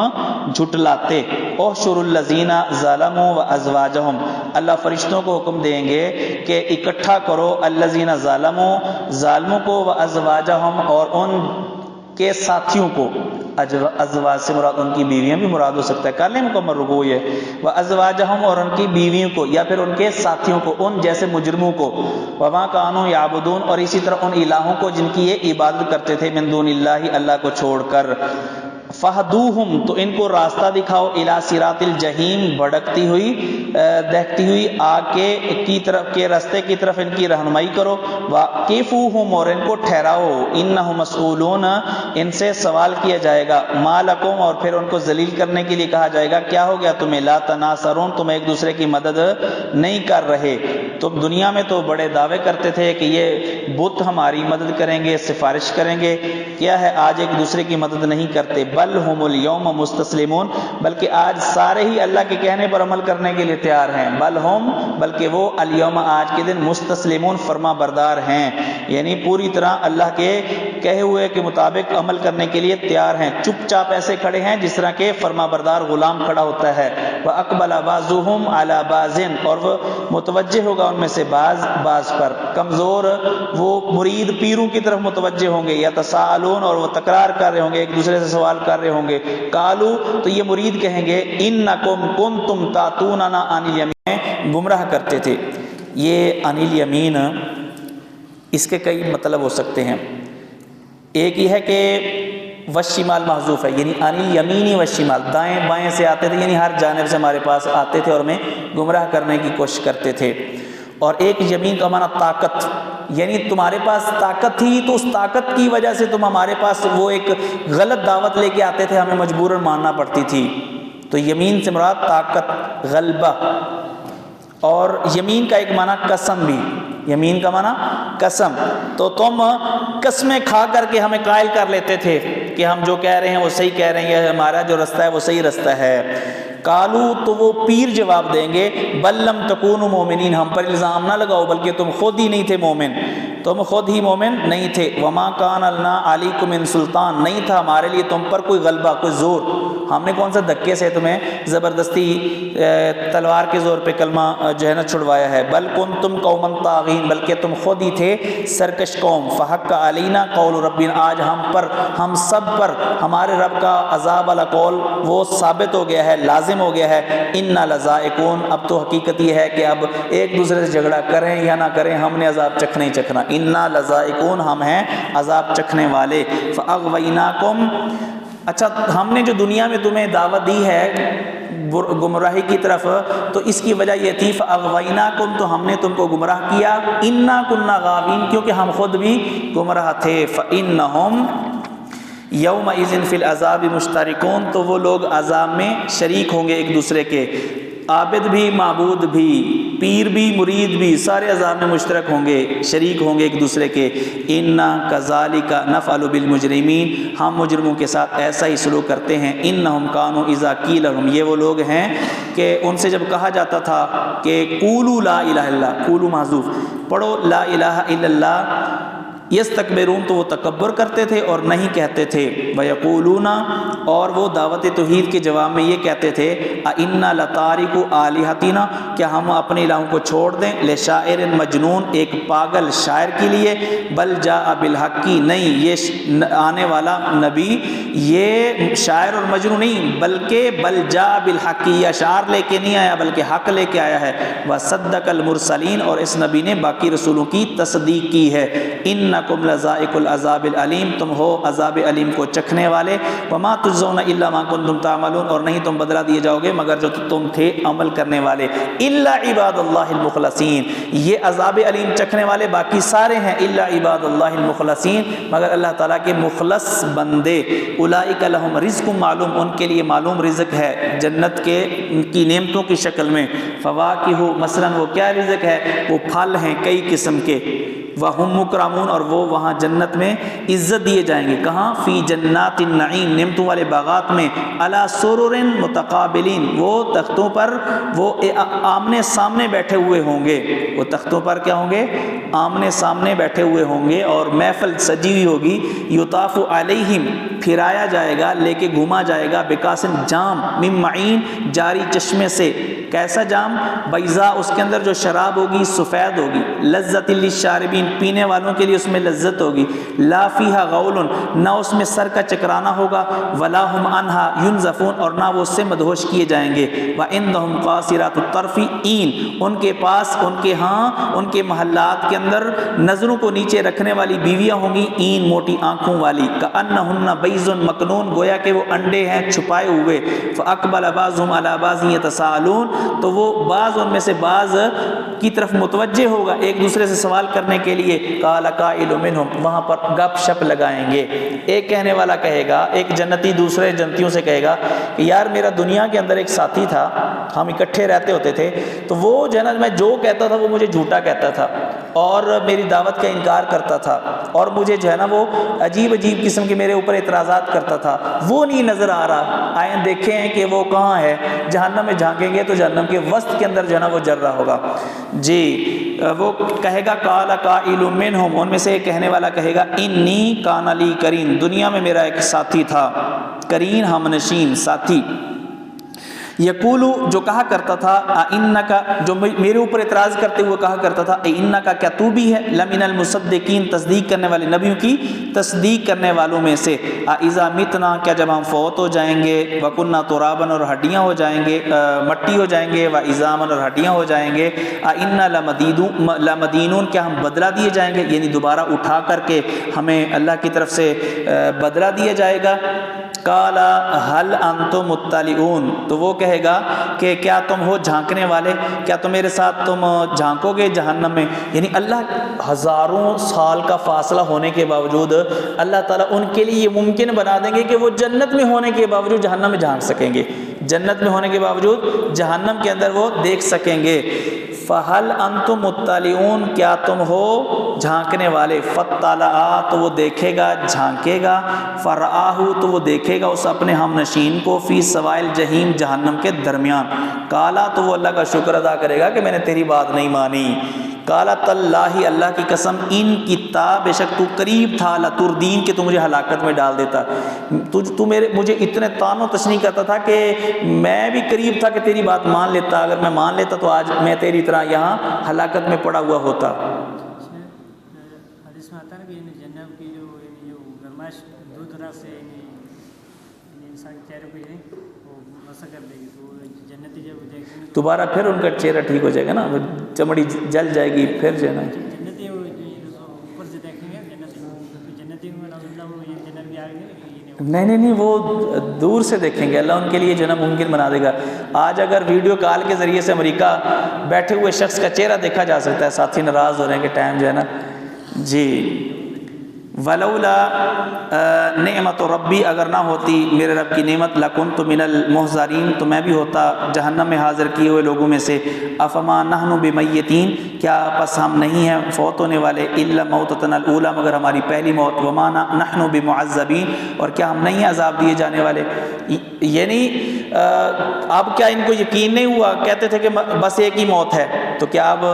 جھٹلاتے، احشروا الذین ظلموا وازواجہم، اللہ فرشتوں کو حکم دیں گے کہ اکٹھا کرو الذین ظلموا، ظالموں کو، وازواجہم، اور ان کے ساتھیوں کو، ازواج سے مراد ان کی بیویاں بھی مراد ہو سکتا ہے، کر لیں مکمل رکوع یہ، وازواجہم، اور ان کی بیویوں کو، یا پھر ان کے ساتھیوں کو، ان جیسے مجرموں کو، وما کانوا یعبدون، اور اسی طرح ان الہوں کو جن کی یہ عبادت کرتے تھے، من دون اللہ، اللہ کو چھوڑ کر، فہدوہم، تو ان کو راستہ دکھاؤ، الی صراط الجحیم، بھڑکتی ہوئی، دہکتی ہوئی آگ کی طرف کے راستے کی طرف ان کی رہنمائی کرو، وقفوہم، اور ان کو ٹھہراؤ، انہم مسئولون، ان سے سوال کیا جائے گا، ما لکم، اور پھر ان کو ذلیل کرنے کے لیے کہا جائے گا، کیا ہو گیا تمہیں، لا تناصرون، تم ایک دوسرے کی مدد نہیں کر رہے، تم دنیا میں تو بڑے دعوے کرتے تھے کہ یہ بت ہماری مدد کریں گے، سفارش کریں گے، کیا ہے آج ایک دوسرے کی مدد نہیں کرتے، بل ہم الیوم مستسلمون، بلکہ آج سارے ہی اللہ کے کہنے پر عمل کرنے کے لیے تیار ہیں، بل ہم، بلکہ وہ، الیوم، آج کے دن، مستسلمون، فرما بردار ہیں، یعنی پوری طرح اللہ کے کہے ہوئے کے مطابق عمل کرنے کے لیے تیار ہیں، چپ چاپ ایسے کھڑے ہیں جس طرح کے فرما بردار غلام کھڑا ہوتا ہے، وَأَقْبَلَ بَعْضُهُمْ عَلَى بَعْضٍ، اور وہ متوجہ ہوگا ان میں سے بعض پر، کمزور وہ مرید پیروں کی طرف متوجہ ہوں گے، یتساءلون، اور وہ تکرار کر رہے ہوں گے، ایک دوسرے سے سوال کر رہے ہوں گے، قالو، تو یہ مرید کہیں گے، انکم کنتم تاتوننا عن الیمین، گمراہ کرتے تھے، یہ عن الیمین، اس کے کئی مطلب ہو سکتے ہیں، ایک یہ ہے کہ والشمال محذوف ہے، یعنی عن الیمین والشمال، دائیں بائیں سے آتے تھے، یعنی ہر جانب سے ہمارے پاس آتے تھے اور ہمیں گمراہ کرنے کی کوشش کرتے تھے، اور ایک یمین کا معنی طاقت، یعنی تمہارے پاس طاقت تھی تو اس طاقت کی وجہ سے تم ہمارے پاس وہ ایک غلط دعوت لے کے آتے تھے، ہمیں مجبوراً ماننا پڑتی تھی، تو یمین سے مراد طاقت، غلبہ، اور یمین کا ایک معنی قسم بھی، یمین کا معنی قسم، تو تم قسمیں کھا کر کے ہمیں قائل کر لیتے تھے کہ ہم جو کہہ رہے ہیں وہ صحیح کہہ رہے ہیں، ہمارا جو رستہ ہے وہ صحیح رستہ ہے، قالو، تو وہ پیر جواب دیں گے، بل لم تکونوا مومنین، ہم پر الزام نہ لگاؤ بلکہ تم خود ہی نہیں تھے مومن، تم خود ہی مومن نہیں تھے۔ وما کان لنا علیکم من سلطان، نہیں تھا ہمارے لیے تم پر کوئی غلبہ، کوئی زور، ہم نے کون سا دھکے سے تمہیں زبردستی تلوار کے زور پہ کلمہ جو ہے نا چھڑوایا ہے۔ بل کنتم قوما طاغین، بلکہ تم خود ہی تھے سرکش قوم۔ فحق علینا قول ربنا، آج ہم سب پر ہمارے رب کا عذاب والا قول وہ ثابت ہو گیا ہے، لازم ہو گیا ہے۔ انا لذائقون، اب تو حقیقت یہ ہے کہ اب ایک دوسرے سے جھگڑا کریں یا نہ کریں، ہم نے عذاب چکھنا ہی چکھنا۔ انا لذائقون، ہم ہیں عذاب چکھنے والے۔ فاغویناکم، اچھا ہم نے جو دنیا میں تمہیں دعوت دی ہے گمراہی کی طرف، تو اس کی وجہ یہ تھی فاغویناکم، تو ہم نے تم کو گمراہ کیا۔ انا کنا غاوین، کیونکہ ہم خود بھی گمراہ تھے۔ فانہم یومئذ فی العذاب مشترکون، تو وہ لوگ عذاب میں شریک ہوں گے ایک دوسرے کے، عابد بھی معبود بھی، پیر بھی مرید بھی، سارے عذاب میں مشترک ہوں گے، شریک ہوں گے ایک دوسرے کے۔ انا کذالک نفعل بالمجرمین، ہم مجرموں کے ساتھ ایسا ہی سلوک کرتے ہیں۔ انہم کانوا اذا قیل لہم، یہ وہ لوگ ہیں کہ ان سے جب کہا جاتا تھا کہ قولوا لا الہ الا اللہ، قولوا محذوف، پڑھو لا الہ الا اللہ، یستکبرون، تو وہ تکبر کرتے تھے اور نہیں کہتے تھے۔ ویقولون، اور وہ دعوت توحید کے جواب میں یہ کہتے تھے انا لتارکو آلہتنا، کیا ہم اپنے الہوں کو چھوڑ دیں، لشاعر مجنون، ایک پاگل شاعر کے لیے، بل جاء بالحق، نہیں یہ آنے والا نبی یہ شاعر اور مجنون نہیں، بلکہ بل جاء بالحق، یہ اشعار لے کے نہیں آیا بلکہ حق لے کے آیا ہے۔ وصدق المرسلین، اور اس نبی نے باقی رسولوں کی تصدیق کی ہے۔ انکم لذائق العذاب العلیم، تم ہو عذاب علیم کو چکھنے والے۔ وما تجزون الا ما کنتم تعملون، اور نہیں تم بدلہ دیے جاؤ گے مگر جو تم تھے عمل کرنے والے۔ الا عباد اللہ المخلصین، یہ عذاب علیم چکھنے والے باقی سارے ہیں، الا عباد اللہ المخلصین، مگر اللہ تعالیٰ کے مخلص بندے۔ اولئک لہم رزق معلوم، ان کے لیے معلوم رزق ہے جنت کے کی نعمتوں کی شکل میں۔ فواکہ، مثلاً وہ کیا رزق ہے، وہ پھل ہیں کئی قسم کے۔ وَهُمْ مُكْرَمُونَ، اور وہ وہاں جنت میں عزت دیے جائیں گے، کہاں، فی جنات النعیم، نعمتوں والے باغات میں، علی سرر متقابلین، وہ تختوں پر وہ آمنے سامنے بیٹھے ہوئے ہوں گے، وہ تختوں پر کیا ہوں گے، آمنے سامنے بیٹھے ہوئے ہوں گے، اور محفل سجی ہوئی ہوگی۔ یطاف علیہم، پھرایا جائے گا، لے کے گھوما جائے گا، بکاسن، جام، من معین، جاری چشمے سے، کیسا جام، بیضاء، اس کے اندر جو شراب ہوگی سفید ہوگی، لذت للشاربین، پینے والوں کے لیے اس میں لذت ہوگی، لا فیہا غول، نہ اس میں سر کا چکرانا ہوگا، ولا ہم عنہا ینزفون، اور نہ وہ اس سے مدہوش کیے جائیں گے۔ وعندہم قاصرات الطرف عین، ان کے پاس، ان کے ہاں، ان کے محلات کے اندر نظروں کو نیچے رکھنے والی بیویاں ہوں گی، عین، موٹی آنکھوں والی، کأنہن بیض مکنون، گویا کہ وہ انڈے ہیں چھپائے ہوئے۔ فاقبل بعضهم علی بعض یتساءلون، تو وہ بعض ان میں سے بعض کی طرف متوجہ ہوگا ایک دوسرے سے سوال کرنے کے لیے۔ قال قائل منہم، وہاں پر گپ شپ لگائیں گے، ایک کہنے والا کہے گا، ایک جنتی دوسرے جنتیوں سے کہے گا کہ یار میرا دنیا کے اندر ایک ساتھی تھا، ہم اکٹھے رہتے ہوتے تھے، تو وہ جو ہے نا میں جو کہتا تھا وہ مجھے جھوٹا کہتا تھا اور میری دعوت کا انکار کرتا تھا، اور مجھے جو ہے نا وہ عجیب عجیب قسم کے میرے اوپر اعتراضات کرتا تھا، وہ نہیں نظر آ رہا، آئیں دیکھیں کہ وہ کہاں ہے، جہنم میں جھانکیں گے تو جہنم کے وسط کے اندر جو ہے نا وہ جل رہا ہوگا۔ جی وہ کہے گا قال قائل منہم، ان میں سے ایک کہنے والا کہے گا انی کان لی قرین، دنیا میں میرا ایک ساتھی تھا، قرین ہم نشین ساتھی، یقولو، جو کہا کرتا تھا، انکا، جو میرے اوپر اعتراض کرتے ہوئے کہا کرتا تھا، انکا، کیا تو بھی ہے، لمن المصدقین، تصدیق کرنے والے، نبیوں کی تصدیق کرنے والوں میں سے، اذا متنا، کیا جب ہم فوت ہو جائیں گے، وکنا ترابا، اور ہڈیاں ہو جائیں گے، مٹی ہو جائیں گے، وعظاما، اور ہڈیاں ہو جائیں گے، انا لمدینون، کیا ہم بدلہ دیے جائیں گے، یعنی دوبارہ اٹھا کر کے ہمیں اللہ کی طرف سے بدلہ دیا جائے گا۔ قال هل انتم مطلعون، تو وہ کہے گا کہ کیا تم ہو جھانکنے والے، کیا تم میرے ساتھ تم جھانکو گے جہنم میں، یعنی اللہ ہزاروں سال کا فاصلہ ہونے کے باوجود اللہ تعالیٰ ان کے لیے یہ ممکن بنا دیں گے کہ وہ جنت میں ہونے کے باوجود جہنم میں جھانک سکیں گے، جنت میں ہونے کے باوجود جہنم کے اندر وہ دیکھ سکیں گے۔ فہل انتم مطلعون، کیا تم ہو جھانکنے والے، فطلع، تو وہ دیکھے گا، جھانکے گا، فرآہ، تو وہ دیکھے گا اس اپنے ہم نشین کو، فی سوائل جہیم، جہنم کے درمیان، کالا، تو وہ اللہ کا شکر ادا کرے گا کہ میں نے تیری بات نہیں مانی، قالت اللہ اللہ کی قسم ان کتاب بے شک تو قریب تھا لتردین کہ تو مجھے ہلاکت میں ڈال دیتا، تو مجھے اتنے طعن و تشنیع کرتا تھا کہ میں بھی قریب تھا کہ تیری بات مان لیتا، اگر میں مان لیتا تو آج میں تیری طرح یہاں ہلاکت میں پڑا ہوا ہوتا۔ حدیث میں آتا ہے کہ جنت کی جو گرمائش دو طرح سے انسان کے چہرے پہ وہ مسا کر دے گی، تو جنتی جب دیکھیں گے دوبارہ پھر ان کا چہرہ ٹھیک ہو جائے گا نا، چمڑی جل جائے گی پھر جو ہے نا جنتی اوپر سے دیکھیں گے جنتی میں جنت بھی آئے گی، نہیں وہ دور سے دیکھیں گے، اللہ ان کے لیے جو ہے نا ممکن بنا دے گا۔ آج اگر ویڈیو کال کے ذریعے سے امریکہ بیٹھے ہوئے شخص کا چہرہ دیکھا جا سکتا ہے، ساتھی ناراض ہو رہے ہیں کہ ٹائم جو ہے نا جی۔ ولولا نعمت ربی اگر نہ ہوتی میرے رب کی نعمت لکنت من المحضرین تو میں بھی ہوتا جہنم میں حاضر کیے ہوئے لوگوں میں سے۔ افما نحن بمیتین کیا پس ہم نہیں ہیں فوت ہونے والے، الا موتتنا الاولی مگر ہماری پہلی موت، وما نحن بمعذبین اور کیا ہم نہیں عذاب دیے جانے والے۔ یعنی اب کیا ان کو یقین نہیں ہوا، کہتے تھے کہ بس ایک ہی موت ہے، تو کیا اب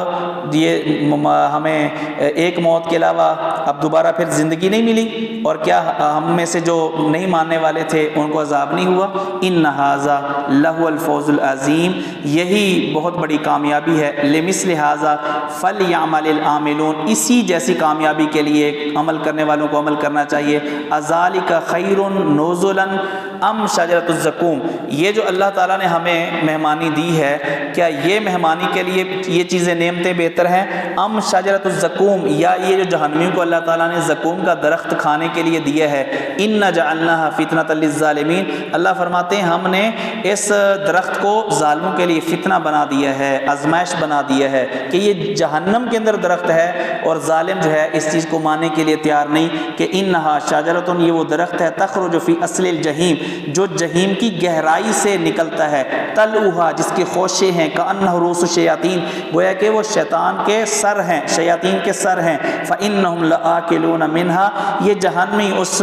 یہ ہمیں ایک موت کے علاوہ اب دوبارہ پھر زندگی نہیں ملی، اور کیا ہم میں سے جو نہیں ماننے والے تھے ان کو عذاب نہیں ہوا۔ ان ھذا لہو الفوز العظیم یہی بہت بڑی کامیابی ہے، لمثل ھذا فلیعمل العاملون اسی جیسی کامیابی کے لیے عمل کرنے والوں کو عمل کرنا چاہیے۔ اذالک خیر نزلا ام شجرۃ الزقوم یہ جو اللہ تعالیٰ نے ہمیں مہمانی دی ہے، کیا یہ مہمانی کے لیے یہ چیزیں نعمتیں بہتر ہیں، ام شجرۃ الزقوم یا یہ جو جہنمیوں کو اللہ تعالیٰ نے زقوم کا درخت کھانے کے لیے دیا ہے۔ ان جعلناها فتنۃ للظالمین اللہ فرماتے ہیں ہم نے اس درخت کو ظالموں کے لیے فتنہ بنا دیا ہے، آزمائش بنا دیا ہے کہ یہ جہنم کے اندر درخت ہے اور ظالم جو ہے اس چیز کو ماننے کے لیے تیار نہیں کہ انہا شجرۃ یہ وہ درخت ہے تخرج فی اصل الجحیم جو جہیم کی گہرائی سے نکلتا ہے، طلعها جس کے خوشے ہیں کأنہ رؤوس الشیاطین گویا کہ وہ شیطان کے سر ہیں، شیاطین کے سر ہیں، فإنہم لآکلون منها یہ جہنمی اس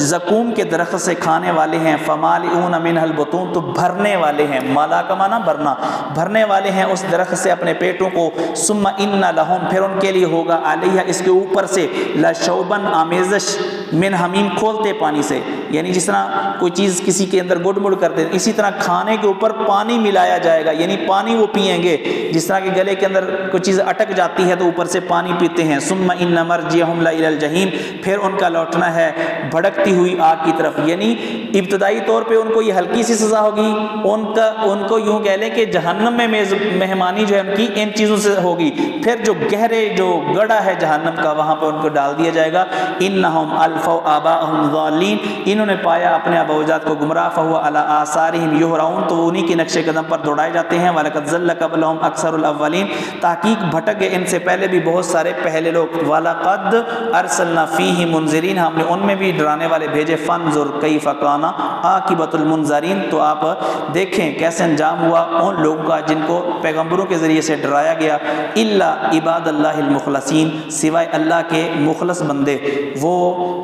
زقوم کے درخت سے کھانے والے ہیں، فمالئون منها البطون تو بھرنے والے ہیں، مالا کا معنی بھرنا، بھرنے والے ہیں اس درخت سے اپنے پیٹوں کو، ثم ان لہم پھر ان کے لیے ہوگا علیہ اس کے اوپر سے لشوبن آمیزش من حمیم کھولتے پانی سے، یعنی جس طرح کوئی چیز کسی کے اندر گڑ مڑ کرتے اسی طرح کھانے کے اوپر پانی ملایا جائے گا، یعنی پانی وہ پئیں گے، جس طرح کہ گلے کے اندر کوئی چیز اٹک جاتی ہے تو اوپر سے پانی پیتے ہیں۔ ثم ان مرجعہم الی الجحیم پھر ان کا لوٹنا ہے بھڑکتی ہوئی آگ کی طرف، یعنی ابتدائی طور پہ ان کو یہ ہلکی سی سزا ہوگی، ان کو یوں کہہ لیں کہ جہنم میں مہمانی جو ہے ان کی ان چیزوں سے ہوگی، پھر جو گہرے جو گڑھا ہے جہنم کا وہاں پہ ان کو ڈال دیا جائے گا۔ انہم الفوا آباءہم ضالین انہوں نے پایا اپنے آبا و اجداد کو گمراہ، فہو علی آثارہم یہرعون تو انہی کے نقش قدم پر دوڑائے جاتے ہیں، وَلَقَدْ ضَلَّ قَبْلَهُمْ أَكْثَرُ الْأَوَّلِينَ تحقیق بھٹک گئے ان سے پہلے بھی بہت سارے پہلے لوگ، وَلَقَدْ أَرْسَلْنَا فِيهِمْ مُنذِرِينَ ہم نے ان میں بھی ڈرانے والے بھیجے، فَانظُرْ كَيْفَ كَانَ عَاقِبَةُ الْمُنذَرِينَ تو آپ دیکھیں کیسے انجام ہوا ان لوگوں کا جن کو پیغمبروں کے ذریعے سے ڈرایا گیا، إِلَّا عِبَادَ اللَّهِ الْمُخْلَصِينَ سوائے اللہ کے مخلص بندے، وہ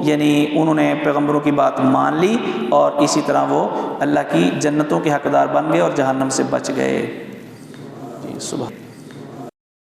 یعنی انہوں نے پیغمبروں کی بات مان لی اور اسی طرح وہ اللہ کی جنتوں کے حقدار بن گئے اور جہنم سے بچ گئے۔ جی سبحان